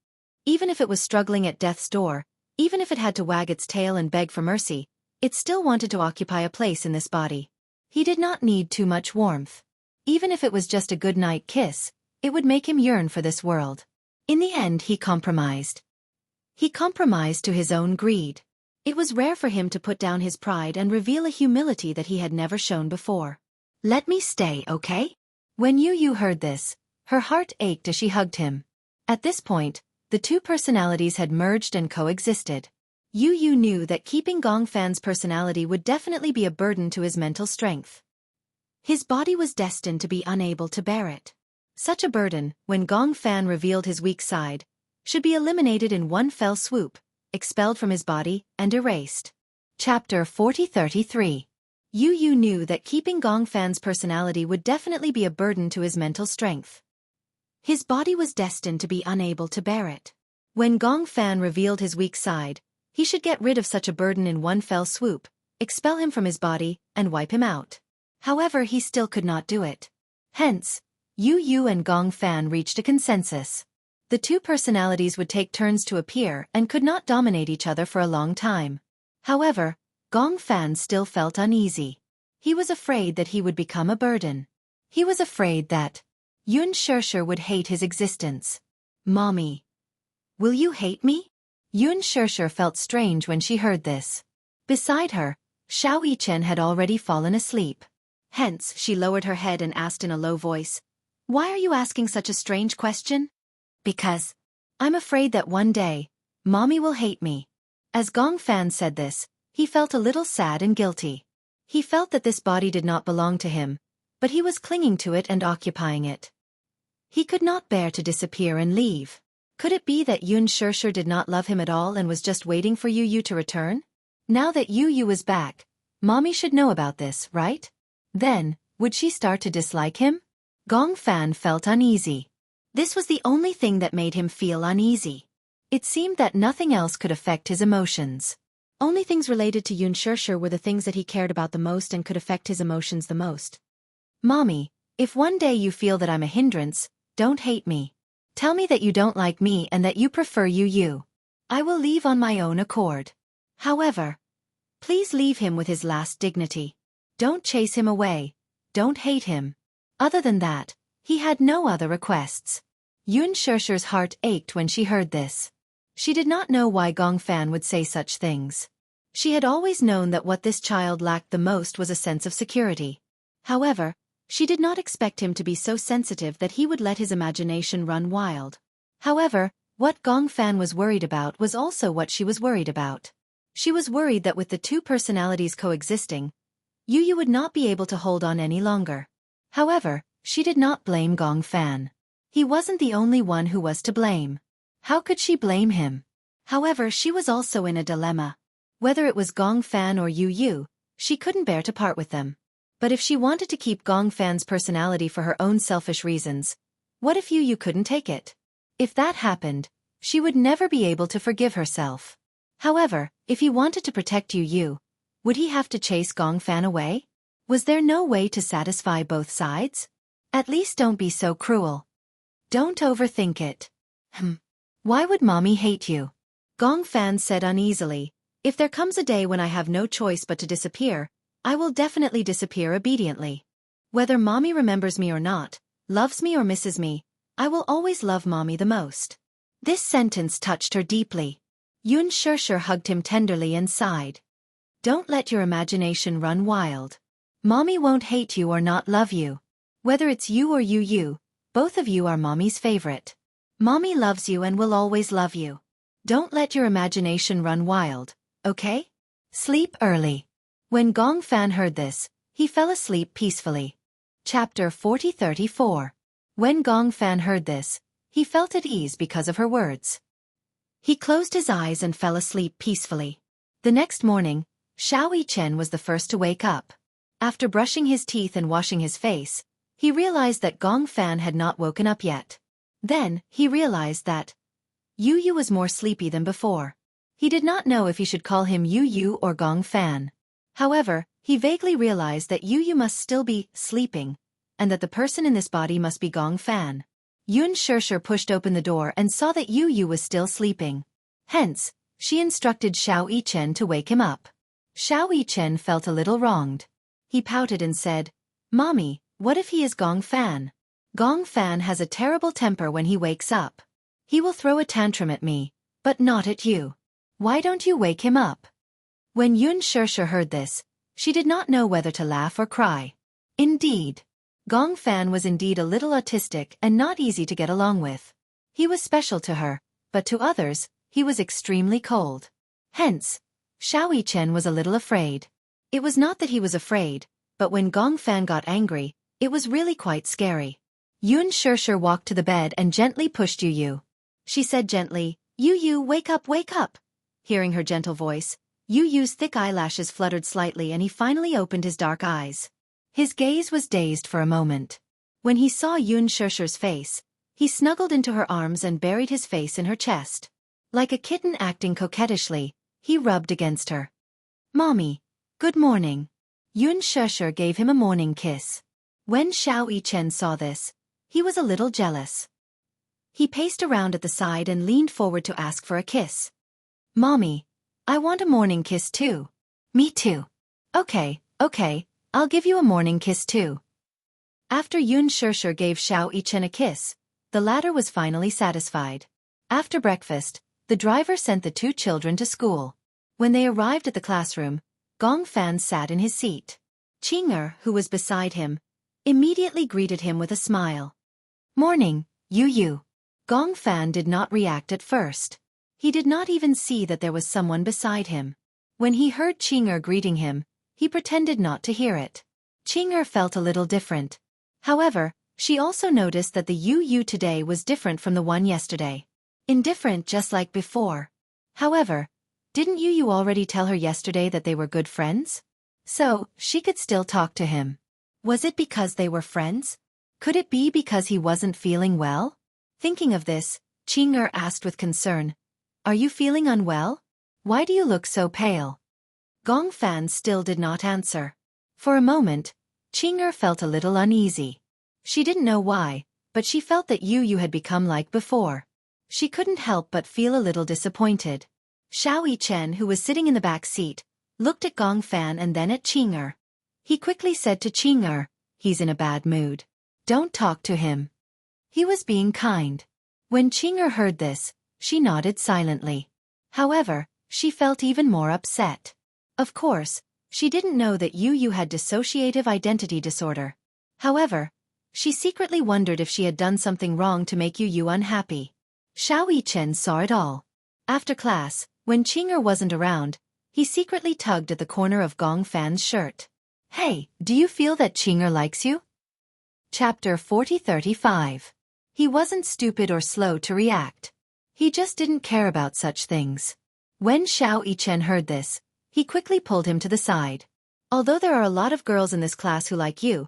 Even if it was struggling at death's door, even if it had to wag its tail and beg for mercy, it still wanted to occupy a place in this body. He did not need too much warmth. Even if it was just a good-night kiss, it would make him yearn for this world. In the end, he compromised. He compromised to his own greed. It was rare for him to put down his pride and reveal a humility that he had never shown before. "Let me stay, okay?" When Yu heard this, her heart ached as she hugged him. At this point, the two personalities had merged and coexisted. Yu knew that keeping Gong Fan's personality would definitely be a burden to his mental strength. His body was destined to be unable to bear it. Such a burden, when Gong Fan revealed his weak side, should be eliminated in one fell swoop, expelled from his body, and erased. Chapter 4033. Yu knew that keeping Gong Fan's personality would definitely be a burden to his mental strength. His body was destined to be unable to bear it. When Gong Fan revealed his weak side, he should get rid of such a burden in one fell swoop, expel him from his body, and wipe him out. However, he still could not do it. Hence, Yu and Gong Fan reached a consensus. The two personalities would take turns to appear and could not dominate each other for a long time. However, Gong Fan still felt uneasy. He was afraid that he would become a burden. He was afraid that Yoon Shirshir would hate his existence. "Mommy, will you hate me?" Yoon Shirshir felt strange when she heard this. Beside her, Xiao Yichen had already fallen asleep. Hence, she lowered her head and asked in a low voice, "Why are you asking such a strange question?" "Because I'm afraid that one day, Mommy will hate me." As Gong Fan said this, he felt a little sad and guilty. He felt that this body did not belong to him, but he was clinging to it and occupying it. He could not bear to disappear and leave. Could it be that Yoon Shirshir did not love him at all and was just waiting for Yu to return? Now that Yu was back, Mommy should know about this, right? Then, would she start to dislike him? Gong Fan felt uneasy. This was the only thing that made him feel uneasy. It seemed that nothing else could affect his emotions. Only things related to Yoon Shirshir were the things that he cared about the most and could affect his emotions the most. "Mommy, if one day you feel that I'm a hindrance, don't hate me. Tell me that you don't like me and that you prefer Yu. I will leave on my own accord. However, please leave him with his last dignity. Don't chase him away. Don't hate him." Other than that, he had no other requests. Yoon Shirshir's heart ached when she heard this. She did not know why Gong Fan would say such things. She had always known that what this child lacked the most was a sense of security. However, she did not expect him to be so sensitive that he would let his imagination run wild. However, what Gong Fan was worried about was also what she was worried about. She was worried that with the two personalities coexisting, Yu would not be able to hold on any longer. However, she did not blame Gong Fan. He wasn't the only one who was to blame. How could she blame him? However, she was also in a dilemma. Whether it was Gong Fan or Yu, she couldn't bear to part with them. But if she wanted to keep Gong Fan's personality for her own selfish reasons, what if Yu couldn't take it? If that happened, she would never be able to forgive herself. However, if he wanted to protect Yu, would he have to chase Gong Fan away? Was there no way to satisfy both sides? At least don't be so cruel. Don't overthink it. Why would Mommy hate you? Gong Fan said uneasily, If there comes a day when I have no choice but to disappear, I will definitely disappear obediently. Whether mommy remembers me or not, loves me or misses me, I will always love mommy the most. This sentence touched her deeply. Yoon Shirshir hugged him tenderly and sighed. Don't let your imagination run wild. Mommy won't hate you or not love you. Whether it's you or you, both of you are mommy's favorite. Mommy loves you and will always love you. Don't let your imagination run wild, okay? Sleep early. When Gong Fan heard this, he fell asleep peacefully. Chapter 40-34. When Gong Fan heard this, he felt at ease because of her words. He closed his eyes and fell asleep peacefully. The next morning, Xiao Yichen was the first to wake up. After brushing his teeth and washing his face, he realized that Gong Fan had not woken up yet. Then, he realized that Yu Yu was more sleepy than before. He did not know if he should call him Yu Yu or Gong Fan. However, he vaguely realized that Yu Yu must still be sleeping, and that the person in this body must be Gong Fan. Yoon Shirshir pushed open the door and saw that Yu Yu was still sleeping. Hence, she instructed Xiao Yichen to wake him up. Xiao Yichen felt a little wronged. He pouted and said, Mommy, what if he is Gong Fan? Gong Fan has a terrible temper when he wakes up. He will throw a tantrum at me, but not at you. Why don't you wake him up? When Yoon Shirshir heard this, she did not know whether to laugh or cry. Indeed, Gong Fan was indeed a little autistic and not easy to get along with. He was special to her, but to others, he was extremely cold. Hence, Xiao Yichen was a little afraid. It was not that he was afraid, but when Gong Fan got angry, it was really quite scary. Yoon Shirshir walked to the bed and gently pushed Yu Yu. She said gently, Yu Yu, wake up, wake up. Hearing her gentle voice, Yu Yu's thick eyelashes fluttered slightly and he finally opened his dark eyes. His gaze was dazed for a moment. When he saw Yoon Shirshir's face, he snuggled into her arms and buried his face in her chest. Like a kitten acting coquettishly, he rubbed against her. Mommy, good morning. Yoon Shirshir gave him a morning kiss. When Xiao Yichen saw this, he was a little jealous. He paced around at the side and leaned forward to ask for a kiss. Mommy, I want a morning kiss too. Me too. Okay, I'll give you a morning kiss too. After Yoon Shirshir gave Xiao Yichen a kiss, the latter was finally satisfied. After breakfast, the driver sent the two children to school. When they arrived at the classroom, Gong Fan sat in his seat. Ching'er, who was beside him, immediately greeted him with a smile. Morning, Yu Yu. Gong Fan did not react at first. He did not even see that there was someone beside him. When he heard Ching'er greeting him, he pretended not to hear it. Ching'er felt a little different. However, she also noticed that the Yu Yu today was different from the one yesterday. Indifferent just like before. However, didn't Yu Yu already tell her yesterday that they were good friends? So, she could still talk to him. Was it because they were friends? Could it be because he wasn't feeling well? Thinking of this, Ching'er asked with concern, Are you feeling unwell? Why do you look so pale? Gong Fan still did not answer. For a moment, Ching'er felt a little uneasy. She didn't know why, but she felt that Yu Yu had become like before. She couldn't help but feel a little disappointed. Xiao Yichen, who was sitting in the back seat, looked at Gong Fan and then at Ching'er. He quickly said to Ching'er, He's in a bad mood. Don't talk to him. He was being kind. When Ching'er heard this, she nodded silently. However, she felt even more upset. Of course, she didn't know that Yu Yu had dissociative identity disorder. However, she secretly wondered if she had done something wrong to make Yu Yu unhappy. Xiao Yichen saw it all. After class, when Ching'er wasn't around, he secretly tugged at the corner of Gong Fan's shirt. Hey, do you feel that Ching'er likes you? Chapter 40-35. He wasn't stupid or slow to react. He just didn't care about such things. When Xiao Yichen heard this, he quickly pulled him to the side. Although there are a lot of girls in this class who like you,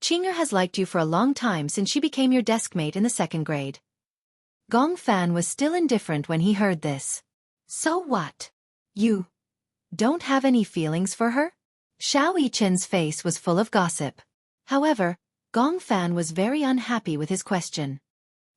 Ching'er has liked you for a long time since she became your deskmate in the 2nd grade. Gong Fan was still indifferent when he heard this. So what? You don't have any feelings for her? Xiao Yichen's face was full of gossip. However, Gong Fan was very unhappy with his question.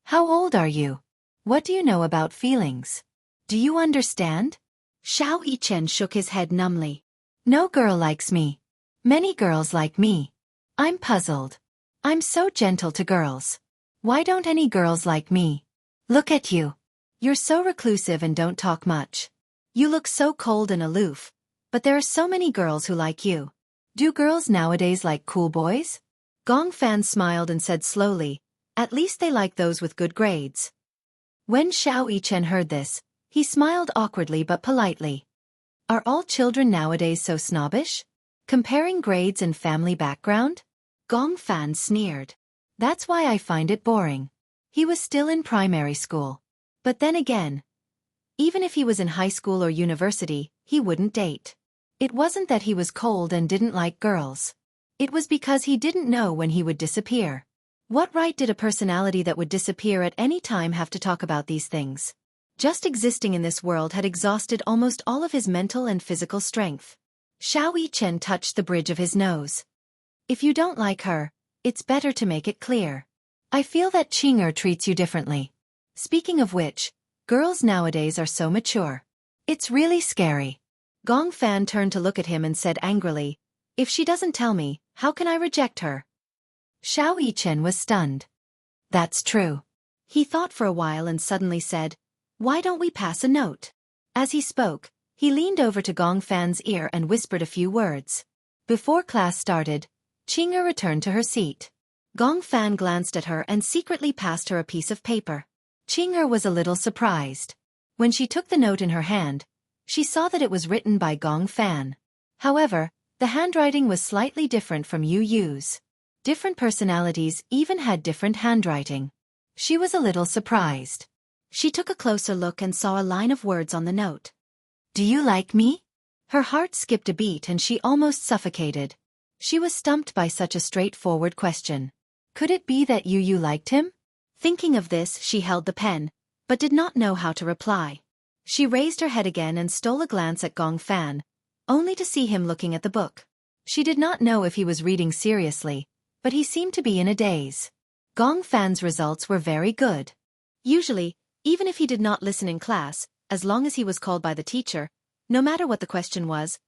How old are you? What do you know about feelings? Do you understand? Xiao Yichen shook his head numbly. No girl likes me. Many girls like me. I'm puzzled. I'm so gentle to girls. Why don't any girls like me? Look at you. You're so reclusive and don't talk much. You look so cold and aloof, but there are so many girls who like you. Do girls nowadays like cool boys? Gong Fan smiled and said slowly, at least they like those with good grades. When Xiao Yichen heard this, he smiled awkwardly but politely. Are all children nowadays so snobbish? Comparing grades and family background? Gong Fan sneered. That's why I find it boring. He was still in primary school. But then again, even if he was in high school or university, he wouldn't date. It wasn't that he was cold and didn't like girls. It was because he didn't know when he would disappear. What right did a personality that would disappear at any time have to talk about these things? Just existing in this world had exhausted almost all of his mental and physical strength. Xiao Yichen touched the bridge of his nose. If you don't like her, it's better to make it clear. I feel that Qing'er treats you differently. Speaking of which, girls nowadays are so mature. It's really scary. Gong Fan turned to look at him and said angrily, if she doesn't tell me, how can I reject her? Xiao Yichen was stunned. That's true. He thought for a while and suddenly said, why don't we pass a note? As he spoke, he leaned over to Gong Fan's ear and whispered a few words. Before class started, Qing'er returned to her seat. Gong Fan glanced at her and secretly passed her a piece of paper. Qing'er was a little surprised. When she took the note in her hand, she saw that it was written by Gong Fan. However, the handwriting was slightly different from Yu Yu's. Different personalities even had different handwriting. She was a little surprised. She took a closer look and saw a line of words on the note. Do you like me? Her heart skipped a beat and she almost suffocated. She was stumped by such a straightforward question. Could it be that Yu Yu liked him? Thinking of this, she held the pen, but did not know how to reply. She raised her head again and stole a glance at Gong Fan, only to see him looking at the book. She did not know if he was reading seriously, but he seemed to be in a daze. Gong Fan's results were very good. Usually, even if he did not listen in class, as long as he was called by the teacher, no matter what the question was,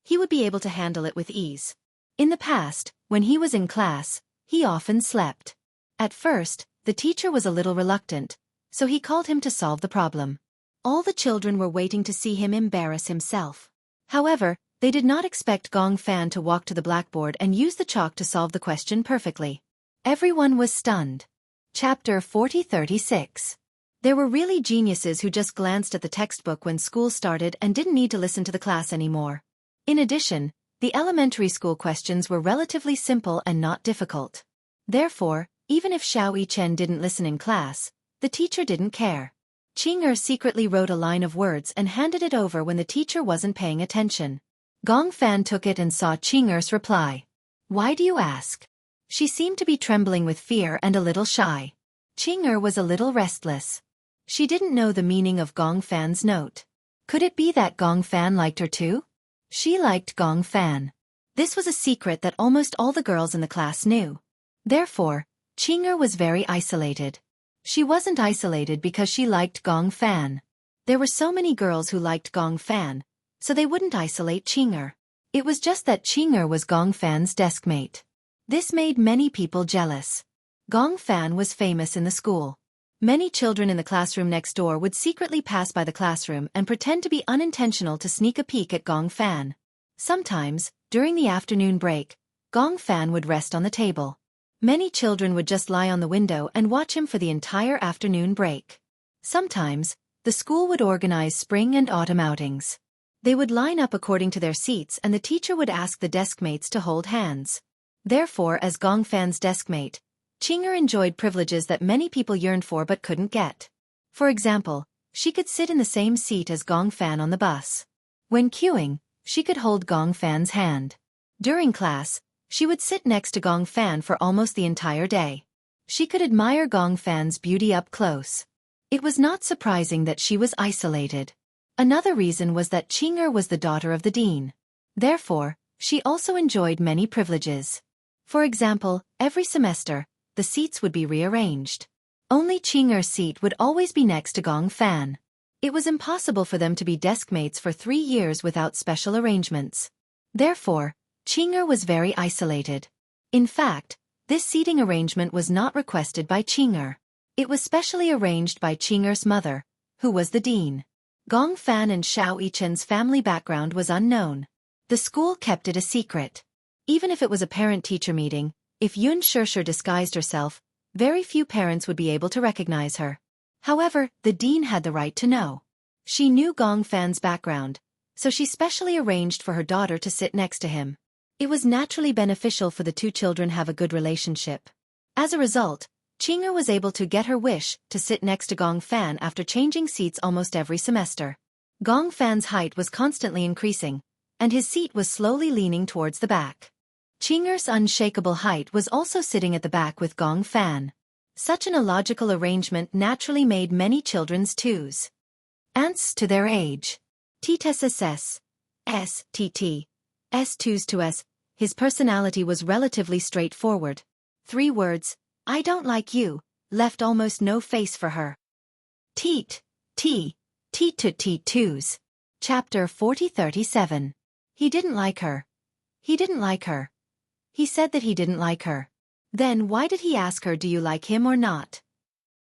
he would be able to handle it with ease. In the past, when he was in class, he often slept. At first, the teacher was a little reluctant, so he called him to solve the problem. All the children were waiting to see him embarrass himself. However, they did not expect Gong Fan to walk to the blackboard and use the chalk to solve the question perfectly. Everyone was stunned. Chapter 4036. There were really geniuses who just glanced at the textbook when school started and didn't need to listen to the class anymore. In addition, the elementary school questions were relatively simple and not difficult. Therefore, even if Xiao Yichen didn't listen in class, the teacher didn't care. Qing'er secretly wrote a line of words and handed it over when the teacher wasn't paying attention. Gong Fan took it and saw Qing'er's reply. Why do you ask? She seemed to be trembling with fear and a little shy. Qing'er was a little restless. She didn't know the meaning of Gong Fan's note. Could it be that Gong Fan liked her too? She liked Gong Fan. This was a secret that almost all the girls in the class knew. Therefore, Qing'er was very isolated. She wasn't isolated because she liked Gong Fan. There were so many girls who liked Gong Fan, so they wouldn't isolate Qing'er. It was just that Qing'er was Gong Fan's deskmate. This made many people jealous. Gong Fan was famous in the school. Many children in the classroom next door would secretly pass by the classroom and pretend to be unintentional to sneak a peek at Gong Fan. Sometimes, during the afternoon break, Gong Fan would rest on the table. Many children would just lie on the window and watch him for the entire afternoon break. Sometimes, the school would organize spring and autumn outings. They would line up according to their seats and the teacher would ask the deskmates to hold hands. Therefore, as Gong Fan's deskmate, Qing'er enjoyed privileges that many people yearned for but couldn't get. For example, she could sit in the same seat as Gong Fan on the bus. When queuing, she could hold Gong Fan's hand. During class, she would sit next to Gong Fan for almost the entire day. She could admire Gong Fan's beauty up close. It was not surprising that she was isolated. Another reason was that Qing'er was the daughter of the dean. Therefore, she also enjoyed many privileges. For example, every semester, the seats would be rearranged. Only Qing'er's seat would always be next to Gong Fan. It was impossible for them to be deskmates for 3 years without special arrangements. Therefore, Chinger was very isolated. In fact, this seating arrangement was not requested by Chinger. It was specially arranged by Chinger's mother, who was the dean. Gong Fan and Xiao Yichen's family background was unknown. The school kept it a secret. Even if it was a parent-teacher meeting, if Yun Shishir disguised herself, very few parents would be able to recognize her. However, the dean had the right to know. She knew Gong Fan's background, so she specially arranged for her daughter to sit next to him. It was naturally beneficial for the two children have a good relationship. As a result, Chinger was able to get her wish to sit next to Gong Fan after changing seats almost every semester. Gong Fan's height was constantly increasing, and his seat was slowly leaning towards the back. Chinger's unshakable height was also sitting at the back with Gong Fan. Such an illogical arrangement naturally made many children's twos ants to their age. TTSS, STT, S2s to S. His personality was relatively straightforward. 3 words, I don't like you, left almost no face for her. Teet, T, Teet to T2s. Chapter 4037. He didn't like her. He didn't like her. He said that he didn't like her. Then why did he ask her, do you like him or not?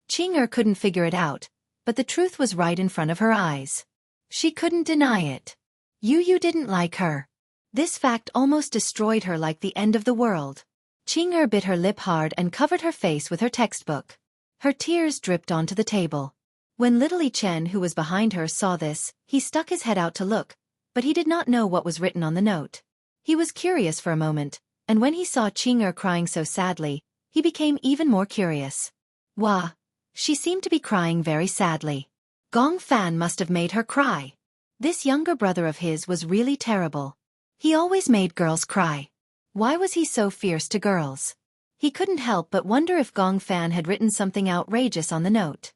Chinger couldn't figure it out, but the truth was right in front of her eyes. She couldn't deny it. You didn't like her. This fact almost destroyed her like the end of the world. Chinger bit her lip hard and covered her face with her textbook. Her tears dripped onto the table. When little Yi Chen, who was behind her, saw this, he stuck his head out to look, but he did not know what was written on the note. He was curious for a moment, and when he saw Chinger crying so sadly, he became even more curious. Wah! She seemed to be crying very sadly. Gong Fan must have made her cry. This younger brother of his was really terrible. He always made girls cry. Why was he so fierce to girls? He couldn't help but wonder if Gong Fan had written something outrageous on the note.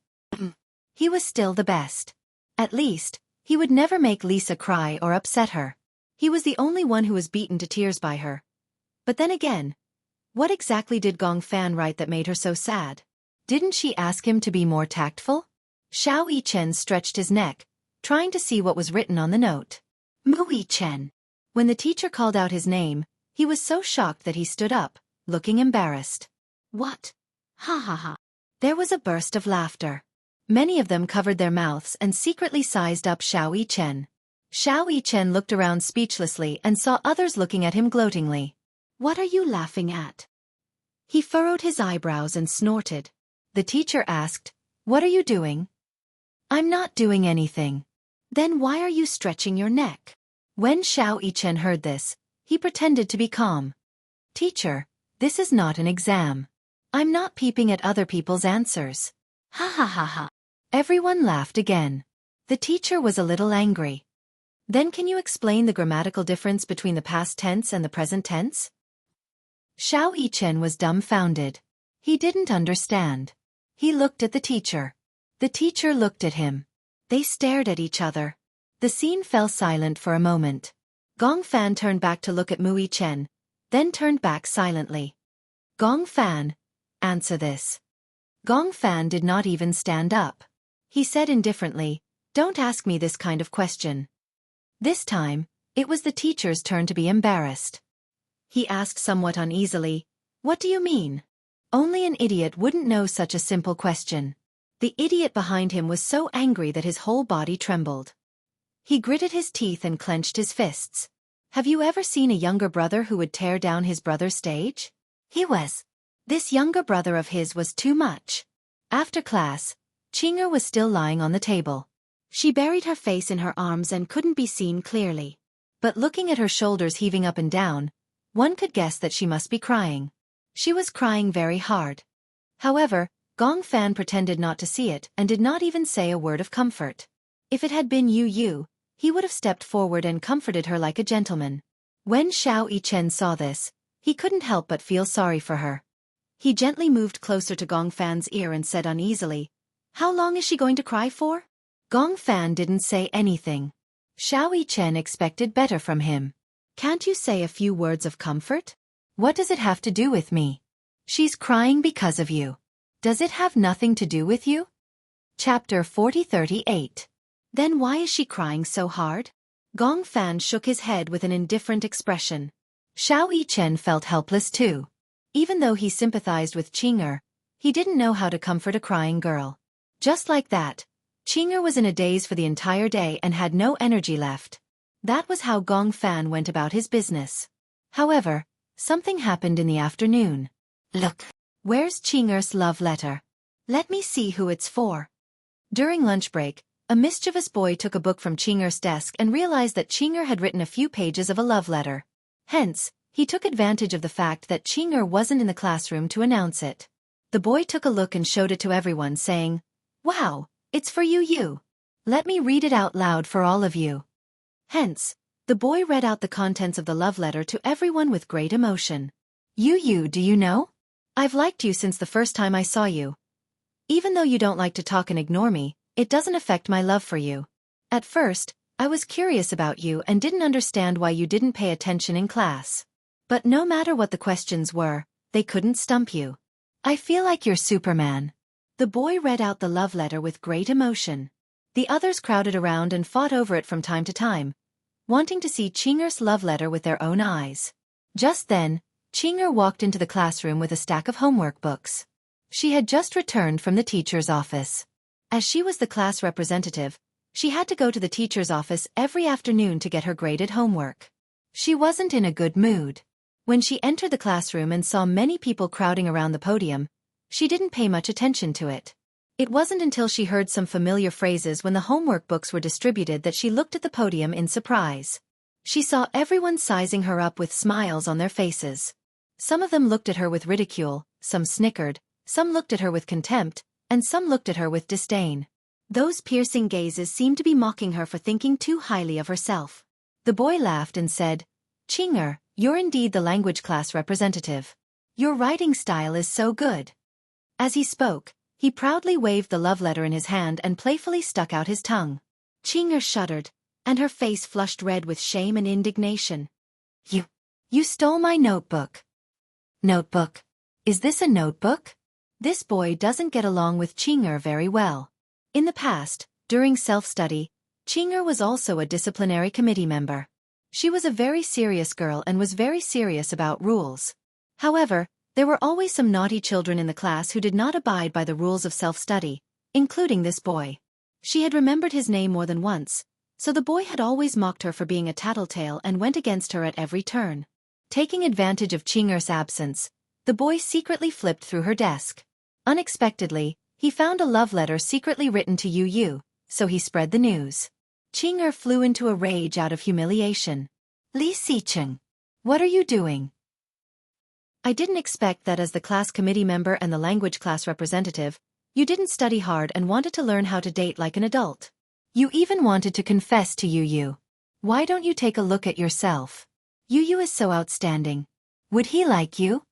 He was still the best. At least, he would never make Lisa cry or upset her. He was the only one who was beaten to tears by her. But then again, what exactly did Gong Fan write that made her so sad? Didn't she ask him to be more tactful? Xiao Yichen stretched his neck, trying to see what was written on the note. Mu Yichen. When the teacher called out his name, he was so shocked that he stood up, looking embarrassed. What? Ha ha ha. There was a burst of laughter. Many of them covered their mouths and secretly sized up Xiao Yichen. Xiao Yichen looked around speechlessly and saw others looking at him gloatingly. What are you laughing at? He furrowed his eyebrows and snorted. The teacher asked, What are you doing? I'm not doing anything. Then why are you stretching your neck? When Xiao Yichen heard this, he pretended to be calm. Teacher, this is not an exam. I'm not peeping at other people's answers. Ha ha ha ha. Everyone laughed again. The teacher was a little angry. Then can you explain the grammatical difference between the past tense and the present tense? Xiao Yichen was dumbfounded. He didn't understand. He looked at the teacher. The teacher looked at him. They stared at each other. The scene fell silent for a moment. Gong Fan turned back to look at Mu Yichen, then turned back silently. Gong Fan, answer this. Gong Fan did not even stand up. He said indifferently, Don't ask me this kind of question. This time, it was the teacher's turn to be embarrassed. He asked somewhat uneasily, What do you mean? Only an idiot wouldn't know such a simple question. The idiot behind him was so angry that his whole body trembled. He gritted his teeth and clenched his fists. Have you ever seen a younger brother who would tear down his brother's stage? He was. This younger brother of his was too much. After class, Chinger was still lying on the table. She buried her face in her arms and couldn't be seen clearly. But looking at her shoulders heaving up and down, one could guess that she must be crying. She was crying very hard. However, Gong Fan pretended not to see it and did not even say a word of comfort. If it had been Yu, he would have stepped forward and comforted her like a gentleman. When Xiao Yichen saw this, he couldn't help but feel sorry for her. He gently moved closer to Gong Fan's ear and said uneasily, How long is she going to cry for? Gong Fan didn't say anything. Xiao Yichen expected better from him. Can't you say a few words of comfort? What does it have to do with me? She's crying because of you. Does it have nothing to do with you? Chapter 4038. Then why is she crying so hard? Gong Fan shook his head with an indifferent expression. Xiao Yichen felt helpless too. Even though he sympathized with Qing'er, he didn't know how to comfort a crying girl. Just like that, Qing'er was in a daze for the entire day and had no energy left. That was how Gong Fan went about his business. However, something happened in the afternoon. Look, where's Qing'er's love letter? Let me see who it's for. During lunch break, a mischievous boy took a book from Qing'er's desk and realized that Qing'er had written a few pages of a love letter. Hence, he took advantage of the fact that Qing'er wasn't in the classroom to announce it. The boy took a look and showed it to everyone, saying, "Wow, it's for you. Let me read it out loud for all of you." Hence, the boy read out the contents of the love letter to everyone with great emotion. You, do you know? I've liked you since the first time I saw you. Even though you don't like to talk and ignore me, it doesn't affect my love for you. At first, I was curious about you and didn't understand why you didn't pay attention in class. But no matter what the questions were, they couldn't stump you. I feel like you're Superman. The boy read out the love letter with great emotion. The others crowded around and fought over it from time to time, wanting to see Qing'er's love letter with their own eyes. Just then, Qing'er walked into the classroom with a stack of homework books. She had just returned from the teacher's office. As she was the class representative, she had to go to the teacher's office every afternoon to get her graded homework. She wasn't in a good mood. When she entered the classroom and saw many people crowding around the podium, she didn't pay much attention to it. It wasn't until she heard some familiar phrases when the homework books were distributed that she looked at the podium in surprise. She saw everyone sizing her up with smiles on their faces. Some of them looked at her with ridicule, some snickered, some looked at her with contempt, and some looked at her with disdain. Those piercing gazes seemed to be mocking her for thinking too highly of herself. The boy laughed and said, "Qing'er, you're indeed the language class representative. Your writing style is so good." As he spoke, he proudly waved the love letter in his hand and playfully stuck out his tongue. Qing'er shuddered, and her face flushed red with shame and indignation. You stole my notebook." "Notebook? Is this a notebook?" This boy doesn't get along with Qing'er very well. In the past, during self-study, Qing'er was also a disciplinary committee member. She was a very serious girl and was very serious about rules. However, there were always some naughty children in the class who did not abide by the rules of self-study, including this boy. She had remembered his name more than once, so the boy had always mocked her for being a tattletale and went against her at every turn. Taking advantage of Qing'er's absence, the boy secretly flipped through her desk. Unexpectedly, he found a love letter secretly written to Yu, so he spread the news. Qing'er flew into a rage out of humiliation. "Li Xicheng, what are you doing? I didn't expect that as the class committee member and the language class representative, you didn't study hard and wanted to learn how to date like an adult. You even wanted to confess to Yu. Why don't you take a look at yourself? Yu is so outstanding. Would he like you?"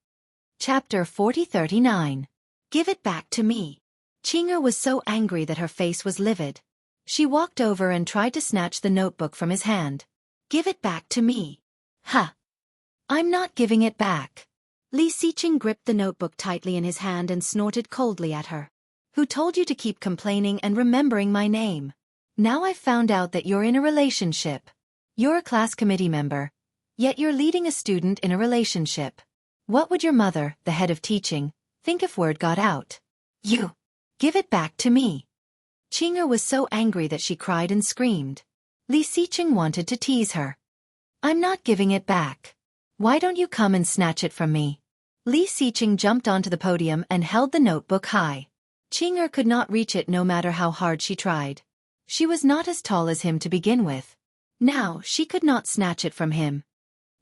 Chapter 4039. Give it back to me. Qing'er was so angry that her face was livid. She walked over and tried to snatch the notebook from his hand. "Give it back to me." "Ha! I'm not giving it back." Li Xicheng gripped the notebook tightly in his hand and snorted coldly at her. "Who told you to keep complaining and remembering my name? Now I've found out that you're in a relationship. You're a class committee member, yet you're leading a student in a relationship. What would your mother, the head of teaching, think if word got out? You! Give it back to me." Qing'er was so angry that she cried and screamed. Li Xicheng wanted to tease her. "I'm not giving it back. Why don't you come and snatch it from me?" Li Xicheng jumped onto the podium and held the notebook high. Qing'er could not reach it no matter how hard she tried. She was not as tall as him to begin with. Now she could not snatch it from him.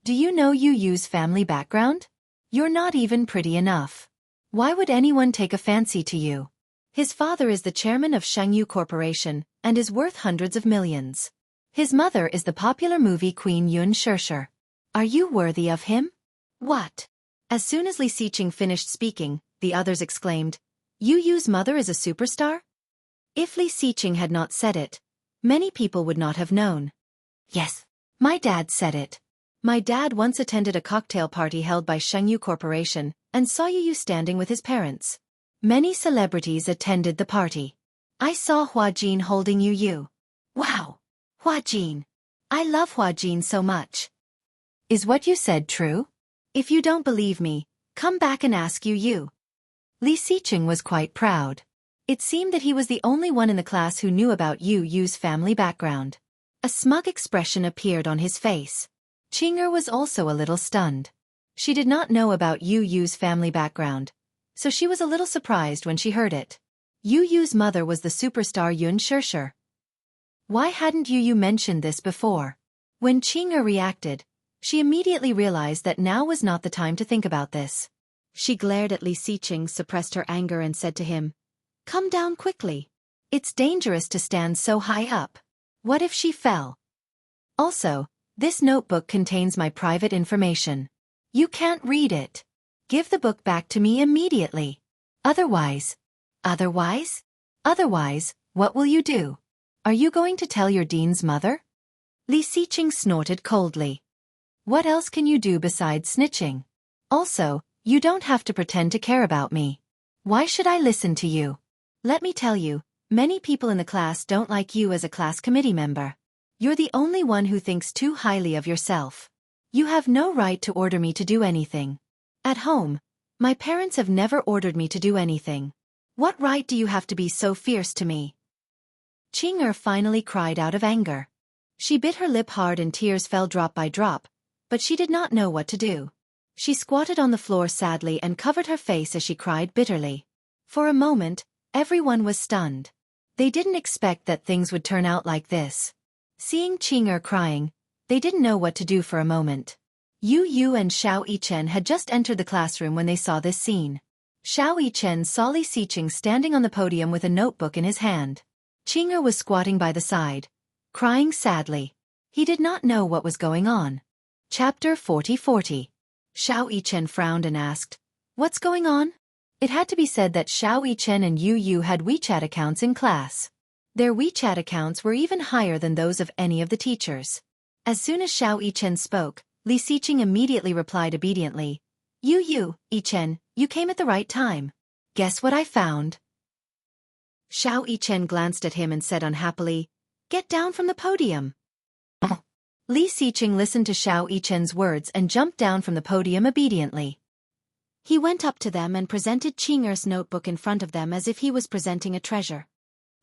"Do you know Yu's family background? You're not even pretty enough. Why would anyone take a fancy to you? His father is the chairman of Shangyu Corporation and is worth hundreds of millions. His mother is the popular movie queen Yun Shishir. Are you worthy of him?" "What?" As soon as Li Xicheng finished speaking, the others exclaimed, "Yu's mother is a superstar?" If Li Xicheng had not said it, many people would not have known. "Yes, my dad said it. My dad once attended a cocktail party held by Shangyu Corporation and saw Yu standing with his parents. Many celebrities attended the party. I saw Hua Jin holding Yu. Huajin. I love Huajin so much. Is what you said true? If you don't believe me, come back and ask Yu. Li Xiqing was quite proud. It seemed that he was the only one in the class who knew about Yu's family background. A smug expression appeared on his face. Qing'er was also a little stunned. She did not know about Yu's family background, so she was a little surprised when she heard it. Yu's mother was the superstar Yun Shishir. Why hadn't Yu mentioned this before? When Qing'er reacted, she immediately realized that now was not the time to think about this. She glared at Li Xiqing, suppressed her anger and said to him, "Come down quickly. It's dangerous to stand so high up. What if she fell? Also, this notebook contains my private information. You can't read it. Give the book back to me immediately. Otherwise, what will you do? Are you going to tell your dean's mother?" Li Xiqing snorted coldly. "What else can you do besides snitching? Also, you don't have to pretend to care about me. Why should I listen to you? Let me tell you, many people in the class don't like you as a class committee member. You're the only one who thinks too highly of yourself. You have no right to order me to do anything. At home, my parents have never ordered me to do anything. What right do you have to be so fierce to me?" Qing'er finally cried out of anger. She bit her lip hard and tears fell drop by drop, but she did not know what to do. She squatted on the floor sadly and covered her face as she cried bitterly. For a moment, everyone was stunned. They didn't expect that things would turn out like this. Seeing Qing'er crying, they didn't know what to do for a moment. Yu and Xiao Yichen had just entered the classroom when they saw this scene. Xiao Yichen saw Li Xiqing standing on the podium with a notebook in his hand. Qing'er was squatting by the side, crying sadly. He did not know what was going on. Chapter 40. Xiao Yichen frowned and asked, "What's going on?" It had to be said that Xiao Yichen and Yu had WeChat accounts in class. Their WeChat accounts were even higher than those of any of the teachers. As soon as Xiao Yichen spoke, Li Xiqing immediately replied obediently, Yichen, you came at the right time. Guess what I found?" Xiao Yichen glanced at him and said unhappily, "Get down from the podium." Li Xiqing listened to Xiao Yichen's words and jumped down from the podium obediently. He went up to them and presented Qing'er's notebook in front of them as if he was presenting a treasure.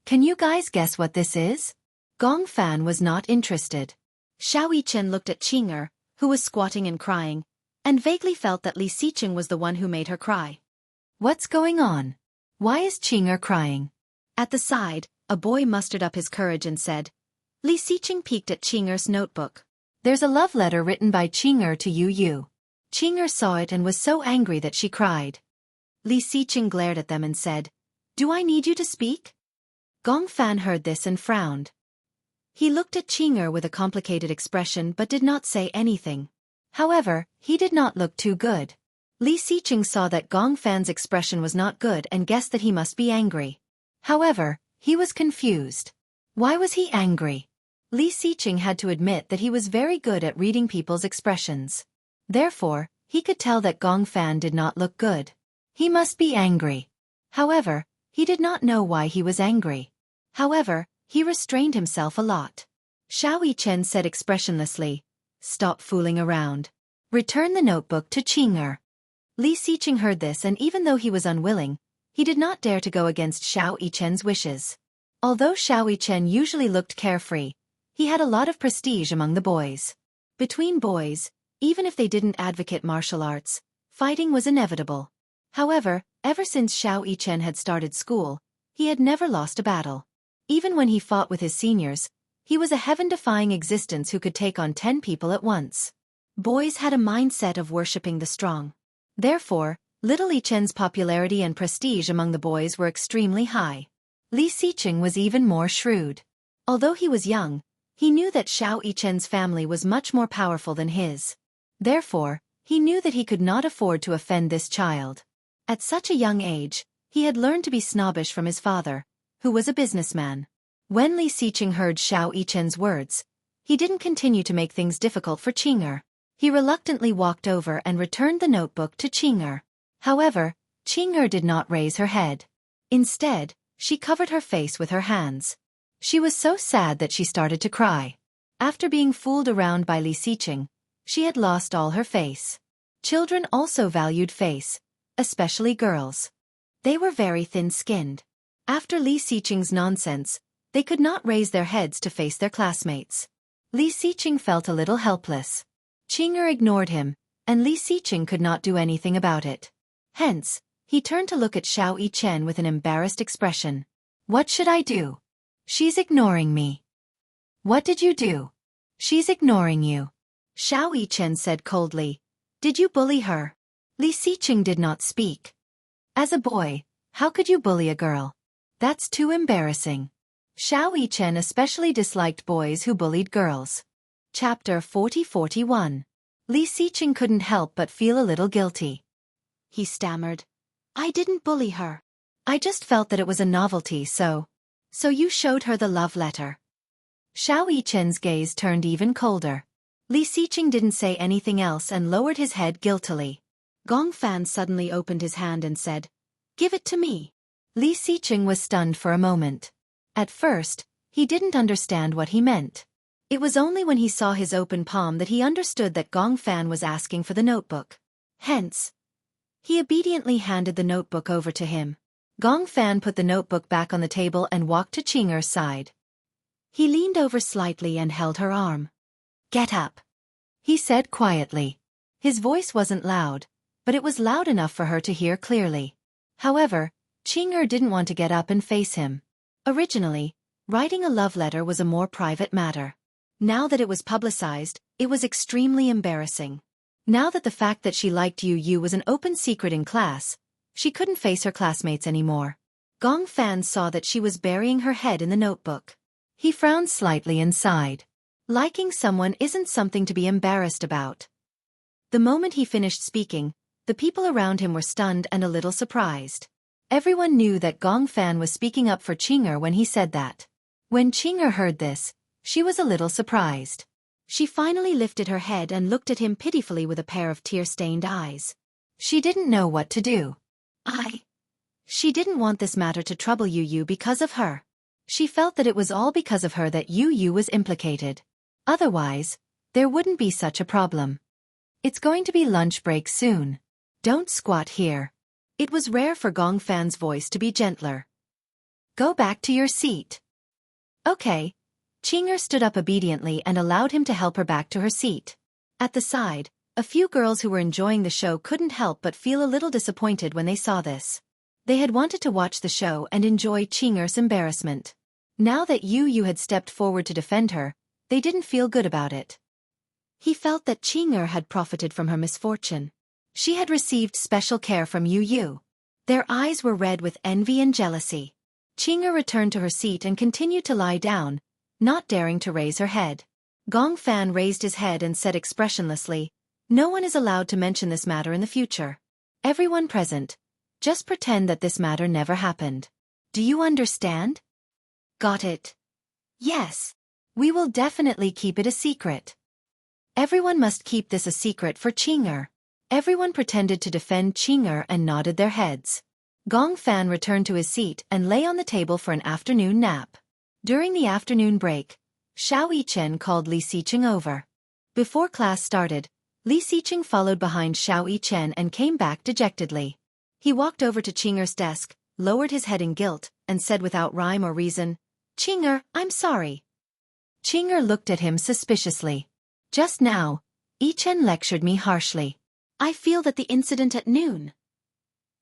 "Can you guys guess what this is?" Gong Fan was not interested. Xiao Yichen looked at Qing'er, who was squatting and crying, and vaguely felt that Li Xiqing was the one who made her cry. What's going on? Why is Qing'er crying? At the side, a boy mustered up his courage and said. Li Xiqing peeked at Qing'er's notebook. "There's a love letter written by Qing'er to Yu. Qing'er saw it and was so angry that she cried." Li Xiqing glared at them and said, "Do I need you to speak?" Gong Fan heard this and frowned. He looked at Qing'er with a complicated expression but did not say anything. However, he did not look too good. Li Xiqing saw that Gong Fan's expression was not good and guessed that he must be angry. However, he was confused. Why was he angry? Li Xiqing had to admit that he was very good at reading people's expressions. Therefore, he could tell that Gong Fan did not look good. He must be angry. However, he did not know why he was angry. However, he restrained himself a lot. Xiao Yichen said expressionlessly, "Stop fooling around. Return the notebook to Qing'er." Li Xiqing heard this and even though he was unwilling, he did not dare to go against Xiao Yichen's wishes. Although Xiao Yichen usually looked carefree, he had a lot of prestige among the boys. Between boys, even if they didn't advocate martial arts, fighting was inevitable. However, ever since Xiao Yichen had started school, he had never lost a battle. Even when he fought with his seniors, he was a heaven-defying existence who could take on 10 people at once. Boys had a mindset of worshipping the strong. Therefore, little Yichen's popularity and prestige among the boys were extremely high. Li Xiqing was even more shrewd. Although he was young, he knew that Xiao Yichen's family was much more powerful than his. Therefore, he knew that he could not afford to offend this child. At such a young age, he had learned to be snobbish from his father, who was a businessman. When Li Xiqing heard Xiao Yichen's words, he didn't continue to make things difficult for Qing'er. He reluctantly walked over and returned the notebook to Qing'er. However, Qing'er did not raise her head. Instead, she covered her face with her hands. She was so sad that she started to cry. After being fooled around by Li Xiqing, she had lost all her face. Children also valued face, especially girls. They were very thin-skinned. After Li Xiqing's nonsense, they could not raise their heads to face their classmates. Li Xiqing felt a little helpless. Qing'er ignored him, and Li Xiqing could not do anything about it. Hence, he turned to look at Xiao Yichen with an embarrassed expression. What should I do? She's ignoring me. What did you do? She's ignoring you. Xiao Yichen said coldly. Did you bully her? Li Xiqing did not speak. As a boy, how could you bully a girl? That's too embarrassing. Xiao Yichen especially disliked boys who bullied girls. Chapter 40-41. Li Xiqing couldn't help but feel a little guilty. He stammered. I didn't bully her. I just felt that it was a novelty, so you showed her the love letter. Xiao Yichen's gaze turned even colder. Li Xiqing didn't say anything else and lowered his head guiltily. Gong Fan suddenly opened his hand and said, Give it to me. Li Xiqing was stunned for a moment. At first, he didn't understand what he meant. It was only when he saw his open palm that he understood that Gong Fan was asking for the notebook. Hence, he obediently handed the notebook over to him. Gong Fan put the notebook back on the table and walked to Qing'er's side. He leaned over slightly and held her arm. Get up, he said quietly. His voice wasn't loud, but it was loud enough for her to hear clearly. However, Qing'er didn't want to get up and face him. Originally, writing a love letter was a more private matter. Now that it was publicized, it was extremely embarrassing. Now that the fact that she liked Yu was an open secret in class, she couldn't face her classmates anymore. Gong Fan saw that she was burying her head in the notebook. He frowned slightly and sighed. Liking someone isn't something to be embarrassed about. The moment he finished speaking, the people around him were stunned and a little surprised. Everyone knew that Gong Fan was speaking up for Qing'er when he said that. When Qing'er heard this, she was a little surprised. She finally lifted her head and looked at him pitifully with a pair of tear-stained eyes. She didn't know what to do. She didn't want this matter to trouble Yu because of her. She felt that it was all because of her that Yu was implicated. Otherwise, there wouldn't be such a problem. It's going to be lunch break soon. Don't squat here. It was rare for Gong Fan's voice to be gentler. Go back to your seat. Okay. Qing'er stood up obediently and allowed him to help her back to her seat. At the side, a few girls who were enjoying the show couldn't help but feel a little disappointed when they saw this. They had wanted to watch the show and enjoy Qing'er's embarrassment. Now that Yu had stepped forward to defend her, they didn't feel good about it. He felt that Qing'er had profited from her misfortune. She had received special care from Yu. Their eyes were red with envy and jealousy. Qing'er returned to her seat and continued to lie down, not daring to raise her head. Gong Fan raised his head and said expressionlessly, No one is allowed to mention this matter in the future. Everyone present, just pretend that this matter never happened. Do you understand? Got it. Yes. We will definitely keep it a secret. Everyone must keep this a secret for Qing'er. Everyone pretended to defend Qing'er and nodded their heads. Gong Fan returned to his seat and lay on the table for an afternoon nap. During the afternoon break, Xiao Yichen called Li Xiqing over. Before class started, Li Xiqing followed behind Xiao Yichen and came back dejectedly. He walked over to Qing'er's desk, lowered his head in guilt, and said without rhyme or reason, Qing'er, I'm sorry. Qing'er looked at him suspiciously. Just now, Yichen lectured me harshly. I feel that the incident at noon.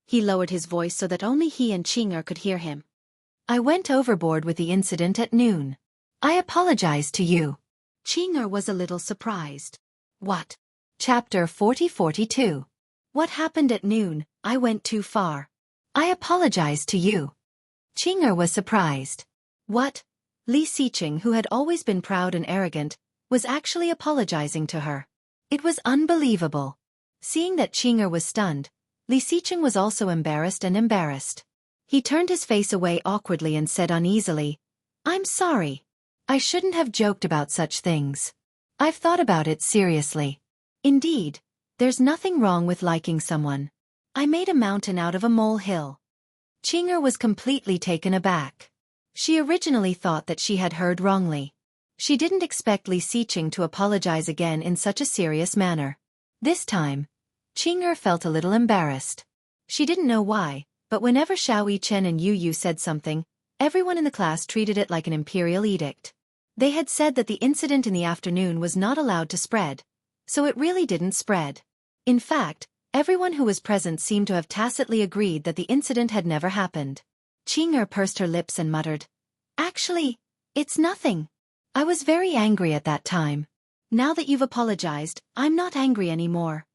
He lowered his voice so that only he and Qing'er could hear him. I went overboard with the incident at noon. I apologize to you. Qing'er was a little surprised. What? Chapter 40-42. What happened at noon? I went too far. I apologize to you. Qing'er was surprised. What? Li Xiqing, who had always been proud and arrogant, was actually apologizing to her. It was unbelievable. Seeing that Qing'er was stunned, Li Xiqing was also embarrassed. He turned his face away awkwardly and said uneasily, I'm sorry. I shouldn't have joked about such things. I've thought about it seriously. Indeed, there's nothing wrong with liking someone. I made a mountain out of a molehill. Qing'er was completely taken aback. She originally thought that she had heard wrongly. She didn't expect Li Xiqing to apologize again in such a serious manner. This time, Qing'er felt a little embarrassed. She didn't know why, but whenever Xiao Yichen and Yu Yu said something, everyone in the class treated it like an imperial edict. They had said that the incident in the afternoon was not allowed to spread, so it really didn't spread. In fact, everyone who was present seemed to have tacitly agreed that the incident had never happened. Qing'er pursed her lips and muttered, "Actually, it's nothing. I was very angry at that time. Now that you've apologized, I'm not angry anymore."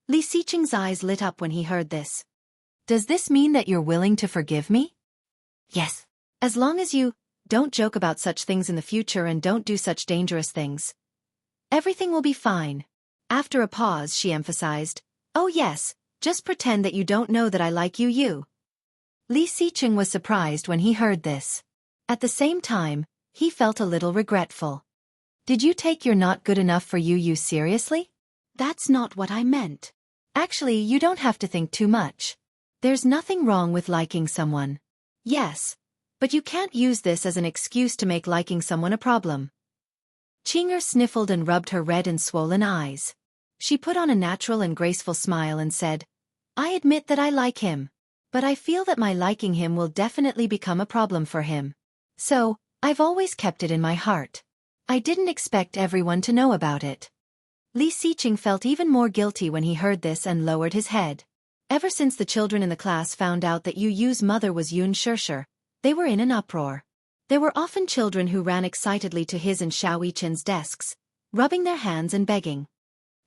Li Xiqing's eyes lit up when he heard this. "Does this mean that you're willing to forgive me?" "Yes. As long as you don't joke about such things in the future and don't do such dangerous things. Everything will be fine." After a pause, she emphasized, "Oh yes, just pretend that you don't know that I like Yu Yu." Li Xiqing was surprised when he heard this. At the same time, he felt a little regretful. "Did you take you're not good enough for Yu Yu seriously?" "That's not what I meant. Actually, you don't have to think too much. There's nothing wrong with liking someone. Yes, but you can't use this as an excuse to make liking someone a problem." Qing'er sniffled and rubbed her red and swollen eyes. She put on a natural and graceful smile and said, "I admit that I like him. But I feel that my liking him will definitely become a problem for him. So, I've always kept it in my heart. I didn't expect everyone to know about it." Li Xiqing felt even more guilty when he heard this and lowered his head. Ever since the children in the class found out that Yu Yu's mother was Yun Shishir, they were in an uproar. There were often children who ran excitedly to his and Xiao Yichen's desks, rubbing their hands and begging,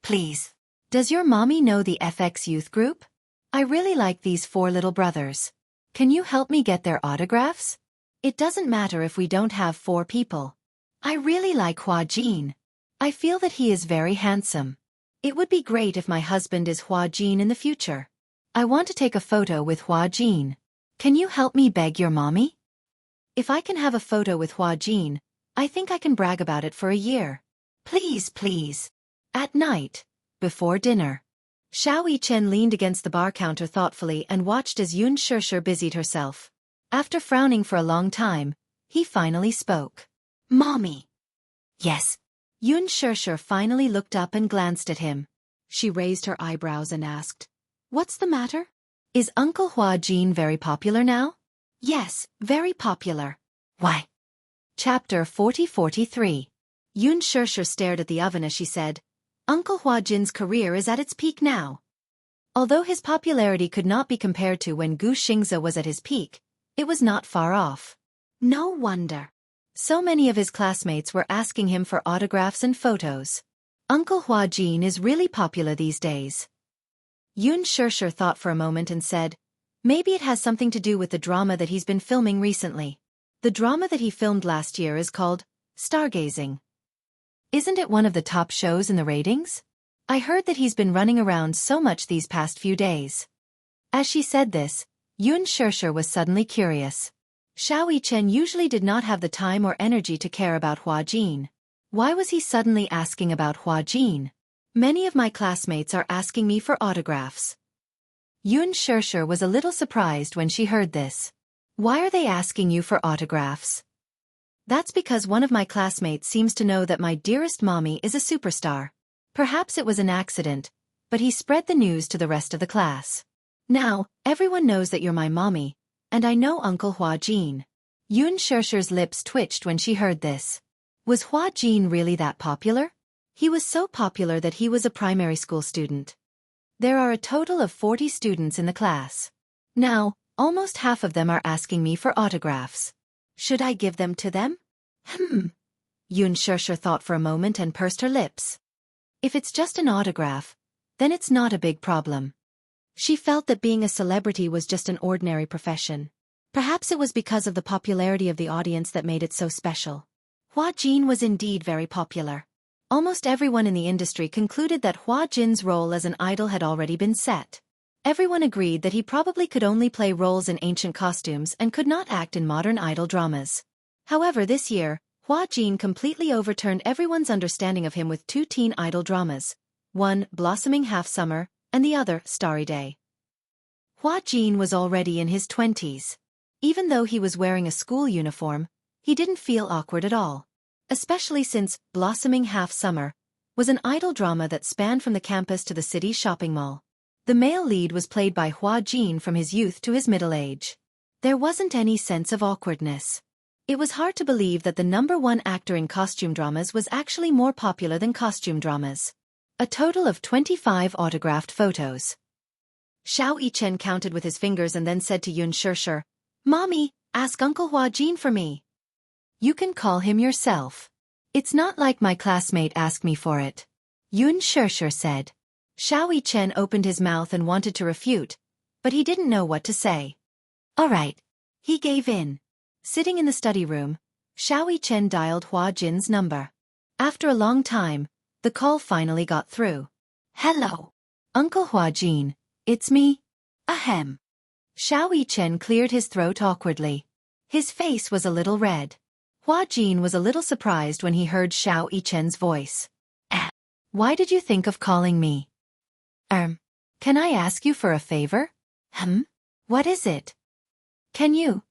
"Please, does your mommy know the FX youth group? I really like these 4 little brothers. Can you help me get their autographs? It doesn't matter if we don't have 4 people. I really like Hua Jin. I feel that he is very handsome. It would be great if my husband is Hua Jin in the future. I want to take a photo with Hua Jin. Can you help me beg your mommy? If I can have a photo with Hua Jin, I think I can brag about it for a year. Please, please." At night, before dinner, Xiao Yichen leaned against the bar counter thoughtfully and watched as Yun Shishir busied herself. After frowning for a long time, he finally spoke. "Mommy." "Yes." Yun Shishir finally looked up and glanced at him. She raised her eyebrows and asked, "What's the matter? Is Uncle Hua Jin very popular now?" "Yes, very popular." "Why?" Chapter 40-43. Yun Shishir stared at the oven as she said, "Uncle Hua Jin's career is at its peak now." Although his popularity could not be compared to when Gu Xingze was at his peak, it was not far off. No wonder. So many of his classmates were asking him for autographs and photos. Uncle Hua Jin is really popular these days. Yun Shishir thought for a moment and said, "Maybe it has something to do with the drama that he's been filming recently. The drama that he filmed last year is called Stargazing. Isn't it one of the top shows in the ratings? I heard that he's been running around so much these past few days." As she said this, Yun Shishir was suddenly curious. Xiao Yichen usually did not have the time or energy to care about Hua Jin. Why was he suddenly asking about Hua Jin? "Many of my classmates are asking me for autographs." Yun Shishir was a little surprised when she heard this. "Why are they asking you for autographs?" "That's because one of my classmates seems to know that my dearest mommy is a superstar. Perhaps it was an accident, but he spread the news to the rest of the class. Now, everyone knows that you're my mommy, and I know Uncle Hua Jin." Yun Shishir's lips twitched when she heard this. Was Hua Jin really that popular? He was so popular that he was a primary school student. There are a total of 40 students in the class. Now, almost half of them are asking me for autographs. Should I give them to them? Yun Shishir thought for a moment and pursed her lips. If it's just an autograph, then it's not a big problem. She felt that being a celebrity was just an ordinary profession. Perhaps it was because of the popularity of the audience that made it so special. Hua Jin was indeed very popular. Almost everyone in the industry concluded that Hua Jin's role as an idol had already been set. Everyone agreed that he probably could only play roles in ancient costumes and could not act in modern idol dramas. However, this year, Hua Jin completely overturned everyone's understanding of him with 2 teen idol dramas, one Blossoming Half Summer and the other Starry Day. Hua Jin was already in his 20s. Even though he was wearing a school uniform, he didn't feel awkward at all. Especially since Blossoming Half Summer was an idol drama that spanned from the campus to the city's shopping mall. The male lead was played by Hua Jin from his youth to his middle age. There wasn't any sense of awkwardness. It was hard to believe that the #1 actor in costume dramas was actually more popular than costume dramas. A total of 25 autographed photos. Xiao Yichen counted with his fingers and then said to Yun Shishir, "Mommy, ask Uncle Hua Jin for me." "You can call him yourself. It's not like my classmate asked me for it," Yun Shishir said. Xiao Yichen opened his mouth and wanted to refute, but he didn't know what to say. All right. He gave in. Sitting in the study room, Xiao Yichen dialed Hua Jin's number. After a long time, the call finally got through. "Hello. Uncle Hua Jin, it's me. Ahem." Xiao Yichen cleared his throat awkwardly. His face was a little red. Hua Jin was a little surprised when he heard Xiao Yichen's voice. Why did you think of calling me?" Can I ask you for a favor?" What is it?" "Can you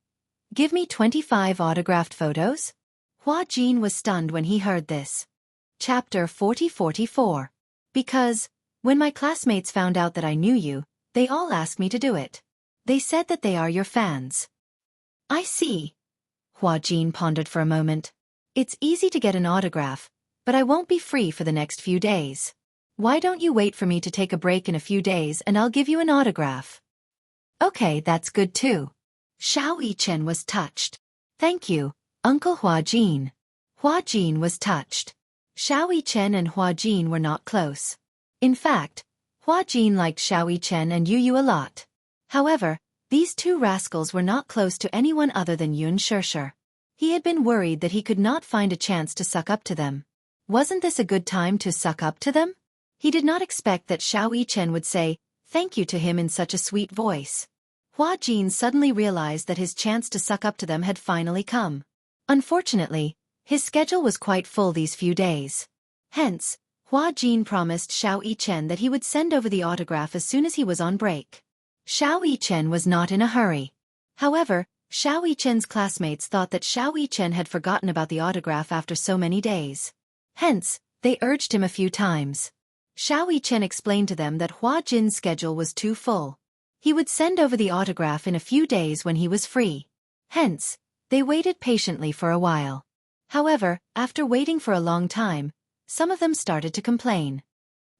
give me 25 autographed photos?" Hua Jin was stunned when he heard this. Chapter 40-44. Because, when my classmates found out that I knew you, they all asked me to do it. They said that they are your fans. "I see." Hua Jin pondered for a moment. "It's easy to get an autograph, but I won't be free for the next few days. Why don't you wait for me to take a break in a few days and I'll give you an autograph?" "Okay, that's good too." Xiao Yichen was touched. "Thank you, Uncle Hua Jin." Hua Jin was touched. Xiao Yichen and Hua Jin were not close. In fact, Hua Jin liked Xiao Yichen and Yu a lot. However, these two rascals were not close to anyone other than Yun Shishir. He had been worried that he could not find a chance to suck up to them. Wasn't this a good time to suck up to them? He did not expect that Xiao Yichen would say thank you to him in such a sweet voice. Hua Jin suddenly realized that his chance to suck up to them had finally come. Unfortunately, his schedule was quite full these few days. Hence, Hua Jin promised Xiao Yichen that he would send over the autograph as soon as he was on break. Xiao Yichen was not in a hurry. However, Xiao Yichen's classmates thought that Xiao Yichen had forgotten about the autograph after so many days. Hence, they urged him a few times. Xiao Yichen explained to them that Hua Jin's schedule was too full. He would send over the autograph in a few days when he was free. Hence, they waited patiently for a while. However, after waiting for a long time, some of them started to complain.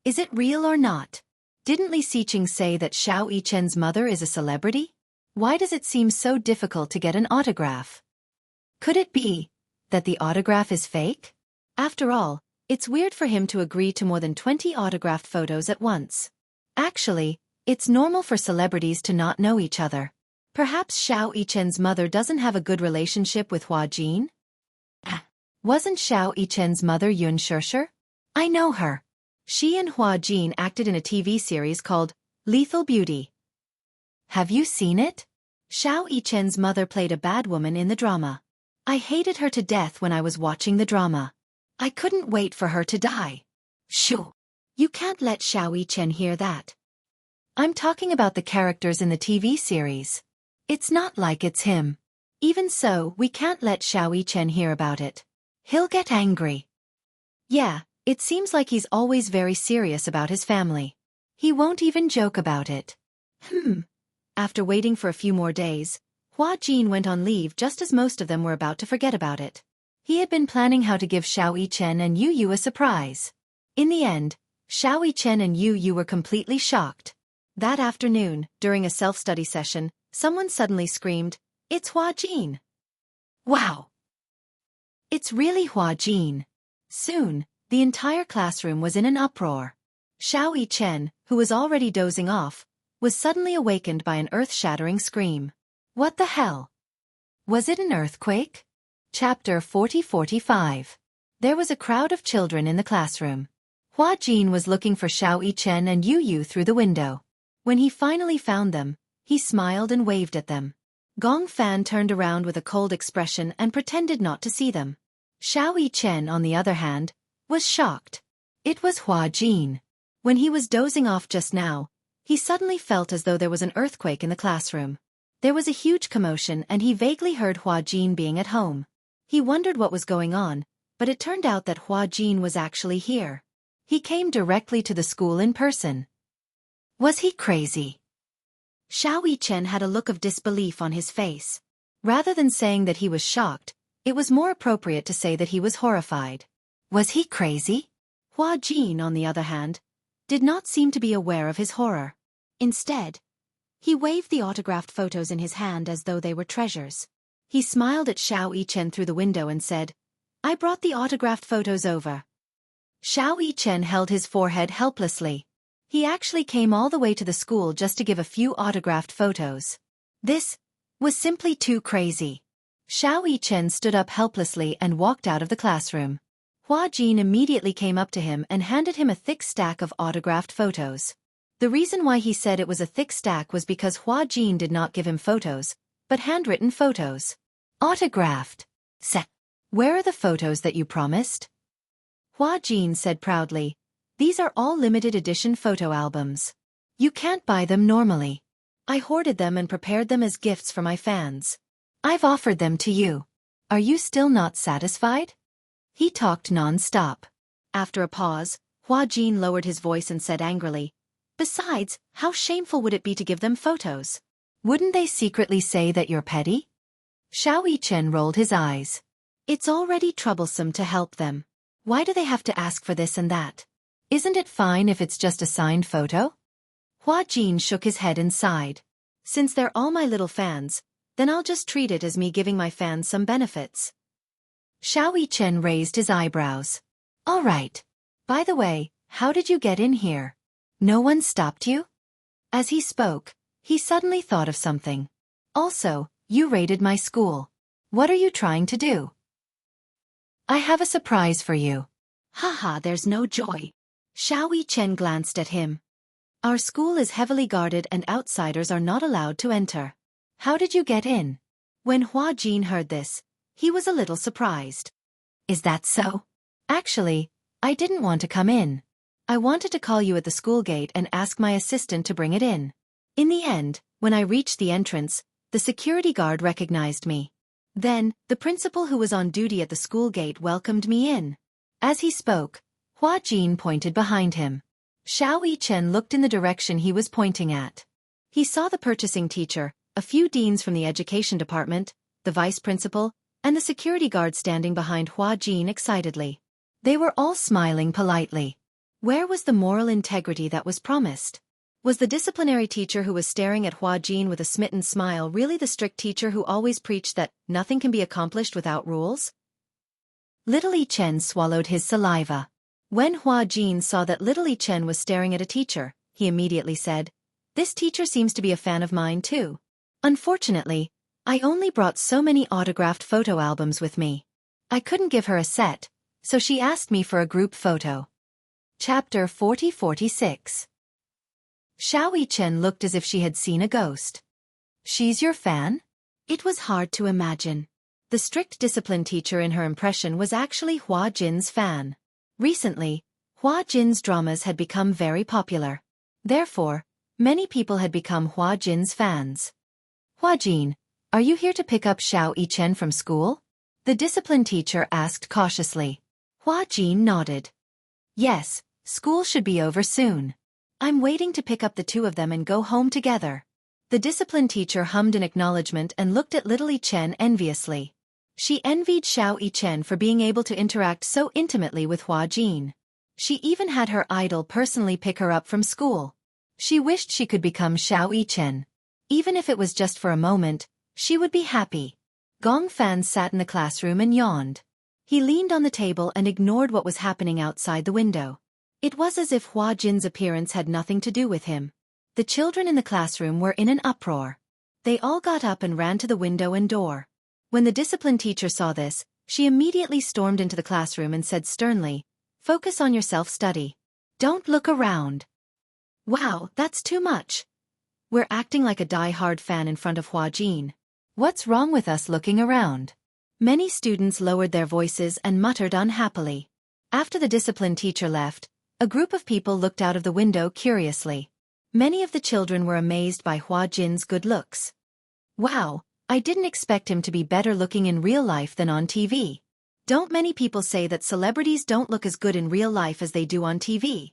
"Is it real or not? Didn't Li Xiqing say that Xiao Yichen's mother is a celebrity? Why does it seem so difficult to get an autograph? Could it be that the autograph is fake? After all, it's weird for him to agree to more than 20 autographed photos at once. Actually, it's normal for celebrities to not know each other. Perhaps Xiao Yichen's mother doesn't have a good relationship with Hua Jin? Wasn't Xiao Yichen's mother Yun Shishir? I know her. She and Hua Jin acted in a TV series called Lethal Beauty. Have you seen it? Xiao Yichen's mother played a bad woman in the drama. I hated her to death when I was watching the drama. I couldn't wait for her to die. Shoo! You can't let Xiao Yichen hear that. I'm talking about the characters in the TV series. It's not like it's him. Even so, we can't let Xiao Yichen hear about it. He'll get angry. Yeah, it seems like he's always very serious about his family. He won't even joke about it. After waiting for a few more days, Hua Jin went on leave just as most of them were about to forget about it. He had been planning how to give Xiao Yichen and Yu a surprise. In the end, Xiao Yichen and Yu were completely shocked. That afternoon, during a self-study session, someone suddenly screamed, "It's Hua Jin!" Wow! It's really Hua Jin. Soon, the entire classroom was in an uproar. Xiao Yichen, who was already dozing off, was suddenly awakened by an earth-shattering scream. What the hell? Was it an earthquake? Chapter 40-45. There was a crowd of children in the classroom. Hua Jin was looking for Xiao Yichen and Yu through the window. When he finally found them, he smiled and waved at them. Gong Fan turned around with a cold expression and pretended not to see them. Xiao Yichen, on the other hand, was shocked. It was Hua Jin. When he was dozing off just now, he suddenly felt as though there was an earthquake in the classroom. There was a huge commotion and he vaguely heard Hua Jin being at home. He wondered what was going on, but it turned out that Hua Jin was actually here. He came directly to the school in person. Was he crazy? Xiao Yichen had a look of disbelief on his face. Rather than saying that he was shocked, it was more appropriate to say that he was horrified. Was he crazy? Hua Jin, on the other hand, did not seem to be aware of his horror. Instead, he waved the autographed photos in his hand as though they were treasures. He smiled at Xiao Yichen through the window and said, "I brought the autographed photos over." Xiao Yichen held his forehead helplessly. He actually came all the way to the school just to give a few autographed photos. This was simply too crazy. Xiao Yichen stood up helplessly and walked out of the classroom. Hua Jin immediately came up to him and handed him a thick stack of autographed photos. The reason why he said it was a thick stack was because Hua Jin did not give him photos, but handwritten photos. Autographed. Where are the photos that you promised? Hua Jin said proudly, "These are all limited edition photo albums. You can't buy them normally. I hoarded them and prepared them as gifts for my fans. I've offered them to you. Are you still not satisfied?" He talked non-stop. After a pause, Hua Jin lowered his voice and said angrily, "Besides, how shameful would it be to give them photos? Wouldn't they secretly say that you're petty?" Xiao Yichen rolled his eyes. "It's already troublesome to help them. Why do they have to ask for this and that? Isn't it fine if it's just a signed photo?" Hua Jin shook his head and sighed. "Since they're all my little fans, then I'll just treat it as me giving my fans some benefits." Xiao Yichen raised his eyebrows. "All right. By the way, how did you get in here? No one stopped you?" As he spoke, he suddenly thought of something. "Also, you raided my school. What are you trying to do?" "I have a surprise for you." "Haha, there's no joy." Xiao Yichen glanced at him. "Our school is heavily guarded and outsiders are not allowed to enter. How did you get in?" When Hua Jin heard this, he was a little surprised. "Is that so?" "Actually, I didn't want to come in. I wanted to call you at the school gate and ask my assistant to bring it in. In the end, when I reached the entrance, the security guard recognized me. Then, the principal who was on duty at the school gate welcomed me in." As he spoke, Hua Jin pointed behind him. Xiao Yichen looked in the direction he was pointing at. He saw the purchasing teacher, a few deans from the education department, the vice principal, and the security guard standing behind Hua Jin excitedly. They were all smiling politely. Where was the moral integrity that was promised? Was the disciplinary teacher who was staring at Hua Jin with a smitten smile really the strict teacher who always preached that nothing can be accomplished without rules? Little Yichen swallowed his saliva. When Hua Jin saw that Little Yichen was staring at a teacher, he immediately said, "This teacher seems to be a fan of mine too. Unfortunately, I only brought so many autographed photo albums with me. I couldn't give her a set, so she asked me for a group photo." Chapter 40-46. Xiao Yichen looked as if she had seen a ghost. "She's your fan?" It was hard to imagine. The strict discipline teacher in her impression was actually Hua Jin's fan. Recently, Hua Jin's dramas had become very popular. Therefore, many people had become Hua Jin's fans. "Hua Jin, are you here to pick up Xiao Yichen from school?" the discipline teacher asked cautiously. Hua Jin nodded. "Yes, school should be over soon. I'm waiting to pick up the two of them and go home together." The discipline teacher hummed in acknowledgement and looked at Little Yichen enviously. She envied Xiao Yichen for being able to interact so intimately with Hua Jin. She even had her idol personally pick her up from school. She wished she could become Xiao Yichen. Even if it was just for a moment, she would be happy. Gong Fan sat in the classroom and yawned. He leaned on the table and ignored what was happening outside the window. It was as if Hua Jin's appearance had nothing to do with him. The children in the classroom were in an uproar. They all got up and ran to the window and door. When the discipline teacher saw this, she immediately stormed into the classroom and said sternly, "Focus on your self-study. Don't look around." "Wow, that's too much. We're acting like a die-hard fan in front of Hua Jin. What's wrong with us looking around?" Many students lowered their voices and muttered unhappily. After the discipline teacher left, a group of people looked out of the window curiously. Many of the children were amazed by Hua Jin's good looks. Wow, I didn't expect him to be better looking in real life than on TV. Don't many people say that celebrities don't look as good in real life as they do on TV?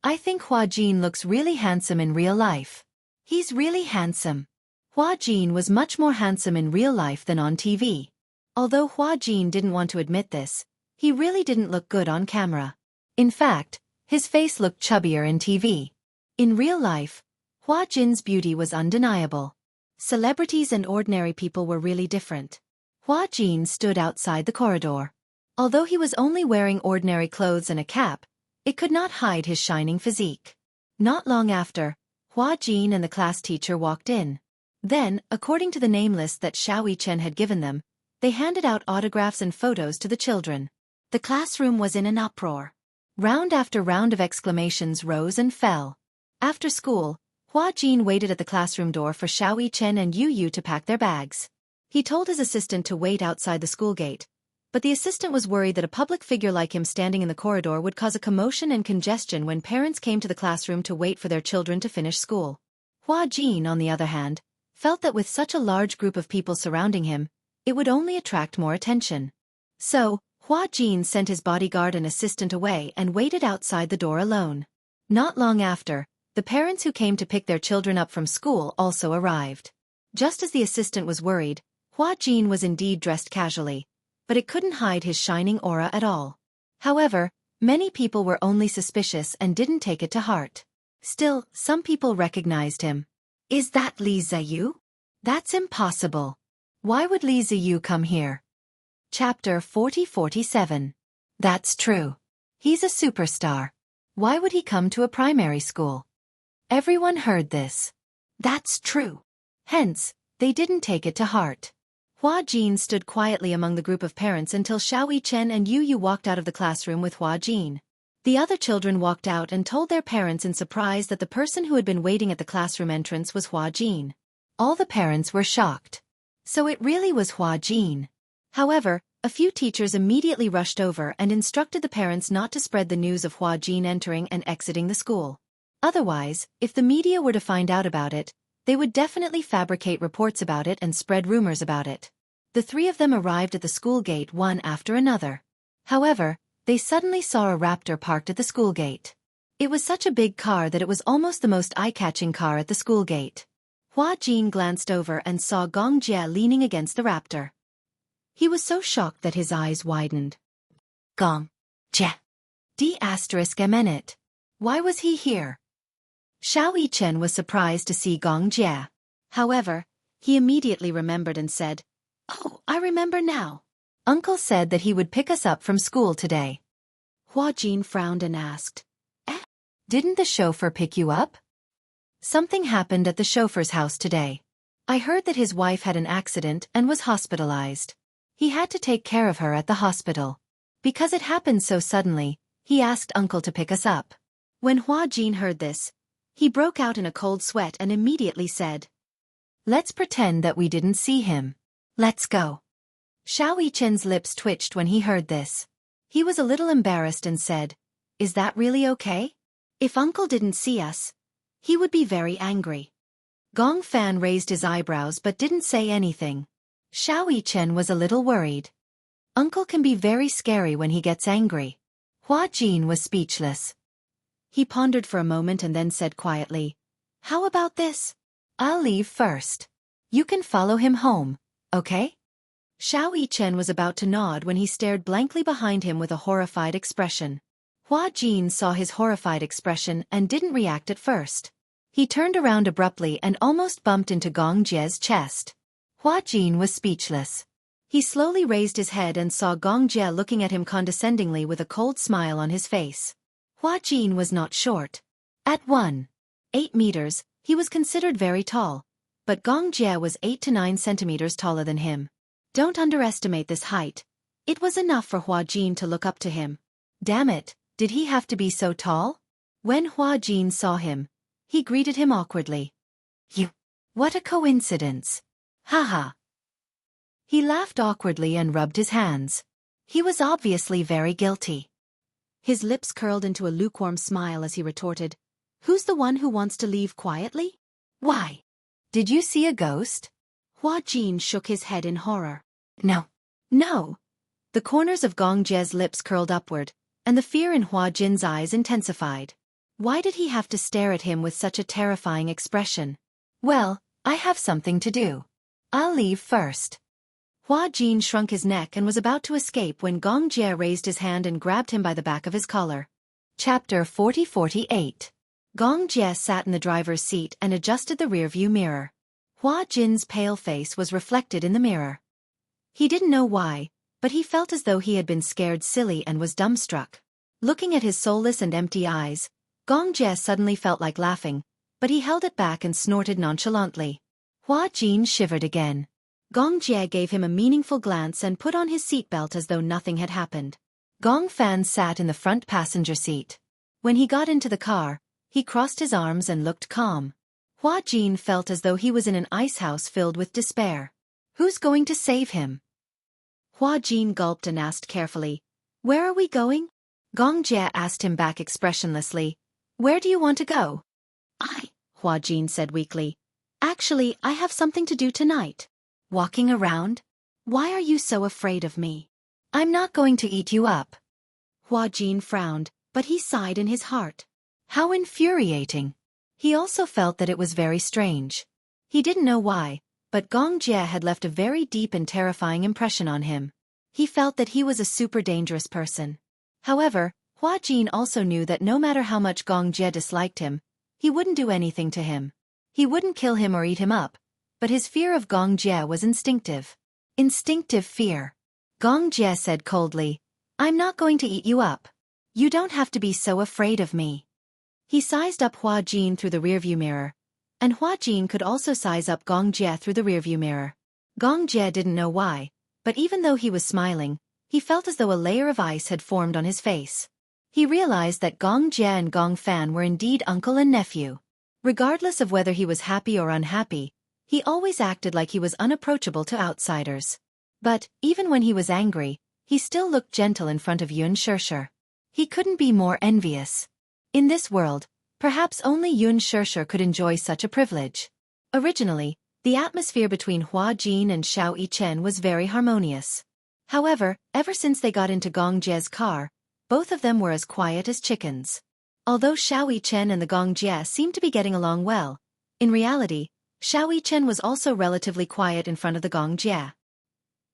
I think Hua Jin looks really handsome in real life. He's really handsome. Hua Jin was much more handsome in real life than on TV. Although Hua Jin didn't want to admit this, he really didn't look good on camera. In fact, his face looked chubbier in TV. In real life, Hua Jin's beauty was undeniable. Celebrities and ordinary people were really different. Hua Jin stood outside the corridor. Although he was only wearing ordinary clothes and a cap, it could not hide his shining physique. Not long after, Hua Jin and the class teacher walked in. Then, according to the name list that Xiao Chen had given them, they handed out autographs and photos to the children. The classroom was in an uproar. Round after round of exclamations rose and fell. After school, Hua Jin waited at the classroom door for Xiao Chen and Yu to pack their bags. He told his assistant to wait outside the school gate, but the assistant was worried that a public figure like him standing in the corridor would cause a commotion and congestion when parents came to the classroom to wait for their children to finish school. Hua Jin, on the other hand, felt that with such a large group of people surrounding him, it would only attract more attention. So, Hua Jin sent his bodyguard and assistant away and waited outside the door alone. Not long after, the parents who came to pick their children up from school also arrived. Just as the assistant was worried, Hua Jin was indeed dressed casually, but it couldn't hide his shining aura at all. However, many people were only suspicious and didn't take it to heart. Still, some people recognized him. Is that Li Ziyu? That's impossible. Why would Li Ziyu come here? Chapter 40-47. That's true. He's a superstar. Why would he come to a primary school? Everyone heard this. That's true. Hence, they didn't take it to heart. Hua Jin stood quietly among the group of parents until Xiao Chen and Yu walked out of the classroom with Hua Jin. The other children walked out and told their parents in surprise that the person who had been waiting at the classroom entrance was Hua Jin. All the parents were shocked. So it really was Hua Jin. However, a few teachers immediately rushed over and instructed the parents not to spread the news of Hua Jin entering and exiting the school. Otherwise, if the media were to find out about it, they would definitely fabricate reports about it and spread rumors about it. The three of them arrived at the school gate one after another. However, they suddenly saw a raptor parked at the school gate. It was such a big car that it was almost the most eye-catching car at the school gate. Hua Jin glanced over and saw Gong Jie leaning against the raptor. He was so shocked that his eyes widened. Gong Jie. D***it. Why was he here? Xiao Chen was surprised to see Gong Jie. However, he immediately remembered and said, "Oh, I remember now. Uncle said that he would pick us up from school today." Hua Jin frowned and asked, Didn't the chauffeur pick you up? Something happened at the chauffeur's house today. I heard that his wife had an accident and was hospitalized. He had to take care of her at the hospital. Because it happened so suddenly, he asked Uncle to pick us up." When Hua Jin heard this, he broke out in a cold sweat and immediately said, "Let's pretend that we didn't see him. Let's go." Xiao Chen's lips twitched when he heard this. He was a little embarrassed and said, "Is that really okay? If Uncle didn't see us, he would be very angry." Gong Fan raised his eyebrows but didn't say anything. Xiao Chen was a little worried. Uncle can be very scary when he gets angry. Hua Jin was speechless. He pondered for a moment and then said quietly, "How about this? I'll leave first. You can follow him home, okay?" Xiao Chen was about to nod when he stared blankly behind him with a horrified expression. Hua Jin saw his horrified expression and didn't react at first. He turned around abruptly and almost bumped into Gong Jie's chest. Hua Jin was speechless. He slowly raised his head and saw Gong Jie looking at him condescendingly with a cold smile on his face. Hua Jin was not short. At 1.8 meters, he was considered very tall, but Gong Jie was 8 to 9 centimeters taller than him. Don't underestimate this height. It was enough for Hua Jin to look up to him. Damn it, did he have to be so tall? When Hua Jin saw him, he greeted him awkwardly. "You. What a coincidence. Haha." He laughed awkwardly and rubbed his hands. He was obviously very guilty. His lips curled into a lukewarm smile as he retorted, "Who's the one who wants to leave quietly? Why? Did you see a ghost?" Hua Jin shook his head in horror. No. No. The corners of Gong Jie's lips curled upward, and the fear in Hua Jin's eyes intensified. Why did he have to stare at him with such a terrifying expression? Well, I have something to do. I'll leave first. Hua Jin shrunk his neck and was about to escape when Gong Jie raised his hand and grabbed him by the back of his collar. Chapter 40-48. Gong Jie sat in the driver's seat and adjusted the rearview mirror. Hua Jin's pale face was reflected in the mirror. He didn't know why, but he felt as though he had been scared silly and was dumbstruck. Looking at his soulless and empty eyes, Gong Jie suddenly felt like laughing, but he held it back and snorted nonchalantly. Hua Jin shivered again. Gong Jie gave him a meaningful glance and put on his seatbelt as though nothing had happened. Gong Fan sat in the front passenger seat. When he got into the car, he crossed his arms and looked calm. Hua Jin felt as though he was in an ice house filled with despair. Who's going to save him? Hua Jin gulped and asked carefully, "Where are we going?" Gong Jie asked him back expressionlessly, "Where do you want to go?" Hua Jin said weakly. "Actually, I have something to do tonight." "Walking around? Why are you so afraid of me?" "I'm not going to eat you up." Hua Jin frowned, but he sighed in his heart. How infuriating. He also felt that it was very strange. He didn't know why, but Gong Jie had left a very deep and terrifying impression on him. He felt that he was a super dangerous person. However, Hua Jin also knew that no matter how much Gong Jie disliked him, he wouldn't do anything to him. He wouldn't kill him or eat him up, but his fear of Gong Jie was instinctive. Instinctive fear. Gong Jie said coldly, "I'm not going to eat you up. You don't have to be so afraid of me." He sized up Hua Jin through the rearview mirror, and Hua Jin could also size up Gong Jie through the rearview mirror. Gong Jie didn't know why, but even though he was smiling, he felt as though a layer of ice had formed on his face. He realized that Gong Jie and Gong Fan were indeed uncle and nephew. Regardless of whether he was happy or unhappy, he always acted like he was unapproachable to outsiders. But, even when he was angry, he still looked gentle in front of Yun Shirshir. He couldn't be more envious. In this world, perhaps only Yun Shirshir could enjoy such a privilege. Originally, the atmosphere between Hua Jin and Xiao Yichen was very harmonious. However, ever since they got into Gong Jie's car, both of them were as quiet as chickens. Although Xiao Yichen and the Gong Jie seemed to be getting along well, in reality, Xiao Yichen was also relatively quiet in front of the Gong Jie.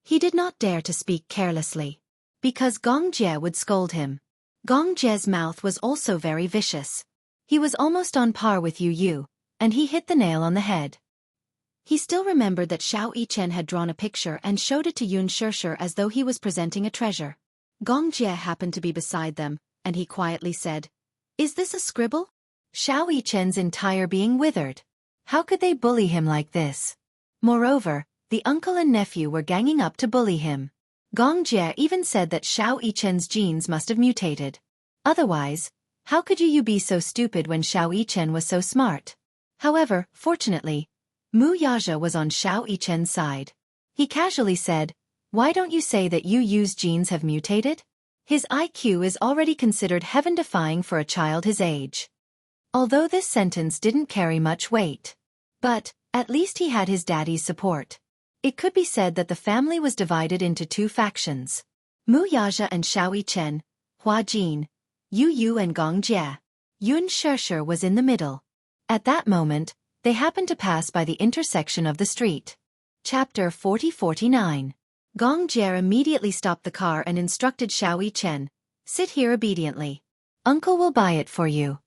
He did not dare to speak carelessly, because Gong Jie would scold him. Gong Jie's mouth was also very vicious. He was almost on par with Yu Yu, and he hit the nail on the head. He still remembered that Xiao Yichen had drawn a picture and showed it to Yun Shirshir as though he was presenting a treasure. Gong Jie happened to be beside them, and he quietly said, "Is this a scribble?" Xiao Yichen's entire being withered. How could they bully him like this? Moreover, the uncle and nephew were ganging up to bully him. Gong Jie even said that Xiao Yichen's genes must have mutated. Otherwise, how could you be so stupid when Xiao Yichen was so smart? However, fortunately, Mu Yaja was on Xiao Yichen's side. He casually said, "Why don't you say that Yu Yu's genes have mutated? His IQ is already considered heaven-defying for a child his age." Although this sentence didn't carry much weight. But, at least he had his daddy's support. It could be said that the family was divided into two factions. Mu Yaja and Xiao Yichen, Hua Jin, Yu Yu and Gong Jie. Yun Shirshir was in the middle. At that moment, they happened to pass by the intersection of the street. Chapter 40-49. Gong Jie immediately stopped the car and instructed Xiao Yichen, "Sit here obediently. Uncle will buy it for you."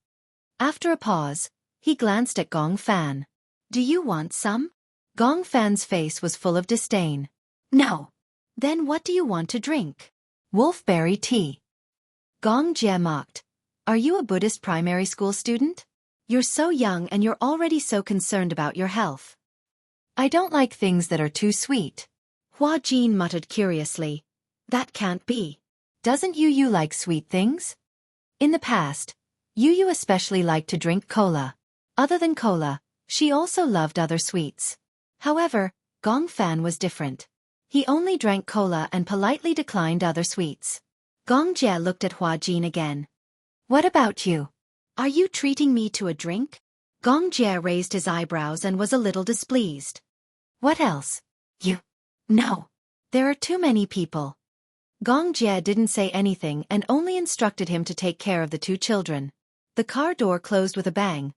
After a pause, he glanced at Gong Fan. "Do you want some?" Gong Fan's face was full of disdain. "No." "Then what do you want to drink?" "Wolfberry tea." Gong Jie mocked. "Are you a Buddhist primary school student? You're so young and you're already so concerned about your health." "I don't like things that are too sweet." Hua Jin muttered curiously. "That can't be. Doesn't Yu Yu like sweet things?" In the past, Yu Yu especially liked to drink cola. Other than cola, she also loved other sweets. However, Gong Fan was different. He only drank cola and politely declined other sweets. Gong Jie looked at Hua Jin again. "What about you? Are you treating me to a drink?" Gong Jie raised his eyebrows and was a little displeased. What else? You. No. There are too many people. Gong Jie didn't say anything and only instructed him to take care of the two children. The car door closed with a bang,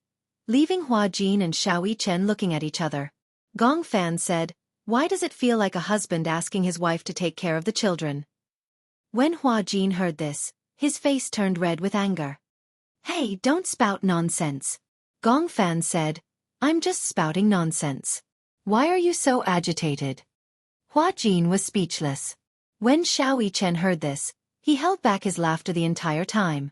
leaving Hua Jin and Xiao Yichen looking at each other. Gong Fan said, "Why does it feel like a husband asking his wife to take care of the children?" When Hua Jin heard this, his face turned red with anger. "Hey, don't spout nonsense." Gong Fan said, "I'm just spouting nonsense. Why are you so agitated?" Hua Jin was speechless. When Xiao Yichen heard this, he held back his laughter the entire time.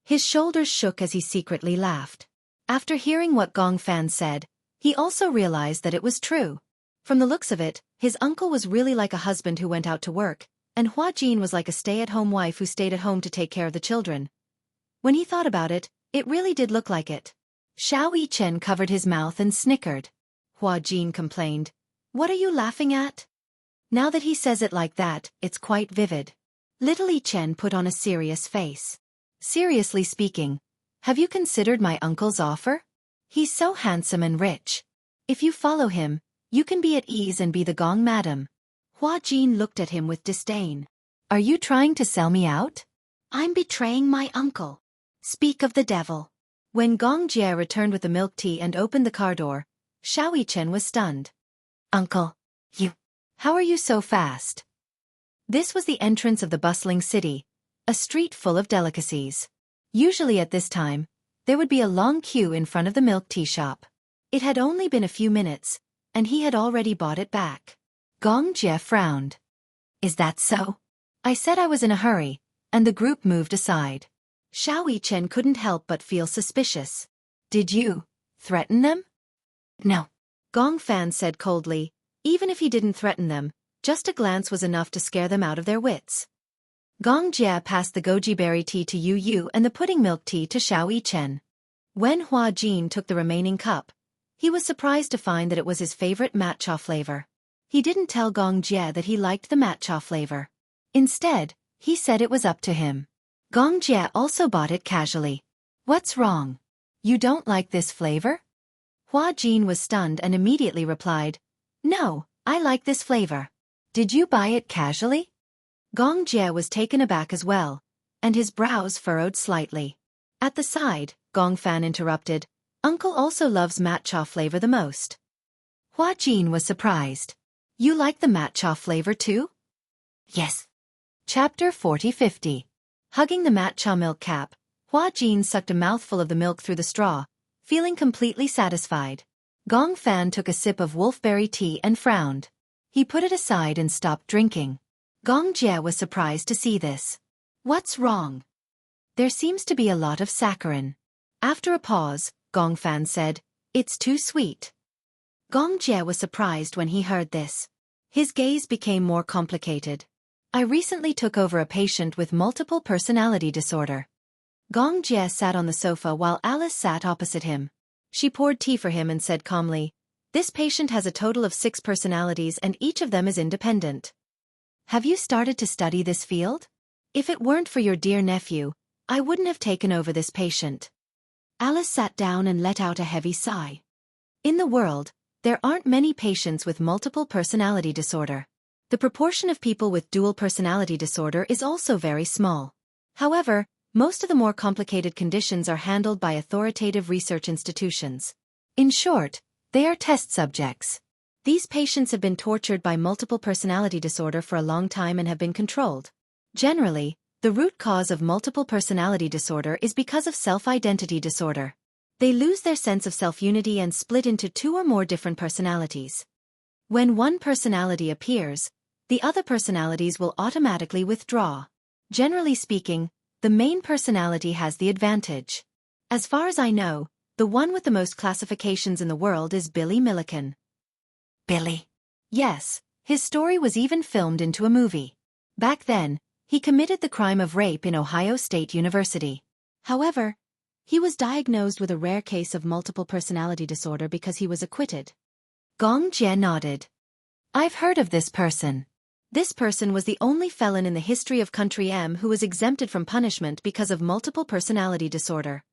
His shoulders shook as he secretly laughed. After hearing what Gong Fan said, he also realized that it was true. From the looks of it, his uncle was really like a husband who went out to work, and Hua Jin was like a stay-at-home wife who stayed at home to take care of the children. When he thought about it, it really did look like it. Xiao Yichen covered his mouth and snickered. Hua Jin complained, "What are you laughing at?" Now that he says it like that, it's quite vivid. Little Yichen put on a serious face. "Seriously speaking, have you considered my uncle's offer? He's so handsome and rich. If you follow him, you can be at ease and be the Gong madam." Hua Jin looked at him with disdain. "Are you trying to sell me out?" "I'm betraying my uncle. Speak of the devil." When Gong Jie returned with the milk tea and opened the car door, Xiao Yichen was stunned. "Uncle, you... How are you so fast?" This was the entrance of the bustling city, a street full of delicacies. Usually at this time, there would be a long queue in front of the milk tea shop. It had only been a few minutes, and he had already bought it back. Gong Jie frowned. "Is that so?" "I said I was in a hurry," and the group moved aside. Xiao Yichen couldn't help but feel suspicious. "Did you threaten them?" "No," Gong Fan said coldly. Even if he didn't threaten them, just a glance was enough to scare them out of their wits. Gong Jie passed the goji berry tea to Yu Yu and the pudding milk tea to Xiao Yichen. When Hua Jin took the remaining cup, he was surprised to find that it was his favorite matcha flavor. He didn't tell Gong Jie that he liked the matcha flavor. Instead, he said it was up to him. Gong Jie also bought it casually. "What's wrong? You don't like this flavor?" Hua Jin was stunned and immediately replied, "No, I like this flavor." "Did you buy it casually?" Gong Jie was taken aback as well, and his brows furrowed slightly. At the side, Gong Fan interrupted, "Uncle also loves matcha flavor the most." Hua Jin was surprised. "You like the matcha flavor too?" "Yes." Chapter 40-50. Hugging the matcha milk cap, Hua Jin sucked a mouthful of the milk through the straw, feeling completely satisfied. Gong Fan took a sip of wolfberry tea and frowned. He put it aside and stopped drinking. Gong Jie was surprised to see this. "What's wrong?" "There seems to be a lot of saccharin." After a pause, Gong Fan said, "It's too sweet." Gong Jie was surprised when he heard this. His gaze became more complicated. "I recently took over a patient with multiple personality disorder." Gong Jie sat on the sofa while Alice sat opposite him. She poured tea for him and said calmly, "This patient has a total of 6 personalities and each of them is independent. Have you started to study this field? If it weren't for your dear nephew, I wouldn't have taken over this patient." Alice sat down and let out a heavy sigh. In the world, there aren't many patients with multiple personality disorder. The proportion of people with dual personality disorder is also very small. However, most of the more complicated conditions are handled by authoritative research institutions. In short, they are test subjects. These patients have been tortured by multiple personality disorder for a long time and have been controlled. Generally, the root cause of multiple personality disorder is because of self-identity disorder. They lose their sense of self-unity and split into 2 or more different personalities. When one personality appears, the other personalities will automatically withdraw. Generally speaking, the main personality has the advantage. As far as I know, the one with the most classifications in the world is Billy Milliken. Billy? Yes, his story was even filmed into a movie. Back then, he committed the crime of rape in Ohio State University. However, he was diagnosed with a rare case of multiple personality disorder because he was acquitted. Gong Jie nodded. "I've heard of this person." This person was the only felon in the history of Country M who was exempted from punishment because of multiple personality disorder.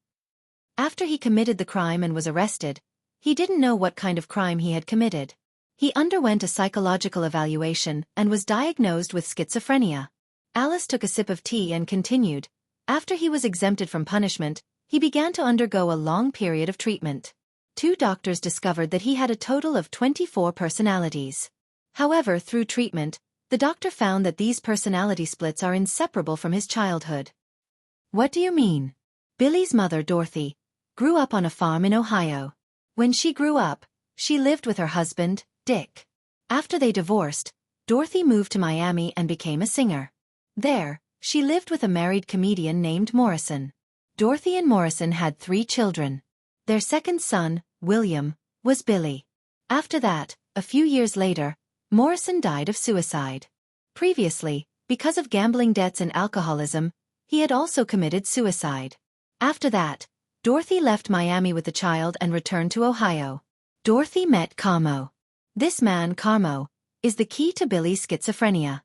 After he committed the crime and was arrested, he didn't know what kind of crime he had committed. He underwent a psychological evaluation and was diagnosed with schizophrenia. Alice took a sip of tea and continued. After he was exempted from punishment, he began to undergo a long period of treatment. 2 doctors discovered that he had a total of 24 personalities. However, through treatment, the doctor found that these personality splits are inseparable from his childhood. What do you mean? Billy's mother, Dorothy, grew up on a farm in Ohio. When she grew up, she lived with her husband, Dick. After they divorced, Dorothy moved to Miami and became a singer. There, she lived with a married comedian named Morrison. Dorothy and Morrison had 3 children. Their second son, William, was Billy. After that, a few years later, Morrison died of suicide. Previously, because of gambling debts and alcoholism, he had also committed suicide. After that, Dorothy left Miami with the child and returned to Ohio. Dorothy met Carmo. This man, Carmo, is the key to Billy's schizophrenia.